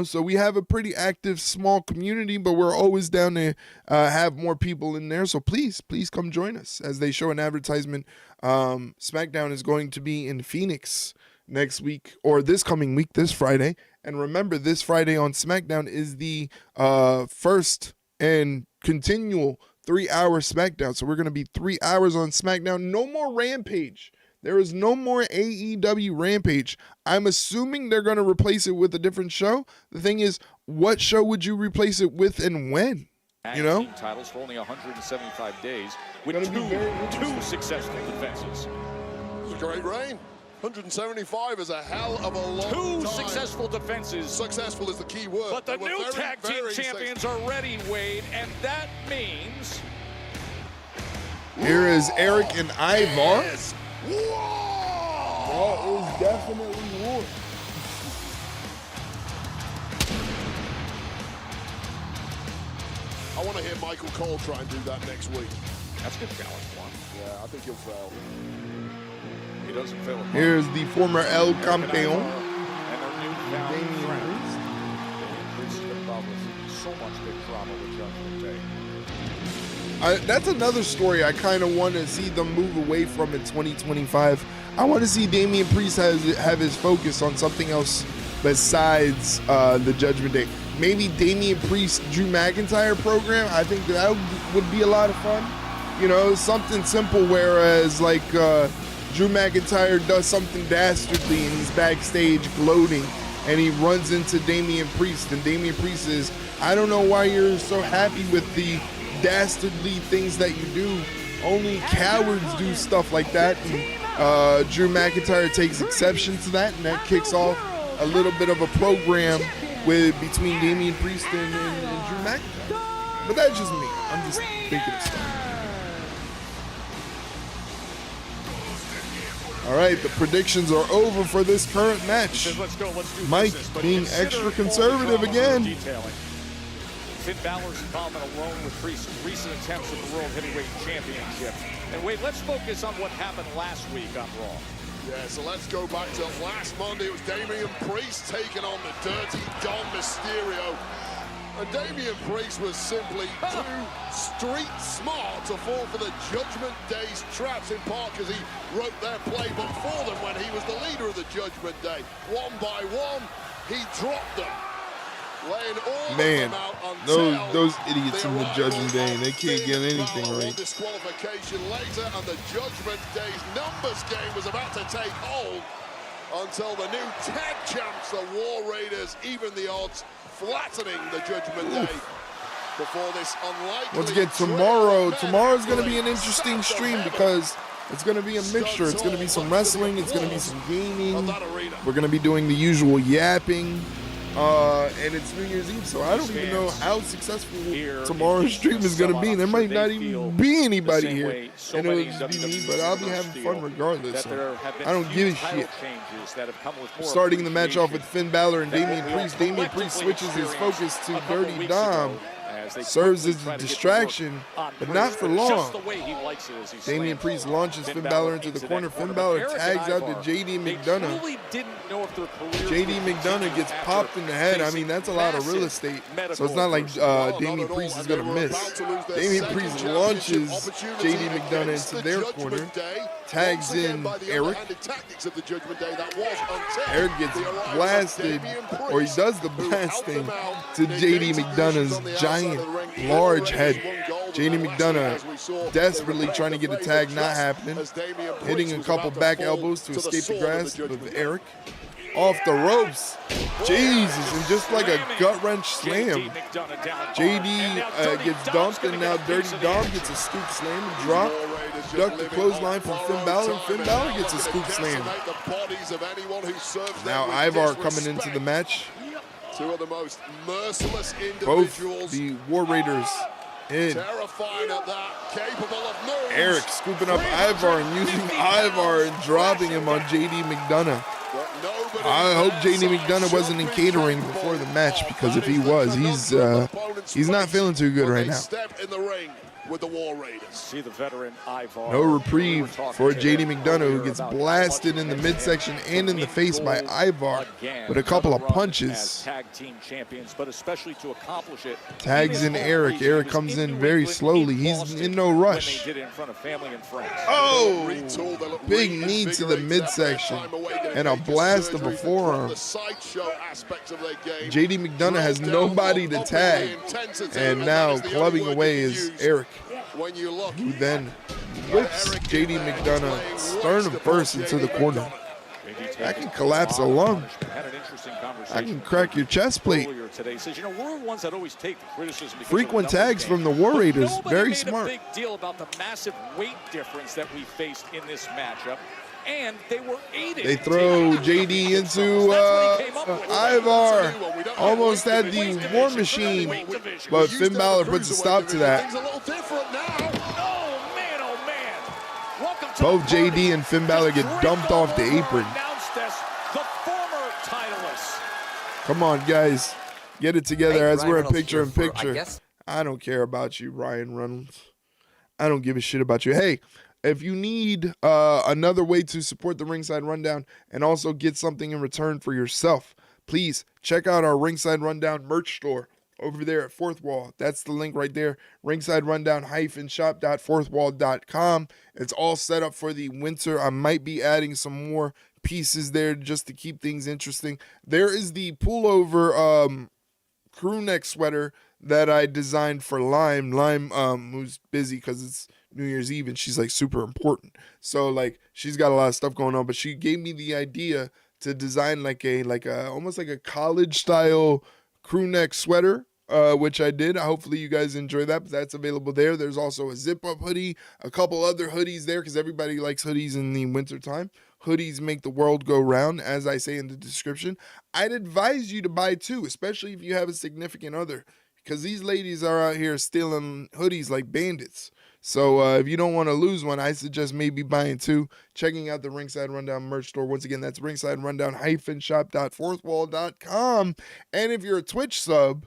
So we have a pretty active small community, but we're always down to have more people in there. So please come join us. As they show an advertisement, SmackDown is going to be in Phoenix next week, or this coming week, this Friday. And remember, this Friday on SmackDown is the first and continual 3-hour SmackDown. So we're going to be 3 hours on SmackDown. No more Rampage. There is no more AEW Rampage. I'm assuming they're going to replace it with a different show. The thing is, what show would you replace it with and when? Titles for only 175 days with two successful defenses. This is a great reign. 175 is a hell of a long time. Successful defenses. Successful is the key word. But the new tag team champions are ready, Wade, and that means... Here is Eric and Ivar. Yes. That is definitely war. I want to hear Michael Cole try and do that next week. That's a good challenge one. Yeah, I think he'll fail. He doesn't fail. Here's the former El Campeón. And their newfound friend. Priest has been involved with so much big drama with Judgment Day. That's another story I kind of want to see them move away from in 2025. I want to see Damian Priest have his focus on something else besides the Judgment Day. Maybe Damian Priest, Drew McIntyre program. I think that would be a lot of fun. Something simple, whereas like Drew McIntyre does something dastardly and he's backstage gloating and he runs into Damian Priest, and Damian Priest is, I don't know why you're so happy with the dastardly things that you do. Only cowards do stuff like that. And, Drew McIntyre takes exception to that, and that kicks off a little bit of a program between Damian Priest and Drew McIntyre. But that's just me. I'm just thinking of stuff. All right, the predictions are over for this current match. Let's do Mike business, being extra conservative again. Finn Balor's involvement alone with Priest's recent attempts at the World Heavyweight Championship. And wait, let's focus on what happened last week on Raw. Yeah, so let's go back to last Monday. It was Damian Priest taking on the Dirty Don Mysterio. And Damian Priest was simply too street smart to fall for the Judgment Day's traps, in part because he wrote their playbook for them when he was the leader of the Judgment Day. One by one, he dropped them, laying all of them out until those idiots in the Judgment Day, they can't get anything right. Disqualification later, and the Judgment Day's numbers game was about to take hold until the new tag champs, the War Raiders, even the odds, flattening the Judgment Day before this unlikely... Once again, tomorrow's going to be an interesting stream because it's going to be a mixture. It's going to be some wrestling. It's going to be some gaming. We're going to be doing the usual yapping. And it's New Year's Eve, so I don't even know how successful tomorrow's stream is going to be. There might not even be anybody here, and it'll just be me, but I'll be having fun regardless. So I don't give a shit. Starting the match off with Finn Balor and Damian Priest. Damian Priest switches his focus to Dirty Dom. Serves as a distraction, but not for long. Damian Priest launches Finn Balor into the corner. Finn Balor tags out to JD McDonough. JD McDonough gets popped in the head. I mean, that's a lot of real estate. So it's not like Damian Priest is going to miss. Damian Priest launches JD McDonough into their corner. Tags in Eric. Eric gets blasted, or he does the blasting to JD McDonough's giant, large head. JD McDonough desperately trying to get a tag, not happening. Hitting a couple back elbows to escape the grasp of Eric. Off the ropes. Jesus, and just like a gut-wrench slam. JD gets dumped, and now Dirty Dom gets a scoop slam and drop. Duck the clothesline from Finn Balor, and Finn Balor gets a scoop slam. Now Ivar coming into the match. Two of the most merciless individuals. Both the War Raiders in. Terrifying at that, capable of moves. Eric scooping up Ivar and using Ivar and dropping him on JD McDonough. I hope JD McDonough wasn't in catering before the match, because if he was, he's not feeling too good right now. Step in the ring with the War Raiders. See the veteran Ivar. No reprieve for JD McDonough, who gets blasted in the midsection and in the face by Ivar with a couple of punches. Tag team champions, but especially to accomplish it. Tags in Eric. Eric comes in very slowly. He's in no rush. Oh! Big knee to the midsection and a blast of a forearm. JD McDonough has nobody to tag, and now clubbing away is Eric, who then whips JD McDonough sternum first into the corner. I can collapse a lung. I can crack your chest plate. Frequent tags from the War Raiders. Very smart. Big deal about the massive weight difference that we faced in this matchup. And they were aided. They throw JD into Ivar. Almost had the War Machine, but Finn Balor puts a stop to that. Both JD and Finn Balor get dumped off the apron. Come on, guys. Get it together as we're in picture-in-picture. I don't care about you, Ryan Reynolds. I don't give a shit about you. Hey, if you need another way to support the Ringside Rundown and also get something in return for yourself, please check out our Ringside Rundown merch store over there at Fourth Wall. That's the link right there, Ringside Rundown-shop.fourthwall.com. It's all set up for the winter. I might be adding some more pieces there just to keep things interesting. There is the pullover crew neck sweater that I designed for Lime, who's busy because it's New Year's Eve and she's like super important. So like she's got a lot of stuff going on, but she gave me the idea to design like a almost like a college style crew neck sweater, which I did. Hopefully you guys enjoy that, but that's available there. There's also a zip up hoodie, a couple other hoodies there because everybody likes hoodies in the winter time. Hoodies make the world go round, as I say in the description. I'd advise you to buy two, especially if you have a significant other, because these ladies are out here stealing hoodies like bandits. So if you don't want to lose one, I suggest maybe buying two, checking out the Ringside Rundown merch store. Once again, that's Ringside Rundown-shop.fourthwall.com. And if you're a Twitch sub,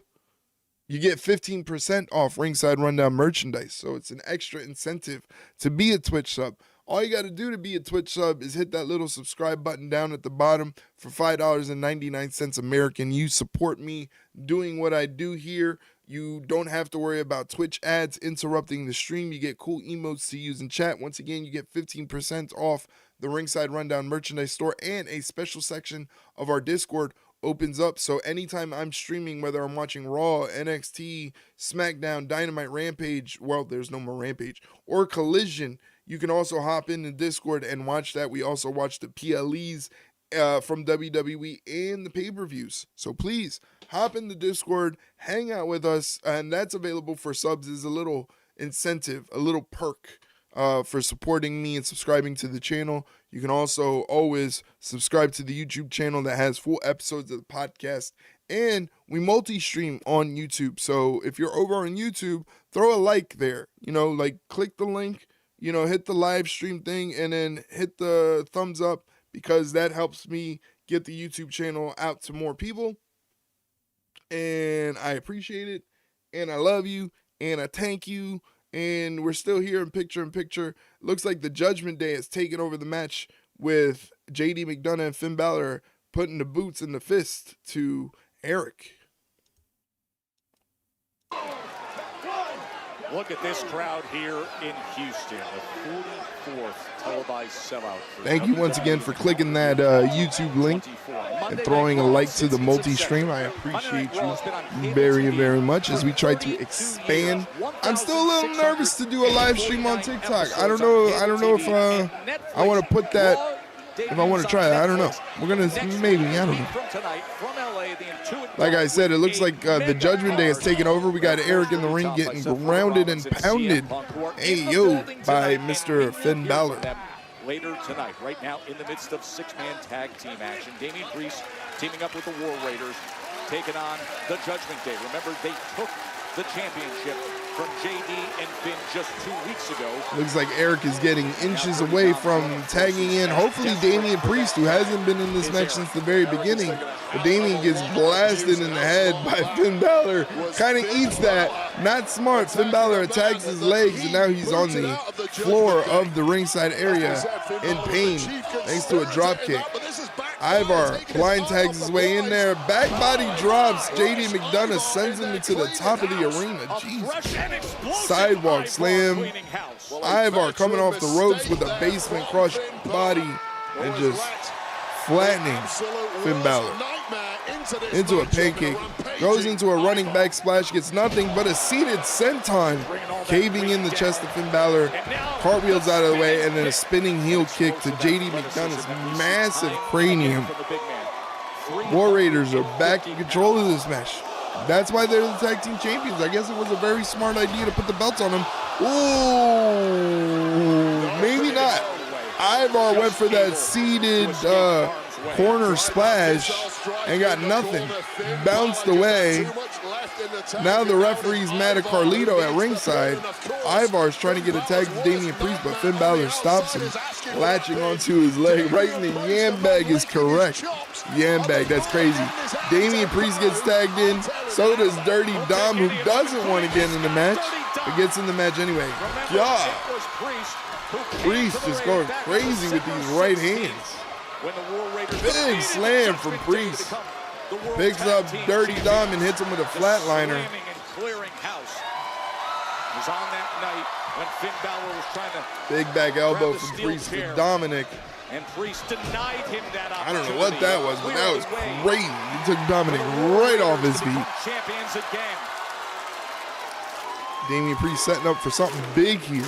you get 15% off Ringside Rundown merchandise. So it's an extra incentive to be a Twitch sub. All you got to do to be a Twitch sub is hit that little subscribe button down at the bottom for $5.99 American. You support me doing what I do here. You don't have to worry about Twitch ads interrupting the stream. You get cool emotes to use in chat. Once again, you get 15% off the Ringside Rundown merchandise store, and a special section of our Discord opens up. So anytime I'm streaming, whether I'm watching Raw, NXT, SmackDown, Dynamite, Rampage, well, there's no more Rampage, or Collision, you can also hop in the Discord and watch that. We also watch the PLEs from WWE and the pay-per-views. So please hop in the Discord, hang out with us, and that's available for subs as a little incentive, a little perk for supporting me and subscribing to the channel. You can also always subscribe to the YouTube channel that has full episodes of the podcast, and we multi-stream on YouTube. So if you're over on YouTube, throw a like there, like click the link, hit the live stream thing, and then hit the thumbs up, because that helps me get the YouTube channel out to more people. And I appreciate it, and I love you, and I thank you. And we're still here in picture. Looks like the Judgment Day has taken over the match, with JD McDonough and Finn Balor putting the boots in the fist to Eric. Look at this crowd here in Houston, the 44th televised sellout. Thank you once again for clicking that YouTube link and throwing a like to the multi-stream. I appreciate you very, very much as we try to expand. I'm still a little nervous to do a live stream on TikTok. I don't know if I want to put that. If I want to try that, I don't know. We're going to, maybe, I don't know. Like I said, it looks like the Judgment Day has taken over. We got Eric in the ring getting grounded and pounded, by Mr. Finn Balor. Later tonight, right now in the midst of six-man tag team action. Damian Priest teaming up with the War Raiders, taking on the Judgment Day. Remember, they took the championship from JD and Finn just 2 weeks ago. Looks like Eric is getting inches away from tagging in, hopefully, Damian Priest, who hasn't been in this match since the very beginning. But Damian gets blasted in the head by Finn Balor. Kind of eats that. Not smart. Finn Balor attacks his legs, and now he's on the floor of the ringside area in pain, thanks to a drop kick. Ivar blind tags his way in there. Back body drops. JD McDonough sends him into the top of the arena. Jeez. Sidewalk slam. Ivar coming off the ropes with a basement crush body and just flattening Finn Balor into a pancake. Goes into a running back splash. Gets nothing but a seated senton, caving in the chest of Finn Balor. Cartwheels out of the way, and then a spinning heel kick to JD McDonough's massive cranium. War Raiders are back in control of this match. That's why they're the tag team champions. I guess it was a very smart idea to put the belts on them. Ooh, maybe not. Ivar went for that seated corner splash and got nothing. Bounced away. Now the referee's mad at Carlito at ringside. Ivar's trying to get a tag to Damian Priest, but Finn Balor stops him, latching onto his leg. Right in the yam bag is correct. Yam bag, that's crazy. Damian Priest gets tagged in. So does Dirty Dom, who doesn't want to get in the match, but gets in the match anyway. God. Priest just going crazy with these right hands. Big slam from Priest. Picks up Dirty Dom and hits him with a flatliner. Big back elbow from Priest to Dominic. And Priest denied him that opportunity. I don't know what that was, but that was crazy. He took Dominic right off his feet. Champions again. Damian Priest setting up for something big here.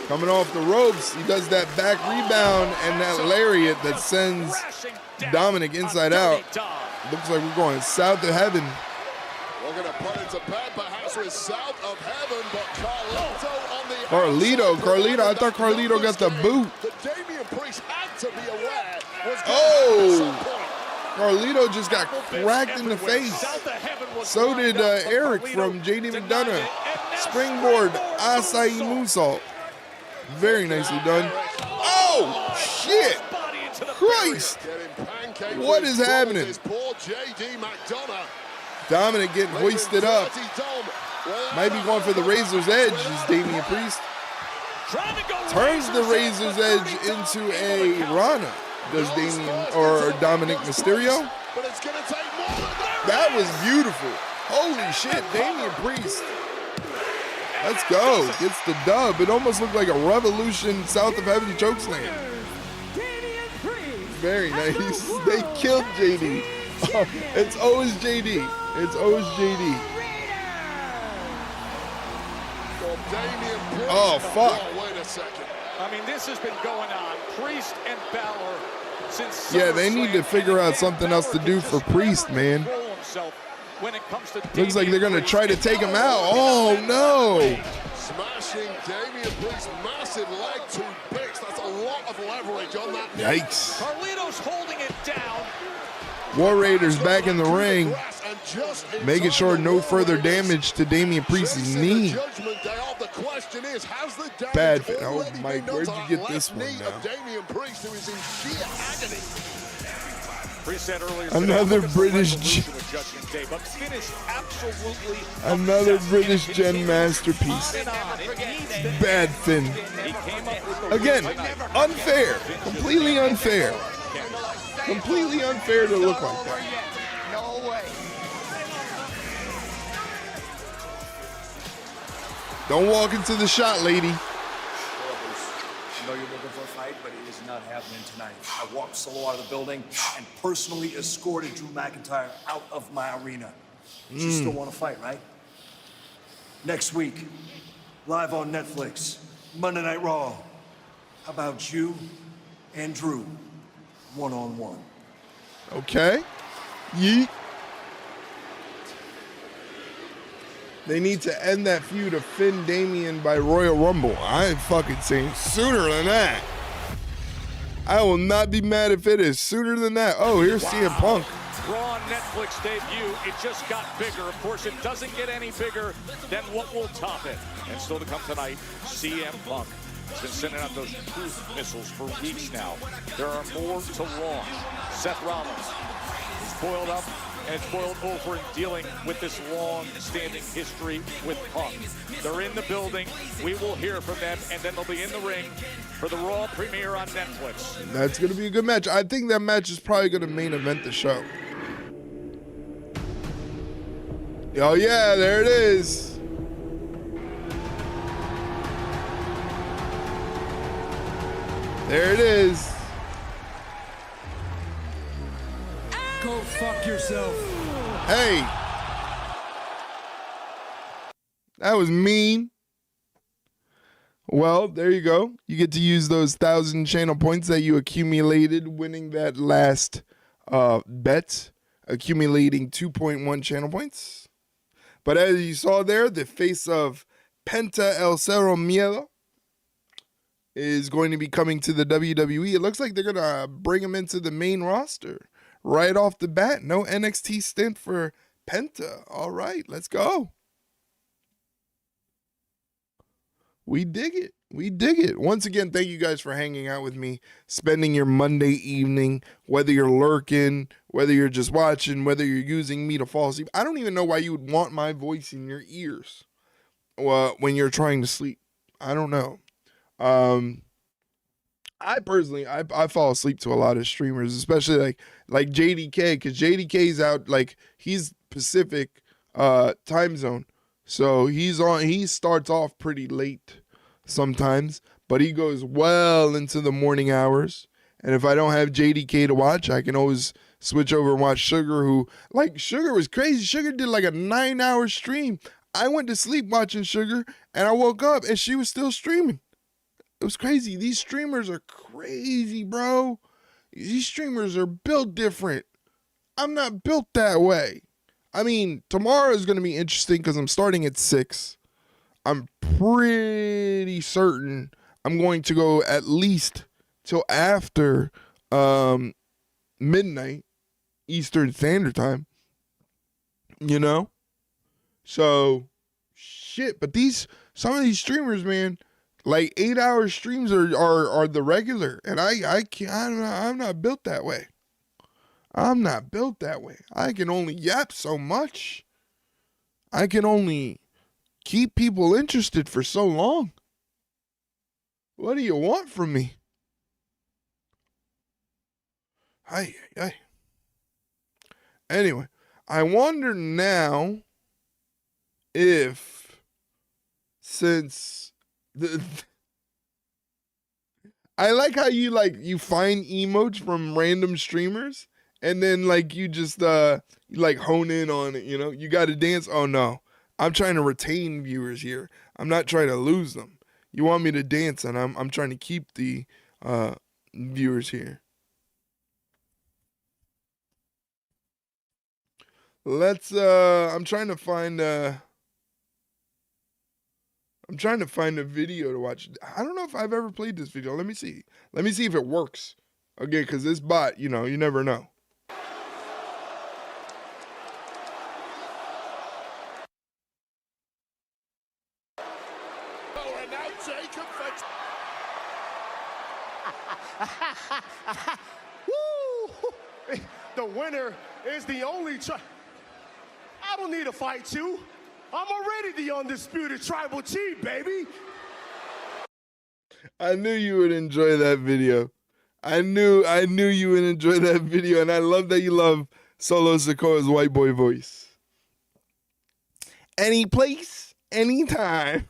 Coming off the ropes, he does that back rebound and that lariat that sends Dominic inside out. Looks like we're going south of heaven. We're going to put it to bed, perhaps with south of heaven, but Carlito on the Carlito, I thought Carlito got the boot. Damian Priest had to be aware. Carlito just got cracked in the face. So did Eric from JD McDonough. Springboard Acai moonsault. Very nicely done. Oh, shit. Christ. What is happening? Dominic getting hoisted up. Might be going for the razor's edge, is Damian Priest. turns the Razor's Edge into a Rana. Does Damien or Dominic Mysterio? That was beautiful. Holy shit, Damian Priest. Let's go. Gets the dub. It almost looked like a Revolution South of Heaven chokeslam. Very nice. They killed JD. Oh, it's always JD. It's always JD. Oh, fuck. Wait a second. I mean, this has been going on. Priest and Balor since yeah, they need to figure out something else to do for Priest, man. Looks like they're going to try to take him out. Oh, no. Smashing Damian Priest's massive leg to bits. That's a lot of leverage on that. Yikes. Carlito's holding it down. War Raiders back in the ring, making sure no further damage to Damian Priest's knee. Bad. Oh, Mike, where'd you get this one now? Another British, another British Gen masterpiece. Bad Finn. Again, unfair, completely unfair. Completely unfair to look like that. No way. Don't walk into the shot, lady. I know you're looking for a fight, but it is not happening tonight. I walked Solo out of the building and personally escorted Drew McIntyre out of my arena. But you still want to fight, right? Next week, live on Netflix, Monday Night Raw. How about you and Drew? One-on-one. Okay. Yeet. They need to end that feud of Finn Damien by Royal Rumble. I ain't fucking saying sooner than that. I will not be mad if it is sooner than that. Oh, here's CM Punk. Raw Netflix debut. It just got bigger. Of course, it doesn't get any bigger than what will top it. And still to come tonight, CM Punk. He's been sending out those truth missiles for weeks now. There are more to launch. Seth Rollins is boiled up and it's boiled over in dealing with this long-standing history with Punk. They're in the building. We will hear from them, and then they'll be in the ring for the Raw premiere on Netflix. That's going to be a good match. I think that match is probably going to main event the show. Oh, yeah, there it is. There it is. Go fuck yourself. Hey. That was mean. Well, there you go. You get to use those 1,000 channel points that you accumulated winning that last bet, accumulating 2.1 channel points. But as you saw there, the face of Penta El Cerro Miedo is going to be coming to the WWE. It looks like they're going to bring him into the main roster right off the bat. No NXT stint for Penta. All right, let's go. We dig it. We dig it. Once again, thank you guys for hanging out with me, spending your Monday evening, whether you're lurking, whether you're just watching, whether you're using me to fall asleep. I don't even know why you would want my voice in your ears when you're trying to sleep. I don't know. I personally, I fall asleep to a lot of streamers, especially like JDK, because JDK's out, like, he's Pacific time zone. So he starts off pretty late sometimes, but he goes well into the morning hours. And if I don't have JDK to watch, I can always switch over and watch Sugar, who, like, Sugar was crazy. Sugar did like a 9-hour stream. I went to sleep watching Sugar, and I woke up, and she was still streaming. It was crazy. These streamers are crazy, bro. These streamers are built different. I'm not built that way. I mean, tomorrow is going to be interesting because I'm starting at 6. I'm pretty certain I'm going to go at least till after midnight Eastern Standard Time. You know? So, shit. But some of these streamers, man, like 8-hour streams are the regular. And I'm not built that way. I'm not built that way. I can only yap so much. I can only keep people interested for so long. What do you want from me? Hey. Anyway, I wonder now if, since I like how you find emotes from random streamers and then you just you hone in on it, You got to dance. Oh no. I'm trying to retain viewers here. I'm not trying to lose them. You want me to dance and I'm trying to keep the viewers here. Let's I'm trying to find a video to watch. I don't know if I've ever played this video. Let me see. Let me see if it works. Okay, because this bot, you never know. Woo! The winner is the only I don't need to fight you. I'm already the undisputed tribal chief, baby. I knew you would enjoy that video. I knew you would enjoy that video, and I love that you love Solo Sikoa's white boy voice. Any place, anytime.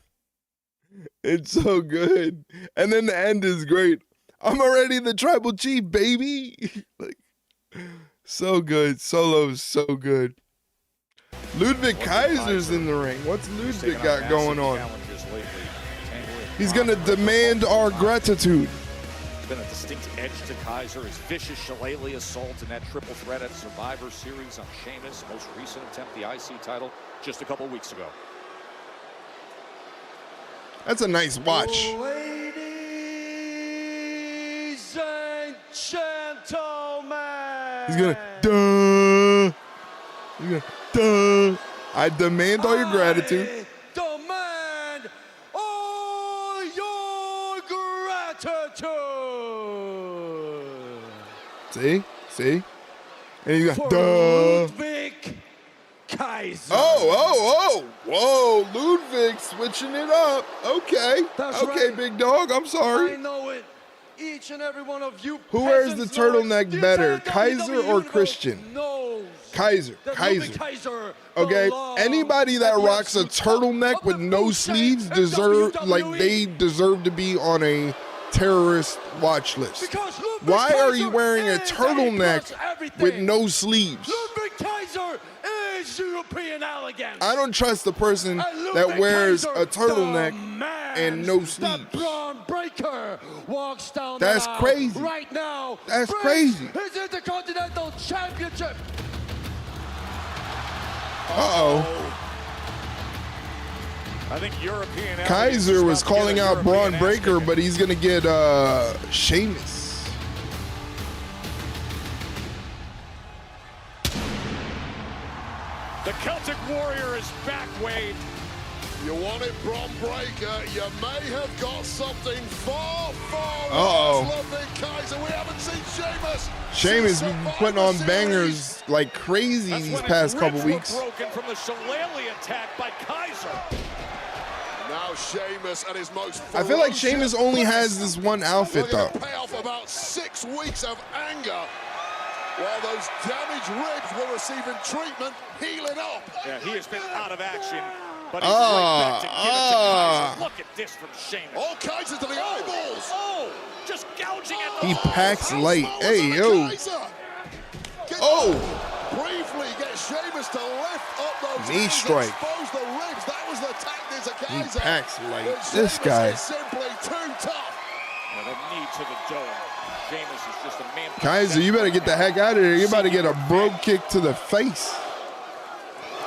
It's so good. And then the end is great. I'm already the tribal chief, baby. So good. Solo's so good. Ludwig Kaiser's in the ring. What's Ludwig got going on? He's going to demand our gratitude. There's been a distinct edge to Kaiser. His vicious shillelagh assault in that triple threat at Survivor Series on Sheamus. Most recent attempt, the IC title, just a couple weeks ago. That's a nice watch. Ladies and gentlemen. He's going to, duh. I demand all your gratitude. Demand all your gratitude. See? And he's got, Ludwig Kaiser. Whoa, Ludwig switching it up. Okay. That's okay, right. Big dog, I'm sorry. I know it. Each and every one of you. Who wears the turtleneck better, Kaiser or Christian? Kaiser. Okay, anybody that rocks a turtleneck with no sleeves deserve to be on a terrorist watch list. Why are you wearing a turtleneck with no sleeves? Ludwig Kaiser is European elegance. I don't trust the person that wears a turtleneck and no sleeves. Braun Breaker walks down That's crazy. Right now. That's crazy. His Intercontinental Championship. Uh-oh. I think European Kaiser was calling out Braun Breaker, but he's going to get Sheamus. The Celtic Warrior is back, Wade. You wanted Braun Breaker, you may have got something far Uh-oh. worse. Ludwig Kaiser, we haven't seen Sheamus. Sheamus been putting on bangers like crazy these past couple weeks. Broken from the shillelagh attack by Kaiser. Now Sheamus at his most I feel like Sheamus only has this one outfit though. Pay off about 6 weeks of anger while those damaged ribs were receiving treatment, healing up. Yeah, he has been out of action. But he's right back to give it to Kaiser. Look at this from Sheamus. Oh, Kaiser to the eyeballs. Oh, just gouging at the He packs light. Hey, yo. Briefly get Sheamus to lift up those knee strike. Expose the ribs. That was the tactics of He Kaiser. packs light. But This Sheamus guy. is simply too tough. And a knee to the dome. Sheamus is just a man. Kaiser, you better get the heck out of here. You're about to get a brogue kick to the face.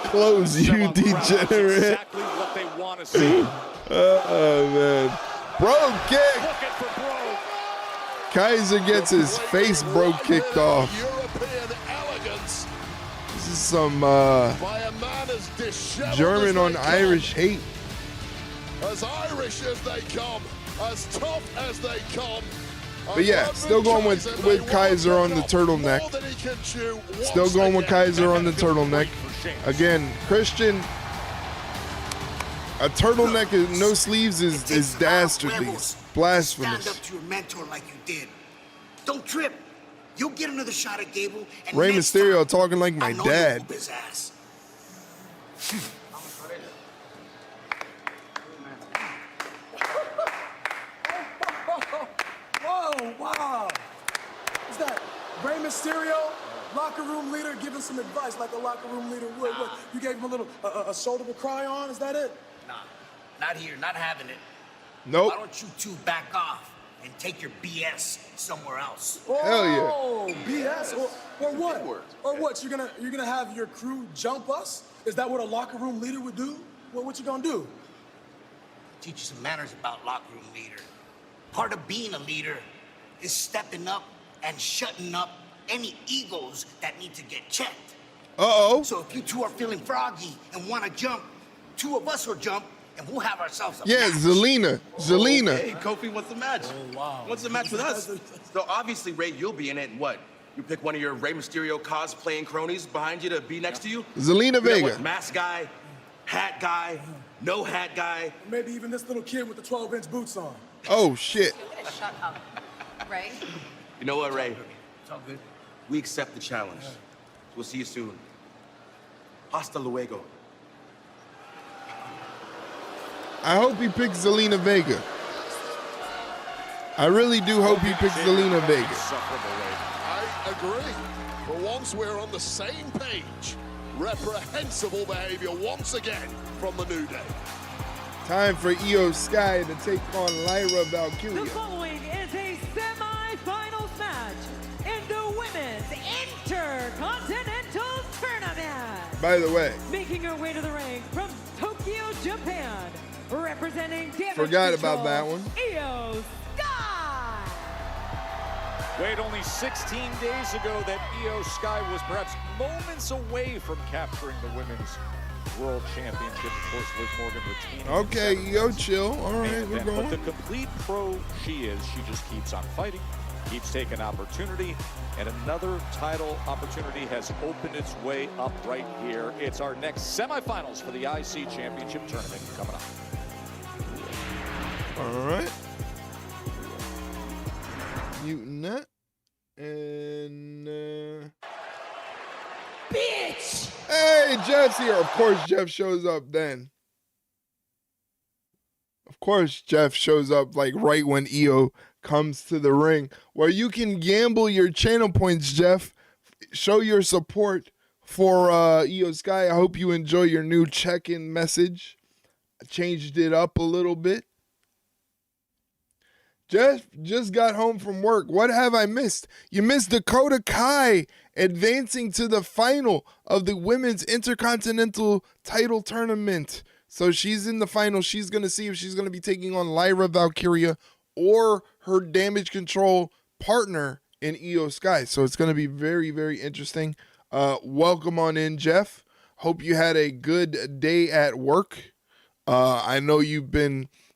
Close, you degenerate. Exactly what they want to see. Oh, man. Brogue kick. Looking for brogue. Kaiser gets his face brogue kicked off. European elegance This is some by a man as disheveled German as on they Irish hate. come, as Irish as they come, as tough as they come. But yeah, still going with Kaiser on the turtleneck. Still going with Kaiser on the turtleneck. Again, Christian, A turtleneck and no sleeves is dastardly, blasphemous. Stand up to your mentor like you did. Don't trip. You'll get another shot at Gable. And Rey next Mysterio time, talking like my I know dad. you'll whoop his ass. Whoa, wow. Is that Rey Mysterio, locker room leader, giving some advice like a locker room leader would? What, you gave him a little, a shoulder to cry on? Is that it? Nah, not here, not having it. Nope. Why don't you two back off and take your BS somewhere else? Hell yeah. Oh, BS? Or what? Or what? You're gonna have your crew jump us? Is that what a locker room leader would do? What you gonna do? Teach you some manners about locker room leader. Part of being a leader is stepping up and shutting up any egos that need to get checked. Uh-oh. So if you two are feeling froggy and want to jump, two of us will jump and we'll have ourselves a Yeah, match. Zelina. Hey, Kofi wants a match. Oh, wow. Wants a match with us. So obviously, Ray, you'll be in it. And what? You pick one of your Rey Mysterio cosplaying cronies behind you to be next to you? Zelina Vega. What, mask guy, hat guy, no hat guy. Maybe even this little kid with the 12-inch boots on. Oh, shit. Shut up, Ray. You know what, Ray? It's all good. We accept the challenge. We'll see you soon. Hasta luego. I hope he picks Zelina Vega. I really do hope he picks Zelina Vega. I agree. For once, we're on the same page. Reprehensible behavior once again from the New Day. Time for Io Sky to take on Lyra The Valkyria. following is a semi-finals match in the Women's Intercontinental Tournament. By the way, Making her way to the ring from Tokyo, Japan, representing Damage forgot Control, about that one. Io Sky. Wait, only 16 days ago that Io Sky was perhaps moments away from capturing the Women's World Championship. Of course, Liv Morgan retaining. Okay, Io, chill. All right, we're going. But the complete pro she is, she just keeps on fighting, keeps taking opportunity, and another title opportunity has opened its way up right here. It's our next semifinals for the IC Championship Tournament coming up. All right. Mutant Net. And, Bitch! Hey, Jeff's here. Of course, Jeff shows up then. Of course, Jeff shows up like right when Io comes to the ring, where you can gamble your channel points, Jeff. Show your support for Io Sky. I hope you enjoy your new check-in message. I changed it up a little bit. Jeff just got home from work. What have I missed? You missed Dakota Kai advancing to the final of the Women's Intercontinental Title Tournament. So she's in the final. She's going to see if she's going to be taking on Lyra Valkyria or her Damage Control partner in Io Sky. So it's going to be very, very interesting. Welcome on in, Jeff. Hope you had a good day at work. I know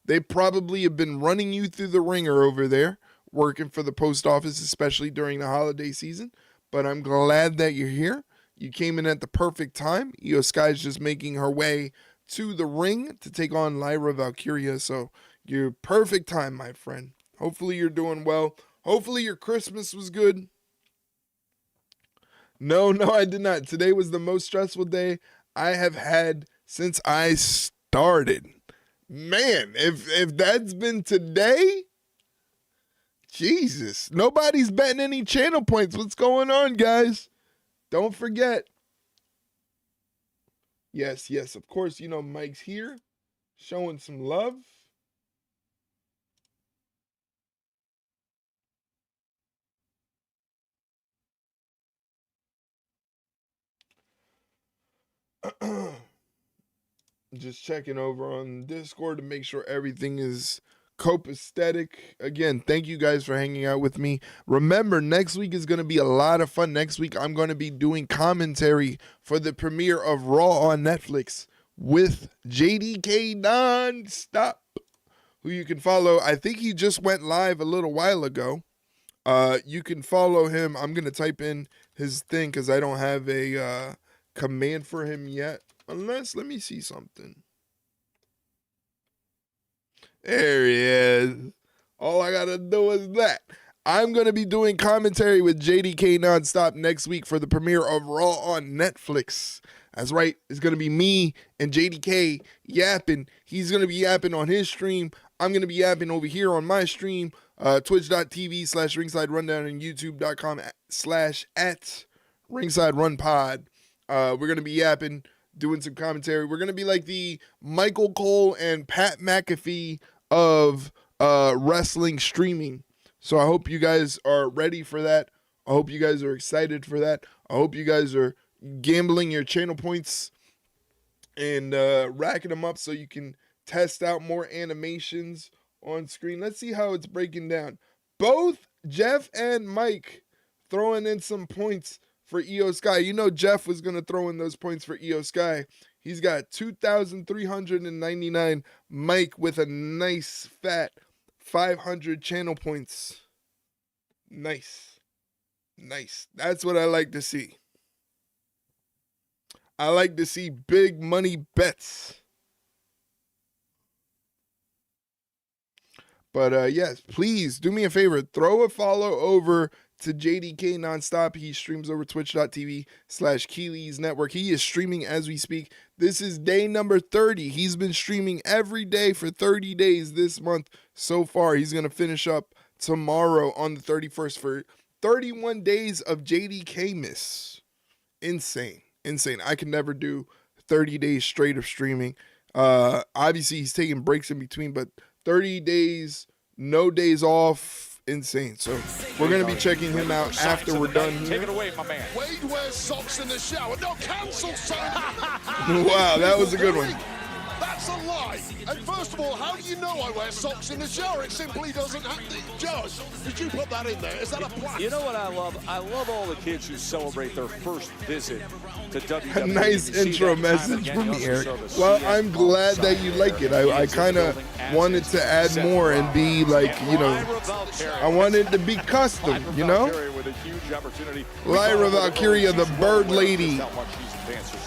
they probably have been running you through the ringer over there, working for the post office, especially during the holiday season. But I'm glad that you're here. You came in at the perfect time. Io Sky's just making her way to the ring to take on Lyra Valkyria. So you're perfect time, my friend. Hopefully you're doing well. Hopefully your Christmas was good. No, I did not. Today was the most stressful day I have had since I started. Man, if that's been today, Jesus, nobody's betting any channel points. What's going on, guys? Don't forget. Yes, of course, Mike's here, showing some love. Just checking over on Discord to make sure everything is copacetic. Again, thank you guys for hanging out with me. Remember, next week is going to be a lot of fun. Next week, I'm going to be doing commentary for the premiere of Raw on Netflix with JDK Nonstop, who you can follow. I think he just went live a little while ago. You can follow him. I'm going to type in his thing because I don't have a command for him yet. Unless, let me see something. There he is. All I got to do is that. I'm going to be doing commentary with JDK nonstop next week for the premiere of Raw on Netflix. That's right. It's going to be me and JDK yapping. He's going to be yapping on his stream. I'm going to be yapping over here on my stream, twitch.tv/ringside rundown and youtube.com/@ringside run pod. We're going to be yapping, doing some commentary. We're going to be like the Michael Cole and Pat McAfee of wrestling streaming. So I hope you guys are ready for that. I hope you guys are excited for that. I hope you guys are gambling your channel points and racking them up so you can test out more animations on screen. Let's see how it's breaking down. Both Jeff and Mike throwing in some points for Io Sky. You know Jeff was going to throw in those points for Io Sky. He's got 2,399. Mike with a nice fat 500 channel points. Nice. That's what I like to see. I like to see big money bets. But yes, please do me a favor. Throw a follow over to JDK nonstop. He streams over twitch.tv/Keely's Network. He is streaming as we speak. This is day number 30. He's been streaming every day for 30 days this month so far. He's going to finish up tomorrow on the 31st for 31 days of JDK miss. Insane. I can never do 30 days straight of streaming. Obviously, he's taking breaks in between, but 30 days, no days off. Insane. So we're going to be checking him out after we're done here. Take it away, my man. Wade wears socks in the shower. No, cancel, son. Wow, that was a good one. That's a lie. And first of all, how do you know I wear socks in the shower? It simply doesn't happen. Judge, did you put that in there? Is that a plan? You know what I love? I love all the kids who celebrate their first visit to WWE. A nice intro message from me, Eric. Well, I'm glad that you like it. I kind of wanted to add more and be like, you know, I wanted to be custom, you know? Lyra Valkyria, the Bird Lady,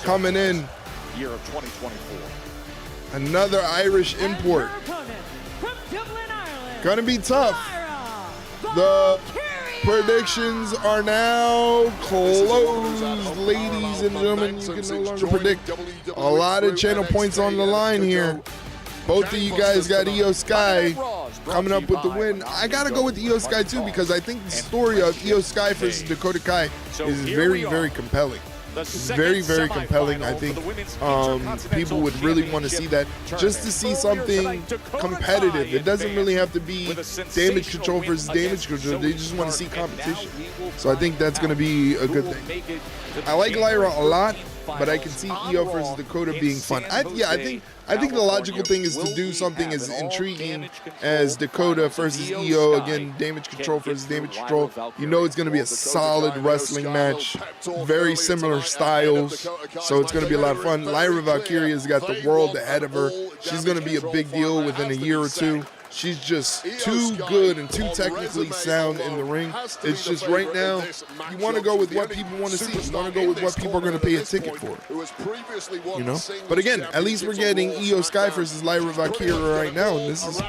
coming in. Year of 2024. Another Irish import. Gonna be tough. The predictions are now closed, ladies and gentlemen. You can no longer predict. A lot of channel points on the line here. Both of you guys got Io Sky coming up with the win. I gotta go with Io Sky too because I think the story of Io Sky versus Dakota Kai is very, very compelling. It's very, very compelling. I think people would really want to see that, just to see something competitive. It doesn't really have to be damage control versus damage control. They just want to see competition. So I think that's going to be a good thing. I like Lyra a lot, but I can see Io versus Dakota being fun. I think the logical thing is to do something as intriguing as Dakota versus Io. Again, damage control versus damage control. You know it's going to be a solid wrestling match. Very similar styles, so it's going to be a lot of fun. Lyra Valkyria's got the world ahead of her. She's going to be a big deal within a year or two. She's just too good and too technically sound in the ring. It's just right now, you want to go with what people want to see. You want to go with what people are going to pay a ticket for. You know? But again, at least we're getting Io Sky versus Lyra Valkyria right now, and this is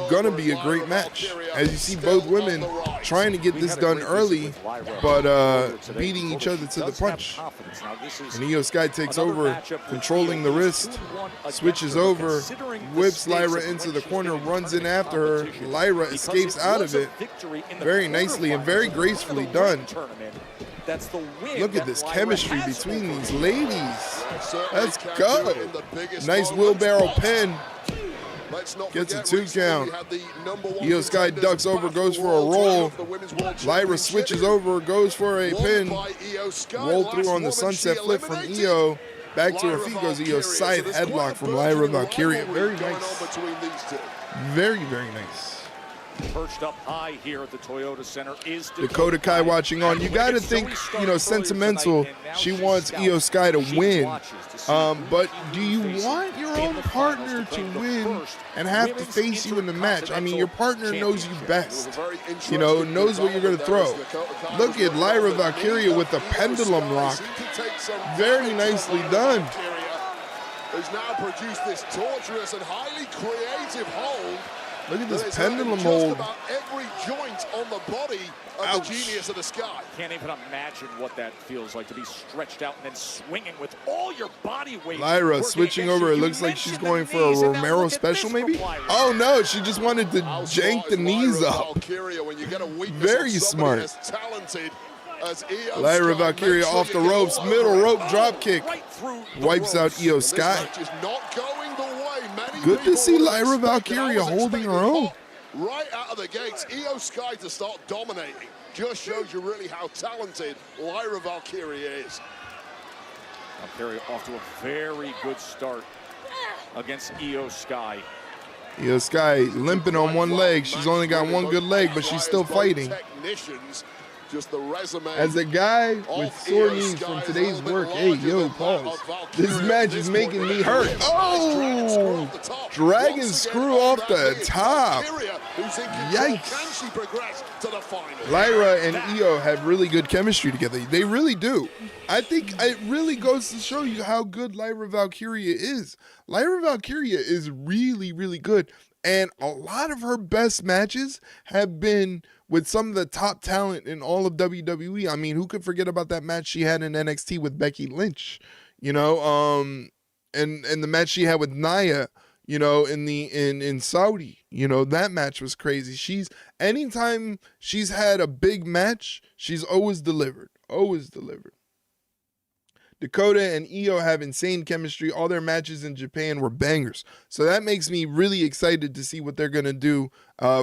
going to be a great match. As you see both women trying to get this done early, but beating each other to the punch. And Io Sky takes over, controlling the wrist, switches over, whips Lyra into the corner, runs in after her. Lyra escapes out of it very nicely and very gracefully done. Look at this chemistry between these ladies. Let's go. Nice wheelbarrow pin. Gets a 2 count. Io Sky ducks over, goes for a roll. Lyra switches over, goes for a pin. Roll through on the sunset flip from Io. Back to her feet goes Io. Side headlock from Lyra Valkyria. Very nice. Very, very nice. Perched up high here at the Toyota Center is Dakota Kai watching on. You got to think, you know, sentimental. She wants Io Sky to win. But do you want your own partner to win and have to face you in the match? I mean, your partner knows you best. You know, knows what you're going to throw. Look at Lyra Valkyria with the pendulum lock. Very nicely done. has now produced this torturous and highly creative hold. Look at this that is pendulum just hold. about every joint on the body of the Genius of the Sky. Can't even imagine what that feels like to be stretched out and then swinging with all your body weight. Lyra switching over. It looks like she's going for a Romero special, maybe? Oh, no, she just wanted to jank the knees up. Very smart. Lyra Valkyria off the ropes, middle rope drop kick. Wipes out Io Sky. Good to see Lyra Valkyria holding her own. Right out of the gates, Io Sky to start dominating. Just shows you really how talented Lyra Valkyria is. Valkyria off to a very good start against Io Sky. Io Sky limping on one leg. She's only got one good leg, but she's still fighting. Just the resume. As a guy with sore knees from today's work, hey, yo, pause. This match is making me hurt. Oh! Dragon screw off the top. Yikes. Lyra and Io have really good chemistry together. They really do. I think it really goes to show you how good Lyra Valkyria is. Lyra Valkyria is really, really good. And a lot of her best matches have been with some of the top talent in all of WWE. I mean, who could forget about that match she had in NXT with Becky Lynch, you know, and the match she had with Nia, you know, in Saudi, you know, that match was crazy. Anytime she's had a big match, she's always delivered. Dakota and Io have insane chemistry. All their matches in Japan were bangers. So that makes me really excited to see what they're going to do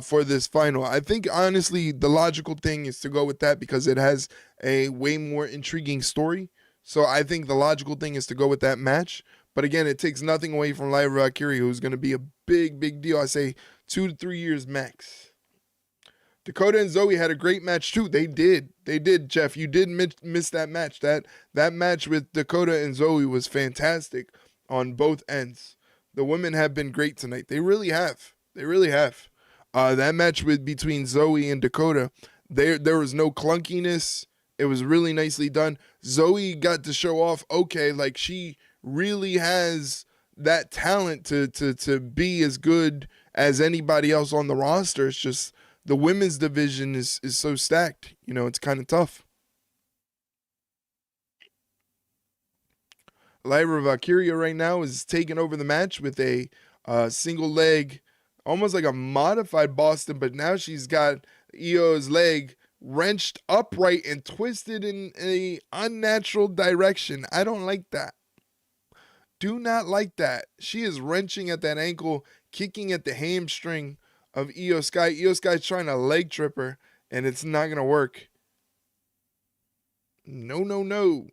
for this final. I think, honestly, the logical thing is to go with that because it has a way more intriguing story. So I think the logical thing is to go with that match. But again, it takes nothing away from Lyra Valkyria, who's going to be a big, big deal. I say 2 to 3 years max. Dakota and Zoe had a great match too. They did, Jeff. You did miss that match. That match with Dakota and Zoe was fantastic on both ends. The women have been great tonight. They really have. That match between Zoe and Dakota, there was no clunkiness. It was really nicely done. Zoe got to show off, okay, like she really has that talent to be as good as anybody else on the roster. It's just the women's division is so stacked. You know, it's kind of tough. Lyra Valkyria right now is taking over the match with a single leg, almost like a modified Boston, but now she's got Io's leg wrenched upright and twisted in a unnatural direction. I don't like that. Do not like that. She is wrenching at that ankle, kicking at the hamstring of Io Sky. Io Sky's trying to leg trip her, and it's not going to work. No.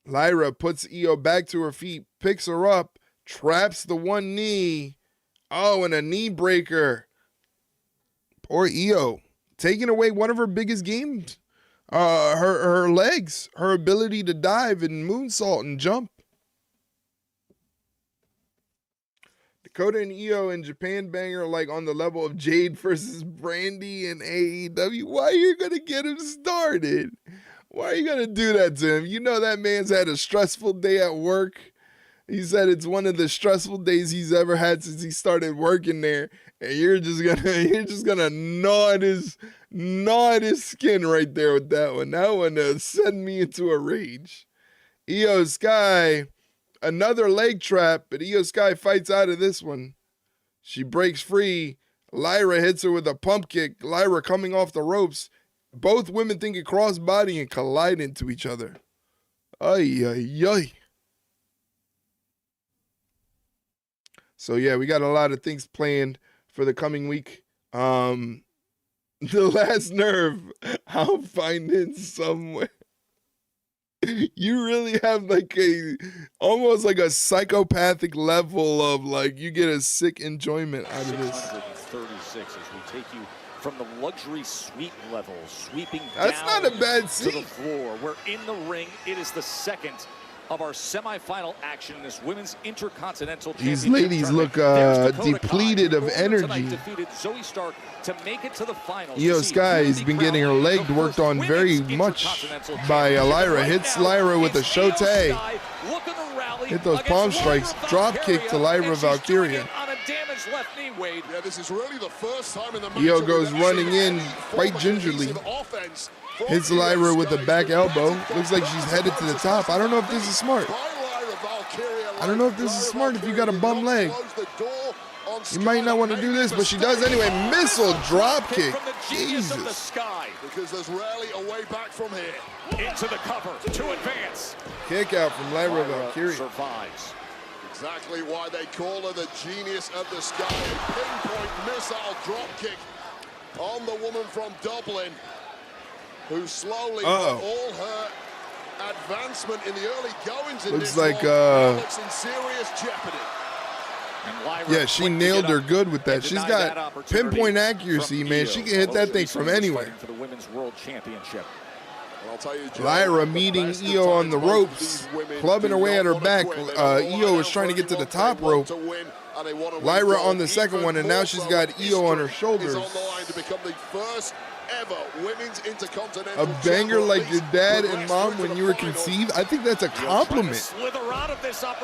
Lyra puts Io back to her feet, picks her up, traps the one knee. Oh, and a knee breaker. Poor Io. Taking away one of her biggest games. Her legs, her ability to dive and moonsault and jump. Dakota and Io in Japan banger like on the level of Jade versus Brandy and AEW. Why are you going to get him started? Why are you going to do that to him? You know that man's had a stressful day at work. He said it's one of the stressful days he's ever had since he started working there. And you're just gonna gnaw at his skin right there with that one. That one sent me into a rage. Io Sky, another leg trap, but Io Sky fights out of this one. She breaks free. Lyra hits her with a pump kick. Lyra coming off the ropes. Both women think it crossbody and collide into each other. Ay. So yeah, we got a lot of things planned for the coming week. The Last Nerve, I'll find it somewhere. You really have like almost like a psychopathic level of like, you get a sick enjoyment out of this. 636 as we take you from the luxury suite level, sweeping That's down not a bad to the seat. floor. We're in the ring. It is the second of our semifinal action in this women's intercontinental These championship ladies tournament. look There's Dakota depleted Kai, of who earlier tonight energy. defeated Zoe Stark to make it to the finals. Io to see Sky who has will been be getting her crowned leg the worked first on very women's much intercontinental by championship. Lyra. Right Hits now, Lyra with a it's show Io tag. Sky looking to rally Hit those palm strikes. Drop kick to Lyra Valkyria. On a damaged left knee, Wade. Yeah, this is really the first time in the match. Io goes running in quite gingerly. Hits Lyra with a back elbow. Looks like she's headed to the top. I don't know if this is smart. I don't know if this is smart if you got a bum leg. You might not want to do this, but she does anyway. Missile drop kick. Jesus. Because there's rarely a way back from here. Into the cover to advance. Kick out from Lyra Valkyria. Survives. Exactly why they call her the genius of the sky. A pinpoint missile drop kick on the woman from Dublin, who slowly all her advancement in the early goings in Looks this like looks in serious jeopardy. Yeah, she nailed her good with that. She's got pinpoint accuracy, man. She can hit that thing from anywhere. For the Women's World Championship. I'll tell you, Joe, Lyra meeting Io on the ropes, clubbing her way at her back. Io is trying to get to the top rope. Lyra on the second one, and now she's got Io on her shoulders. On the line to become the first ever women's intercontinental A banger like your dad and mom when you were conceived, I think that's a compliment.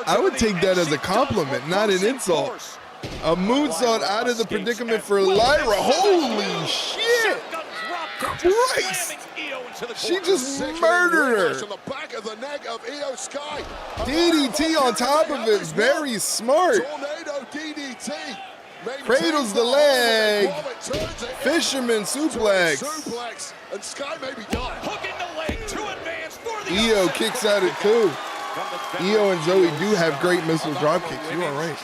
I would take that as a compliment, not an insult. A moonsault out of the predicament for Lyra. Holy shit! Christ! She just murdered her. DDT on top of it, very smart. Cradles the leg. Fisherman suplex. And Sky may be done. Hooking the leg to advance for the Io kicks out it too. Io and Zoe do have great missile drop kicks. You are right.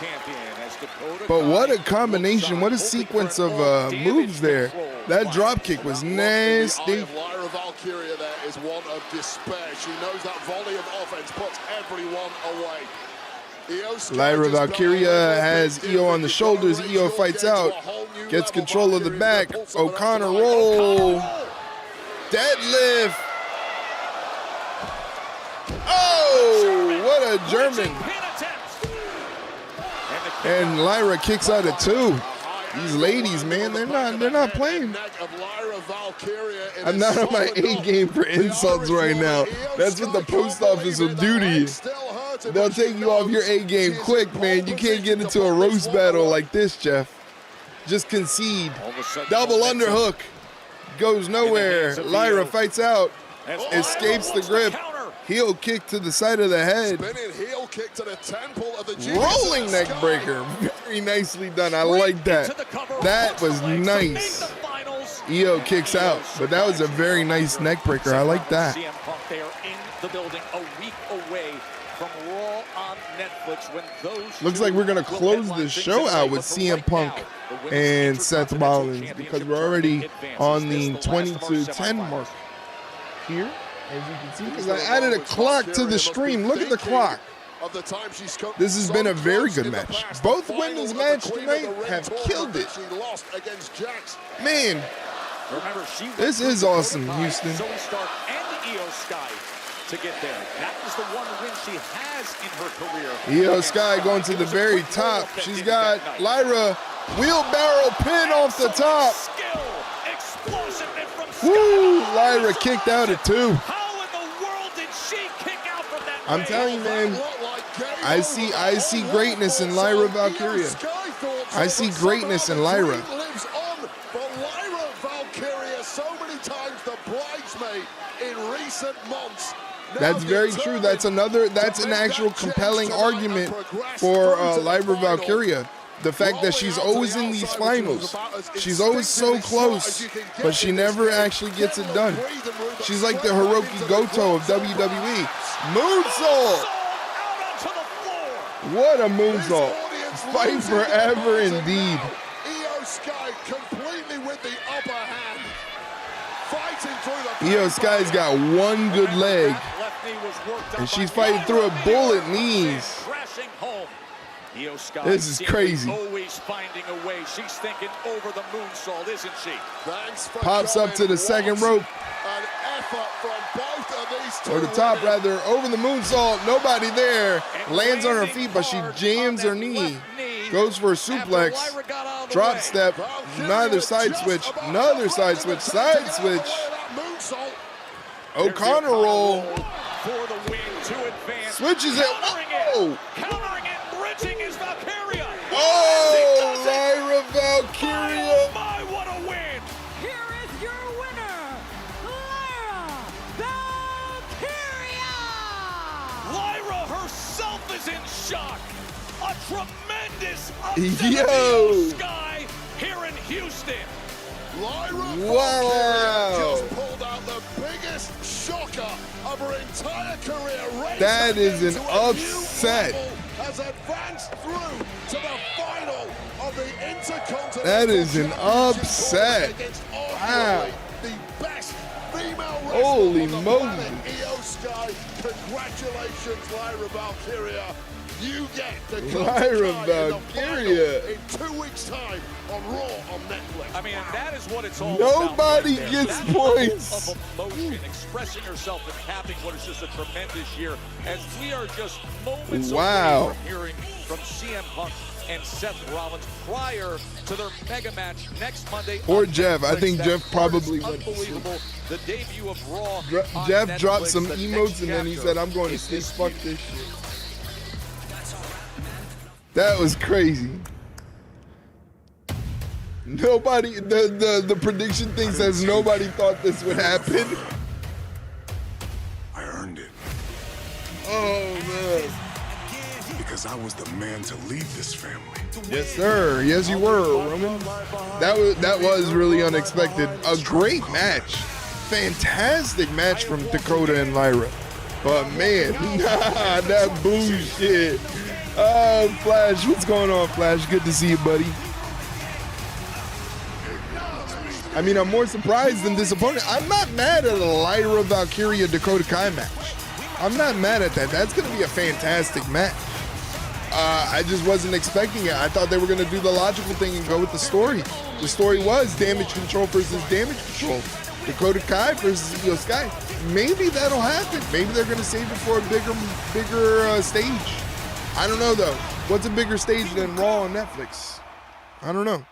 But what a combination. What a sequence of moves there. That drop kick was nasty. Lyra Valkyria there is one of despair. She knows that volley of offense puts everyone away. Lyra Valkyria has Io on the shoulders. Io fights out. Gets control of the back. O'Connor roll. Deadlift. Oh, what a German. And Lyra kicks out at two. These ladies, man, they're not playing. I'm not on my A game for insults right now. That's what the post office will do to you. They'll take you off your A game quick, man. You can't get into a roast battle like this, Jeff. Just concede. Double underhook. Goes nowhere. Lyra fights out. Escapes the grip. Heel kick to the side of the head. Spinning heel kick to the temple of the Rolling neck breaker. Very nicely done. I like that. That was nice. Io kicks out, but that was a very nice neck breaker. I like that. CM Punk, they are in the building a week away from Raw on Netflix when those looks like we're going to close the show out with CM Punk and Seth Rollins because we're already on the 20-10 mark here. As you can see, because I added a clock to the stream. Look at the clock. This has been a very good match. Both women's match tonight have killed it. Man, this is awesome, Houston. Zoe Stark and Io Sky to get there. That is the one win she has in her career. Io Sky going to the very top. She's got Lyra wheelbarrow pin off the top. Woo! Lyra kicked out at two. I'm telling you, man, I see greatness in Lyra Valkyria. I see greatness in Lyra. Lives on for Lyra Valkyria, so many times the bridesmaid in recent months. That's very true. That's an actual compelling argument for Lyra Valkyria. The fact that she's always in these finals. She's always so close, but she never actually gets it done. She's like the Hiroki Goto of WWE. Moonsault! What a moonsault. Fight forever indeed. Io Sky completely with the upper hand. Fighting through the Io Sky's got one good leg, and she's fighting through a bullet knees. Io Sky this is crazy. Always finding a way. She's thinking over the moonsault, isn't she? Pops up to the second rope. An effort from both of these two. Or the top, rather. Over the moonsault. Nobody there. Lands on her feet, but she jams her knee. Goes for a suplex. Drop step. Another side switch. Another side switch. Side switch. O'Connor roll. For the win to advance Switches it. Oh! Countering it, bridging is Valkyria. Oh, Lyra Valkyria. Oh my, what a win. Here is your winner, Lyra Valkyria! Lyra herself is in shock. A tremendous Yo. upset sky here in Houston. Lyra Wow. just pulled out the biggest shocker of her entire career. That is an upset. Has advanced through to the final of the Intercontinental. That is an upset. Against Wow. the best female Holy wrestler on the moly. planet, Io Sky. Congratulations, Lyra Valkyria. You get the Lyra Valkyria Valkyria. in 2 weeks' time on Raw on Netflix. I mean, and that is what it's all Nobody about. Right there. gets That points. level of emotion, expressing herself and capping what is just a tremendous year. As we are just moments Wow. away from hearing from CM Punk and Seth Rollins prior to their mega match next Monday. Poor on Jeff. I Netflix. think That Jeff card is probably went to sleep. unbelievable. The debut of Raw. on Jeff Netflix, dropped some the emotes next and then he chapter said, I'm going to is sleep. this Fuck this shit. That was crazy. Nobody, the prediction thing says nobody thought this would happen. I earned it Oh, man. because I was the man to lead this family. Yes, sir. Yes, you were, Roman. That was really unexpected. A great match. Fantastic match from Dakota and Lyra. But, man, nah, that bullshit. Oh, Flash, what's going on, Flash? Good to see you, buddy. I mean, I'm more surprised than disappointed. I'm not mad at a Lyra Valkyria Dakota Kai match. I'm not mad at that. That's going to be a fantastic match. I just wasn't expecting it. I thought they were going to do the logical thing and go with the story. The story was Damage Control versus Damage Control. Dakota Kai versus Io Sky. Maybe that'll happen. Maybe they're going to save it for a bigger stage. I don't know, though. What's a bigger stage than Raw on Netflix? I don't know.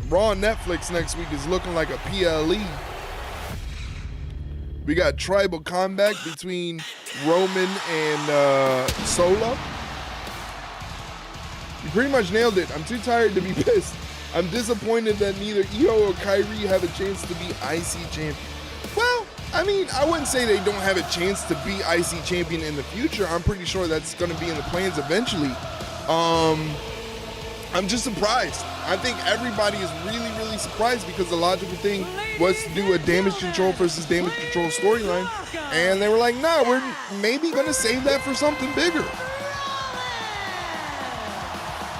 Raw on Netflix next week is looking like a PLE. We got tribal combat between Roman and Solo. You pretty much nailed it. I'm too tired to be pissed. I'm disappointed that neither Io or Kyrie have a chance to be IC champion. Well, I mean, I wouldn't say they don't have a chance to be IC champion in the future. I'm pretty sure that's going to be in the plans eventually. I'm just surprised. I think everybody is really, really surprised because the logical thing was to do a Damage Control versus Damage Control storyline. And they were like, nah, we're maybe going to save that for something bigger.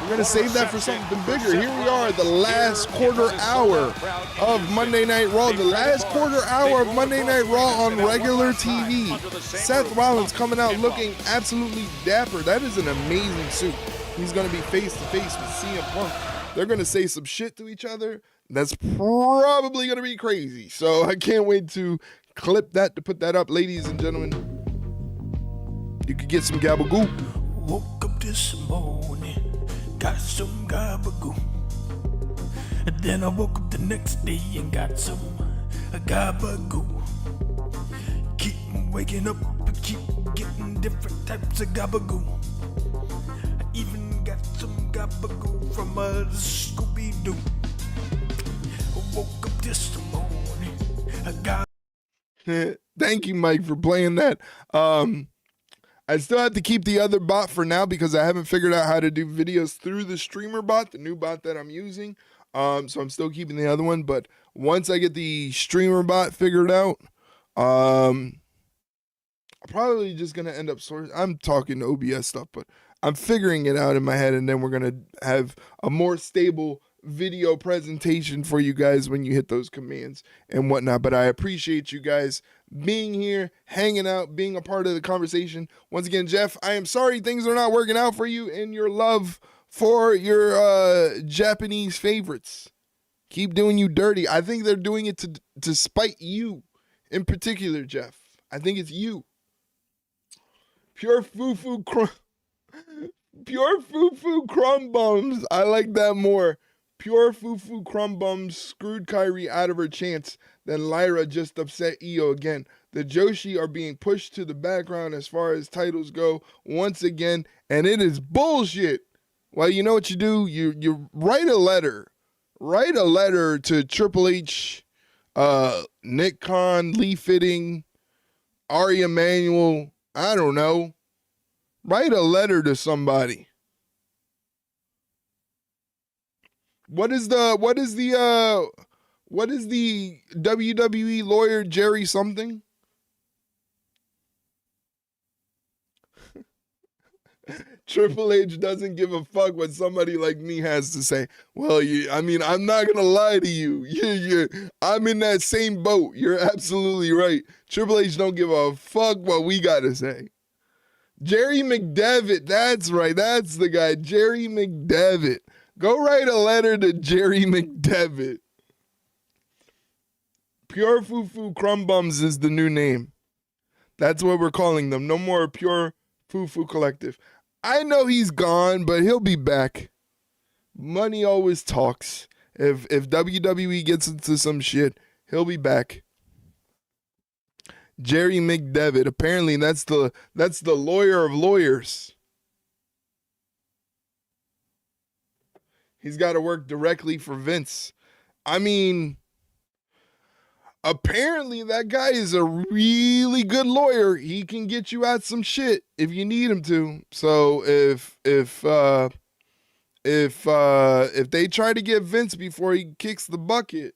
We're going to save that for something bigger. Here we are, the last quarter hour of Monday Night Raw. The last quarter hour of Monday Night Raw on regular TV. Seth Rollins coming out looking absolutely dapper. That is an amazing suit. He's going to be face-to-face with CM Punk. They're going to say some shit to each other. That's probably going to be crazy. So I can't wait to clip that, to put that up. Ladies and gentlemen, you could get some gabagoo. Woke up this morning, got some gabagoo. And then I woke up the next day and got some gabagoo. Keep waking up and keep getting different types of gabagoo. I even got some gabagoo from a Scooby-Doo. I woke up this morning, I got... Thank you, Mike, for playing that. I still have to keep the other bot for now because I haven't figured out how to do videos through the streamer bot, the new bot that I'm using. So I'm still keeping the other one. But once I get the streamer bot figured out, I'm probably just going to end up I'm talking OBS stuff, but I'm figuring it out in my head. And then we're going to have a more stable video presentation for you guys when you hit those commands and whatnot. But I appreciate you guys being here, hanging out, being a part of the conversation. Once again, Jeff, I am sorry things are not working out for you in your love for your Japanese favorites. Keep doing you dirty. I think they're doing it to spite you in particular, Jeff. I think it's you. Pure foo-foo crumb bums. I like that more. Pure foo-foo crumb bums screwed Kyrie out of her chance. Then Lyra just upset Io again. The Joshi are being pushed to the background as far as titles go once again, and it is bullshit. Well, you know what you do? You write a letter. Write a letter to Triple H, Nick Khan, Lee Fitting, Ari Emanuel. I don't know. Write a letter to somebody. What is the WWE lawyer, Jerry something? Triple H doesn't give a fuck what somebody like me has to say. Well, I'm not going to lie to you. I'm in that same boat. You're absolutely right. Triple H don't give a fuck what we got to say. Jerry McDevitt, that's right. That's the guy, Jerry McDevitt. Go write a letter to Jerry McDevitt. Pure Foo Crumb Bums is the new name. That's what we're calling them. No more Pure Foo Collective. I know he's gone, but he'll be back. Money always talks. If WWE gets into some shit, he'll be back. Jerry McDevitt. Apparently that's the lawyer of lawyers. He's got to work directly for Vince. I mean, apparently that guy is a really good lawyer. He can get you out some shit if you need him to. So if they try to get Vince before he kicks the bucket,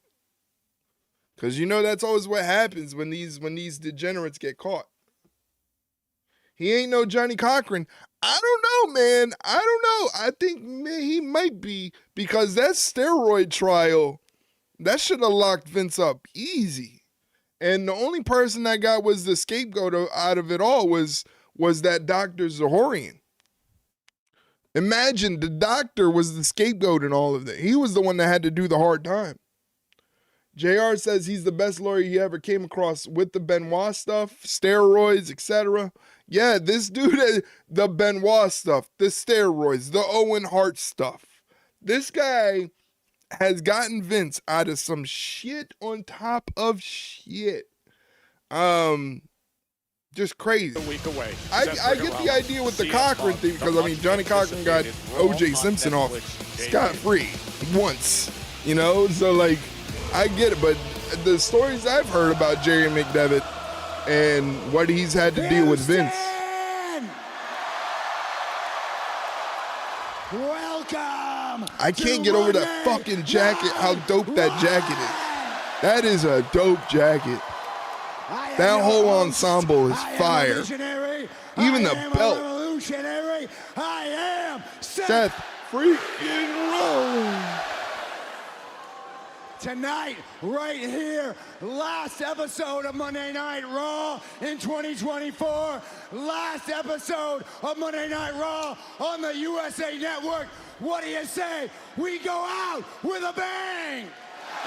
because that's always what happens when these degenerates get caught. He ain't no Johnny Cochran. I don't know, man. I don't know. I think he might be, because that steroid trial, that should have locked Vince up easy. And the only person that was the scapegoat out of it all was that Dr. Zahorian. Imagine the doctor was the scapegoat in all of that. He was the one that had to do the hard time. JR says he's the best lawyer he ever came across with the Benoit stuff, steroids, etc. Yeah, this dude, the Benoit stuff, the steroids, the Owen Hart stuff. This guy has gotten Vince out of some shit on top of shit. Just crazy. A week away. I get the idea with the Cochran thing, because Johnny Cochran got OJ Simpson off scot-free once, so I get it, but the stories I've heard about Jerry McDevitt and what he's had to deal with Vince. Welcome. I can't get over that fucking jacket, how dope that jacket is. That is a dope jacket. That whole ensemble is fire. Even the belt. I am Seth freaking Rollins. Tonight, right here, last episode of Monday Night Raw in 2024. Last episode of Monday Night Raw on the USA Network. What do you say? We go out with a bang.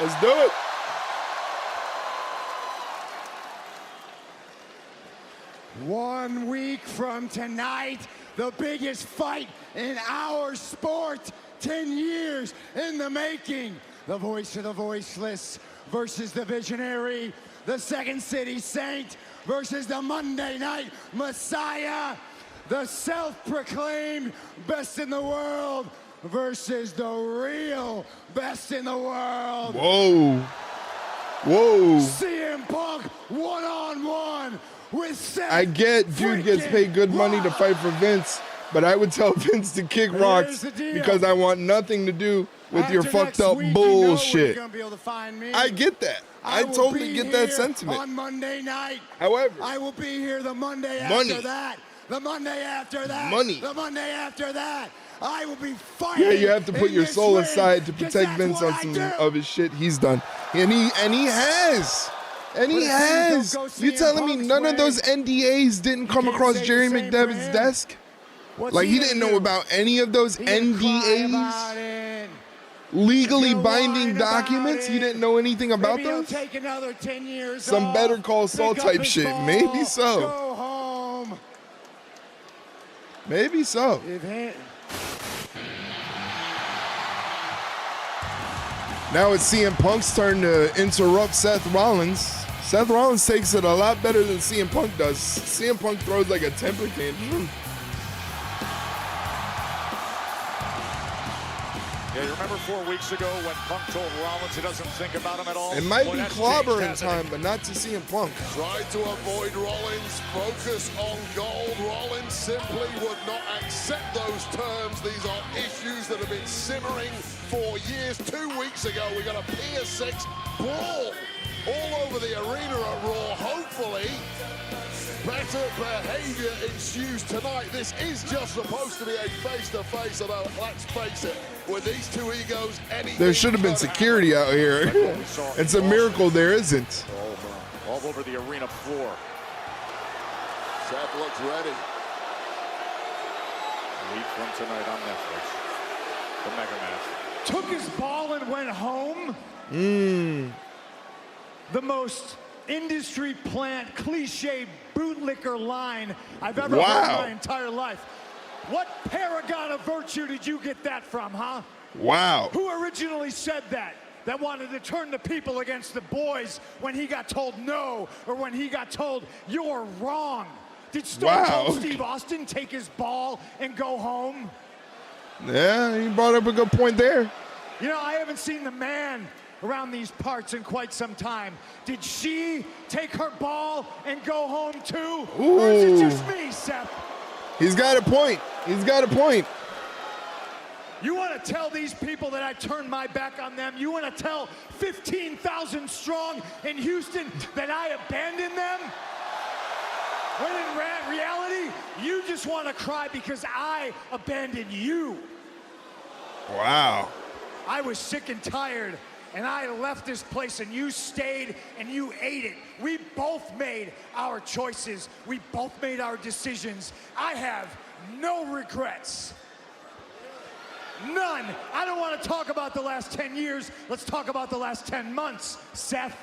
Let's do it. One week from tonight, the biggest fight in our sport. 10 years in the making. The voice of the voiceless versus the visionary. The Second City Saint versus the Monday Night Messiah. The self-proclaimed best in the world versus the real best in the world. Whoa. Whoa. CM Punk one-on-one with Seth. I get dude gets paid good money to fight for Vince, but I would tell Vince to kick rocks because I want nothing to do with your fucked up bullshit. I get that. I totally get that sentiment. On Monday night. However, I will be here the Monday after that. The Monday after that. Money. The Monday after that. I will be fighting. Yeah, you have to put your soul aside to protect Vince on some of his shit he's done. And he has. And he has. You telling me none of those NDAs didn't come across Jerry McDevitt's desk? Like he didn't know about any of those NDAs? Legally binding documents? He didn't know anything about those? Take another 10 years some Better Call Saul type shit. Maybe so. Go home. Maybe so. Now it's CM Punk's turn to interrupt Seth Rollins. Seth Rollins takes it a lot better than CM Punk does. CM Punk throws like a temper tantrum. Yeah, you remember 4 weeks ago when Punk told Rollins he doesn't think about him at all? It might Boy, be that's clobbering changed, hasn't time, it? but not to CM Punk. Tried to avoid Rollins, focus on gold. Rollins simply would not accept those terms. These are issues that have been simmering for years. 2 weeks ago, we got a Pier 6 brawl all over the arena at Raw. Hopefully, better behavior ensues tonight. This is just supposed to be a face-to-face, although let's face it, with these two egos, There should have been security out here. It's a miracle there isn't. All over the arena floor. Seth looks ready. A week from tonight on Netflix. The Mega Match. Took his ball and went home. The most industry plant, cliche bootlicker line I've ever heard in my entire life. What paragon of virtue did you get that from, huh? Wow. Who originally said that? That wanted to turn the people against the boys when he got told no, or when he got told you're wrong. Did Stone Cold Steve Austin take his ball and go home? Yeah, you brought up a good point there. You know, I haven't seen the man around these parts in quite some time. Did she take her ball and go home too? Or is it just me, Seth? He's got a point. He's got a point. You want to tell these people that I turned my back on them? You want to tell 15,000 strong in Houston that I abandoned them? When in reality, you just want to cry because I abandoned you. Wow. I was sick and tired, and I left this place, and you stayed, and you ate it. We both made our choices. We both made our decisions. I have no regrets. None. I don't want to talk about the last 10 years. Let's talk about the last 10 months, Seth.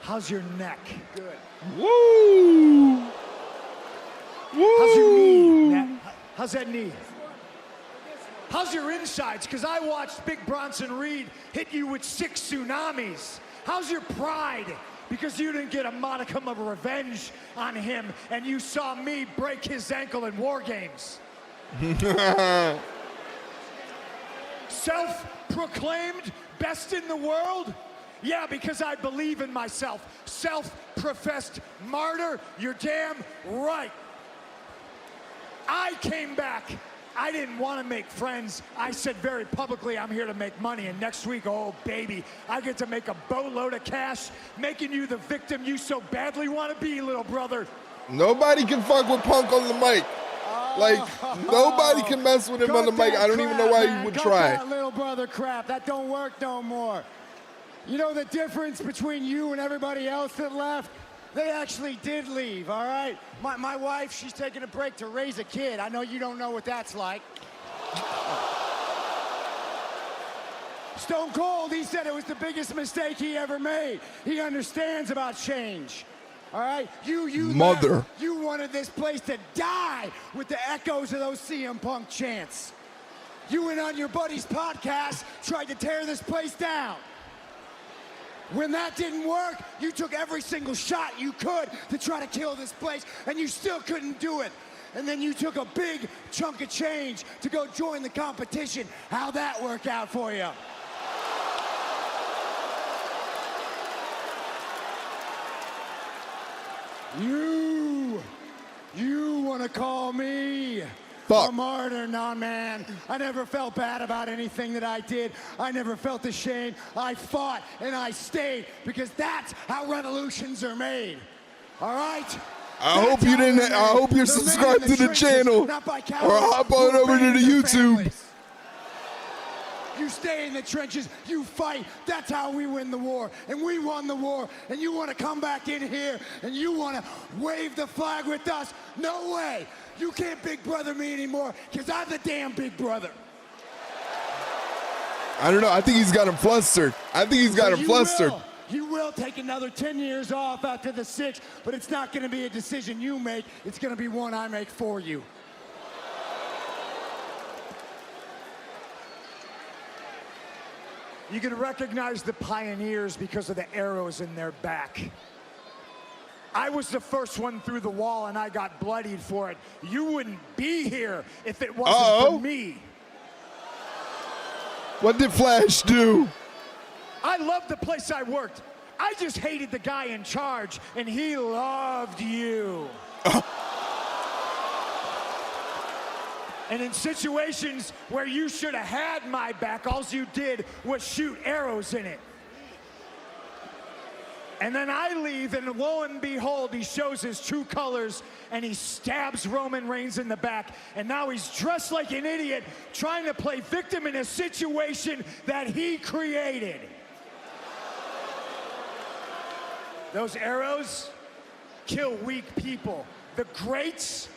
How's your neck? Good. Woo! Woo! How's your knee, Matt? How's that knee? How's your insides? Because I watched Big Bronson Reed hit you with 6 tsunamis. How's your pride? Because you didn't get a modicum of revenge on him, and you saw me break his ankle in War Games. Self-proclaimed best in the world? Yeah, because I believe in myself. Self-professed martyr? You're damn right. I came back. I didn't want to make friends. I said very publicly, I'm here to make money. And next week, oh baby, I get to make a boatload of cash, making you the victim you so badly want to be, little brother. Nobody can fuck with Punk on the mic. Like, nobody can mess with him on the mic. I don't even know why you would try. That little brother crap. That don't work no more. You know the difference between you and everybody else that left? They actually did leave, all right? My wife, she's taking a break to raise a kid. I know you don't know what that's like. Stone Cold, he said it was the biggest mistake he ever made. He understands about change. All right? You Mother. left. You wanted this place to die with the echoes of those CM Punk chants. You went on your buddy's podcast, tried to tear this place down. When that didn't work, you took every single shot you could to try to kill this place, and you still couldn't do it. And then you took a big chunk of change to go join the competition. How'd that work out for you? You want to call me a martyr? Nah, man. I never felt bad about anything that I did. I never felt ashamed. I fought and I stayed because that's how revolutions are made. All right? I hope you didn't. I hope you're subscribed to the channel or hop on over to the YouTube. You stay in the trenches, you fight, that's how we win the war. And we won the war, and you want to come back in here and you want to wave the flag with us? No way. You can't big brother me anymore, because I'm the damn big brother. I don't know. I think he's got him flustered. You will take another 10 years off after the 6, but it's not going to be a decision you make. It's going to be one I make for you. You can recognize the pioneers because of the arrows in their back. I was the first one through the wall and I got bloodied for it. You wouldn't be here if it wasn't for me. What did Flash do? I loved the place I worked. I just hated the guy in charge, and he loved you. And in situations where you should have had my back, all you did was shoot arrows in it. And then I leave, and lo and behold, he shows his true colors, and he stabs Roman Reigns in the back. And now he's dressed like an idiot, trying to play victim in a situation that he created. Those arrows kill weak people. The greats,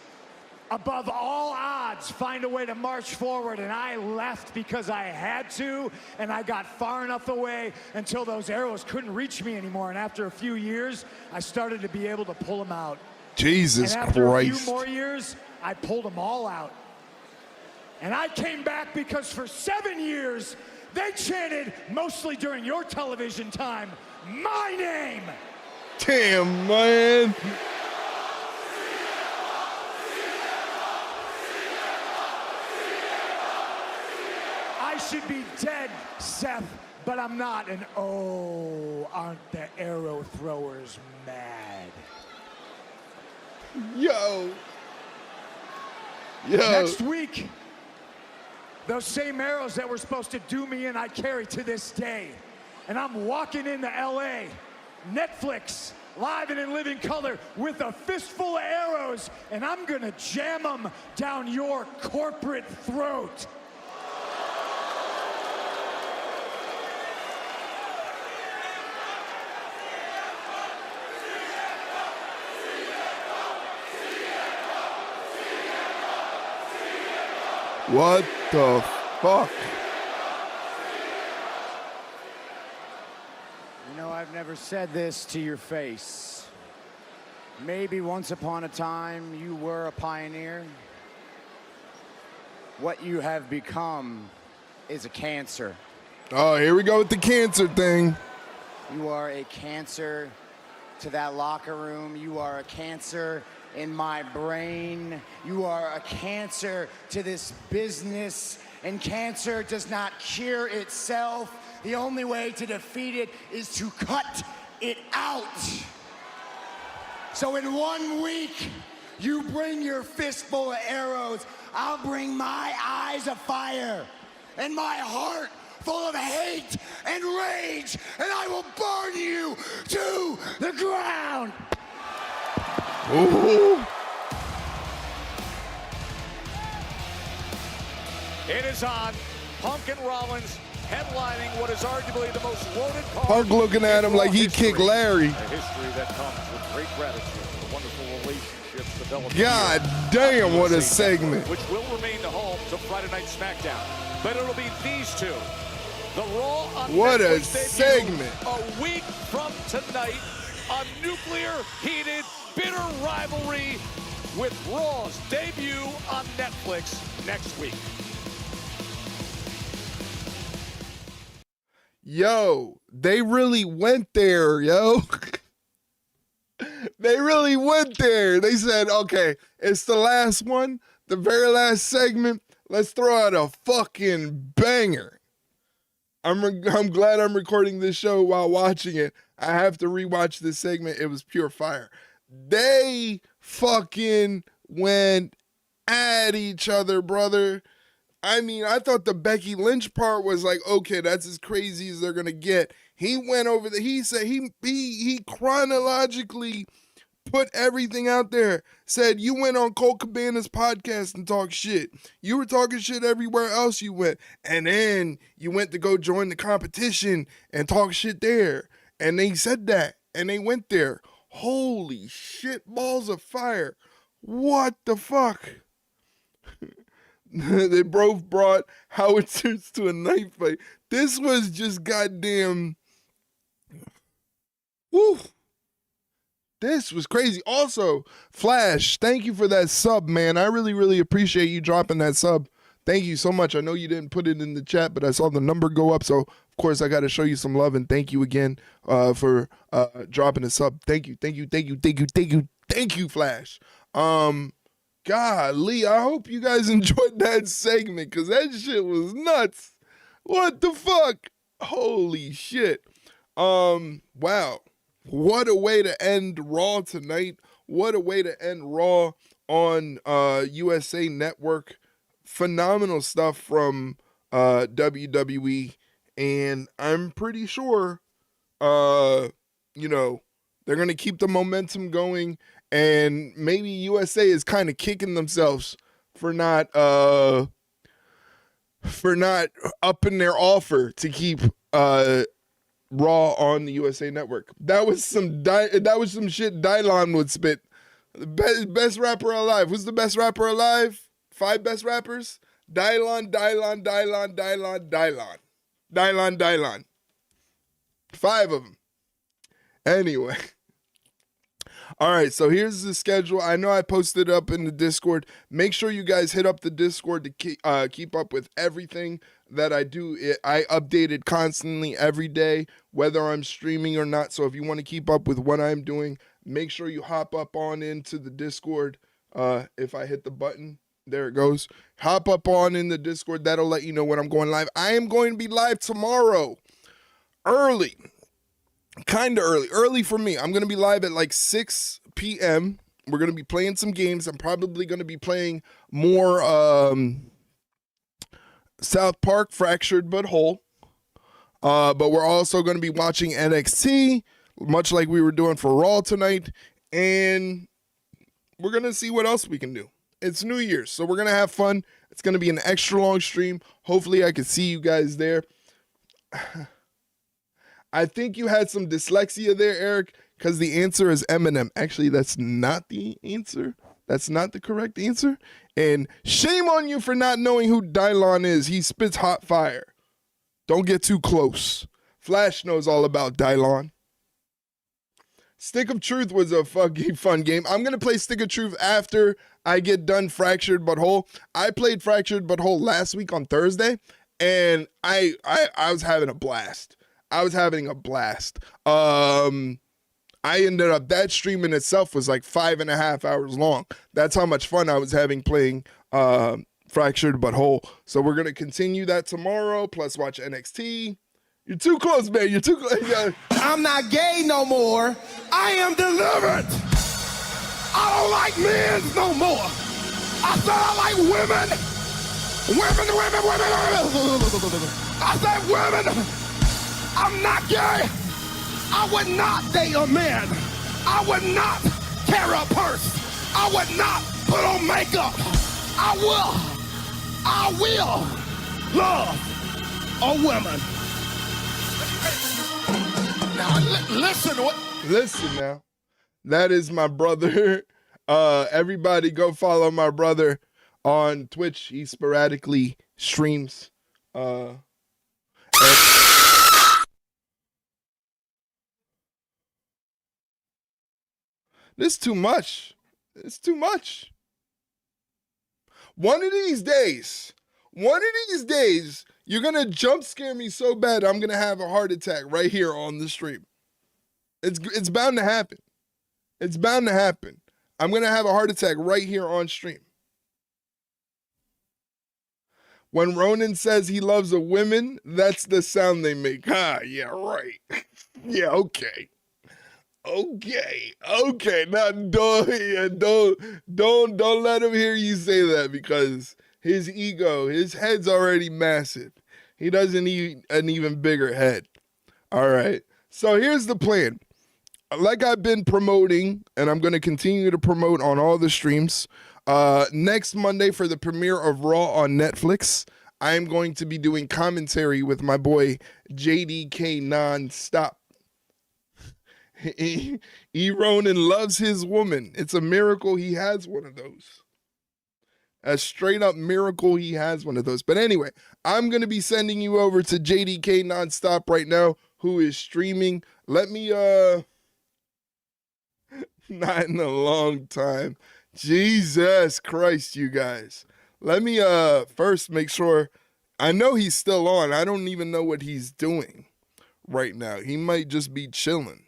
above all odds, find a way to march forward, and I left because I had to, and I got far enough away until those arrows couldn't reach me anymore, and after a few years, I started to be able to pull them out. Jesus and after Christ. a few more years, I pulled them all out. And I came back because for 7 years, they chanted, mostly during your television time, my name. Damn, man. I should be dead, Seth, but I'm not. And oh, aren't the arrow throwers mad? Yo. Next week, those same arrows that were supposed to do me in, I carry to this day. And I'm walking into LA, Netflix, live and in living color, with a fistful of arrows, and I'm gonna jam them down your corporate throat. What the fuck? You know, I've never said this to your face. Maybe once upon a time you were a pioneer. What you have become is a cancer. Oh, here we go with the cancer thing. You are a cancer to that locker room. You are a cancer in my brain. You are a cancer to this business, and cancer does not cure itself. The only way to defeat it is to cut it out. So in 1 week, you bring your fistful of arrows. I'll bring my eyes of fire and my heart full of hate and rage, and I will burn you to the ground. Ooh. It is on. Punk and Rollins headlining what is arguably the most loaded card. Punk looking at him like he kicked Larry. A history that comes with great gratitude for the wonderful relationships developed. God damn, what a segment. Which will remain the home to Friday Night SmackDown. But it'll be these two. The Raw on what a Netflix segment. A week from tonight, a nuclear heated bitter rivalry with Raw's debut on Netflix next week. Yo, they really went there, yo. They really went there. They said, okay, it's the last one, the very last segment. Let's throw out a fucking banger. I'm glad I'm recording this show while watching it. I have to rewatch this segment. It was pure fire. They fucking went at each other, brother. I mean, I thought the Becky Lynch part was like, okay, that's as crazy as they're gonna get. He went over he said he chronologically put everything out there. Said you went on Colt Cabana's podcast and talked shit. You were talking shit everywhere else you went. And then you went to go join the competition and talk shit there. And they said that. And they went there. Holy shit, balls of fire. What the fuck? They both brought howitzers to a knife fight. This was just goddamn... Woo! This was crazy. Also, Flash, thank you for that sub, man. I really, really appreciate you dropping that sub. Thank you so much. I know you didn't put it in the chat, but I saw the number go up. So, of course, I got to show you some love. And thank you again for dropping a sub. Thank you, Flash. Golly, I hope you guys enjoyed that segment because that shit was nuts. What the fuck? Holy shit. Wow. What a way to end Raw tonight. What a way to end Raw on USA Network. Phenomenal stuff from WWE, and I'm pretty sure they're gonna keep the momentum going, and maybe USA is kind of kicking themselves for not upping their offer to keep Raw on the USA Network. That was some shit Dylon would spit. Best rapper alive. Who's the best rapper alive? 5 best rappers? Dylon. 5 of them. Anyway. All right, so here's the schedule. I know I posted it up in the Discord. Make sure you guys hit up the Discord to keep up with everything that I do. I update it constantly every day, whether I'm streaming or not. So if you want to keep up with what I'm doing, make sure you hop up on into the Discord. If I hit the button, there it goes. Hop up on in the Discord. That'll let you know when I'm going live. I am going to be live tomorrow. Early. Kind of early for me. I'm going to be live at like 6 p.m. We're going to be playing some games. I'm probably going to be playing more South Park Fractured But Whole. But we're also going to be watching NXT, much like we were doing for Raw tonight. And we're going to see what else we can do. It's New Year's, so we're going to have fun. It's going to be an extra long stream. Hopefully I can see you guys there. I think you had some dyslexia there, Eric, because the answer is Eminem. Actually, that's not the answer. That's not the correct answer. And shame on you for not knowing who Dylon is. He spits hot fire. Don't get too close. Flash knows all about Dylon. Stick of Truth was a fucking fun game. I'm going to play Stick of Truth after I get done Fractured But Whole. I played Fractured But Whole last week on Thursday, and I was having a blast. I ended up, that stream in itself was like 5.5 hours long. That's how much fun I was having playing Fractured But Whole. So we're going to continue that tomorrow, plus watch NXT. You're too close, man. You're too close. I'm not gay no more. I am delivered. I don't like men no more. I said I like women. Women. I said women. I'm not gay. I would not date a man. I would not carry a purse. I would not put on makeup. I will love a woman. Now Listen now. That is my brother. Everybody go follow my brother on Twitch. He sporadically streams. This is too much. It's too much. One of these days, you're going to jump scare me so bad I'm going to have a heart attack right here on the stream. It's bound to happen. It's bound to happen. I'm going to have a heart attack right here on stream. When Ronan says he loves a woman, that's the sound they make. Ah, yeah, right. Yeah, okay. Okay. Now don't let him hear you say that, because his ego, his head's already massive. He doesn't need an even bigger head. All right. So here's the plan. Like I've been promoting, and I'm going to continue to promote on all the streams, next Monday for the premiere of Raw on Netflix, I'm going to be doing commentary with my boy JDK nonstop. Ronan loves his woman. It's a miracle he has one of those. A straight up miracle he has one of those. But anyway, I'm going to be sending you over to JDK nonstop right now, who is streaming. Let me, not in a long time. Jesus Christ, you guys. Let me first make sure. I know he's still on. I don't even know what he's doing right now. He might just be chilling.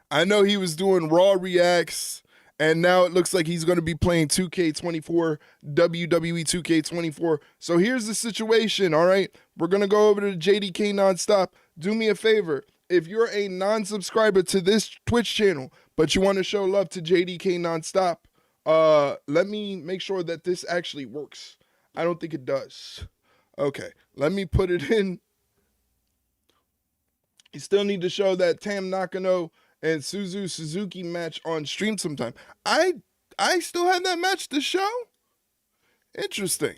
I know he was doing Raw Reacts, and now it looks like he's going to be playing 2K24, WWE 2K24. So here's the situation, all right? We're going to go over to JDK Nonstop. Do me a favor. If you're a non-subscriber to this Twitch channel, but you want to show love to JDK Nonstop, let me make sure that this actually works. I don't think it does. Okay, let me put it in. You still need to show that Tam Nakano and Suzu Suzuki match on stream sometime. I still have that match to show? Interesting.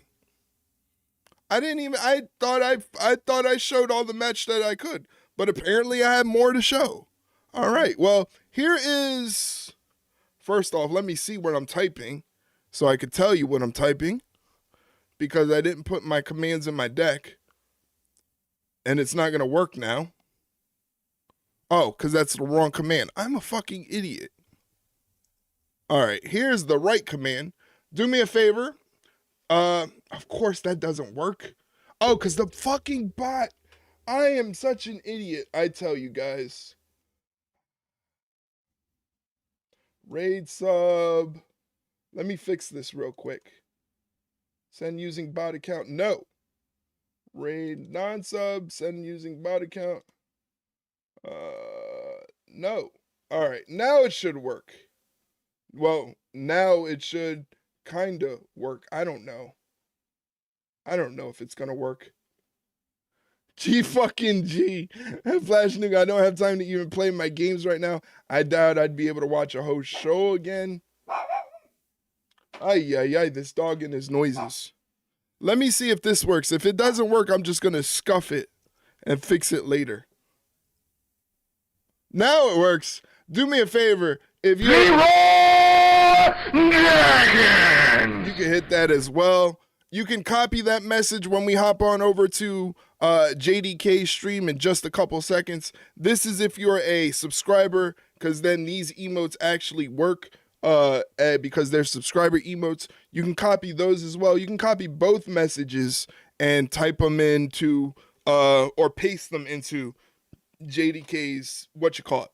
I thought I showed all the match that I could, but apparently I have more to show. All right. Well, here is, first off, let me see what I'm typing so I could tell you what I'm typing, because I didn't put my commands in my deck and it's not going to work now. Oh, because that's the wrong command. I'm a fucking idiot. All right, here's the right command. Do me a favor. Of course that doesn't work. Oh, because the fucking bot. I am such an idiot, I tell you guys. Raid sub. Let me fix this real quick. Send using bot account. No. Raid non-sub. Send using bot account. No. All right, now it should work. Well, now it should kind of work. I don't know. I don't know if it's going to work. G fucking G. Flash nigga, I don't have time to even play my games right now. I doubt I'd be able to watch a whole show again. Ay, ay, ay, this dog and his noises. Let me see if this works. If it doesn't work, I'm just going to scuff it and fix it later. Now it works. Do me a favor. If you you can hit that as well. You can copy that message when we hop on over to JDK stream in just a couple seconds. This is if you're a subscriber, because then these emotes actually work because they're subscriber emotes. You can copy those as well. You can copy both messages and type them into or paste them into JDK's, what you call it.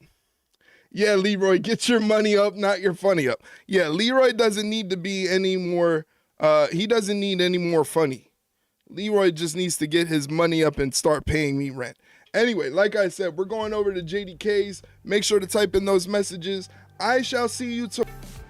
Yeah, Leroy, get your money up, not your funny up. Yeah, Leroy doesn't need to be any more, he doesn't need any more funny. Leroy just needs to get his money up and start paying me rent. Anyway, like I said, we're going over to JDK's. Make sure to type in those messages. I shall see you tomorrow.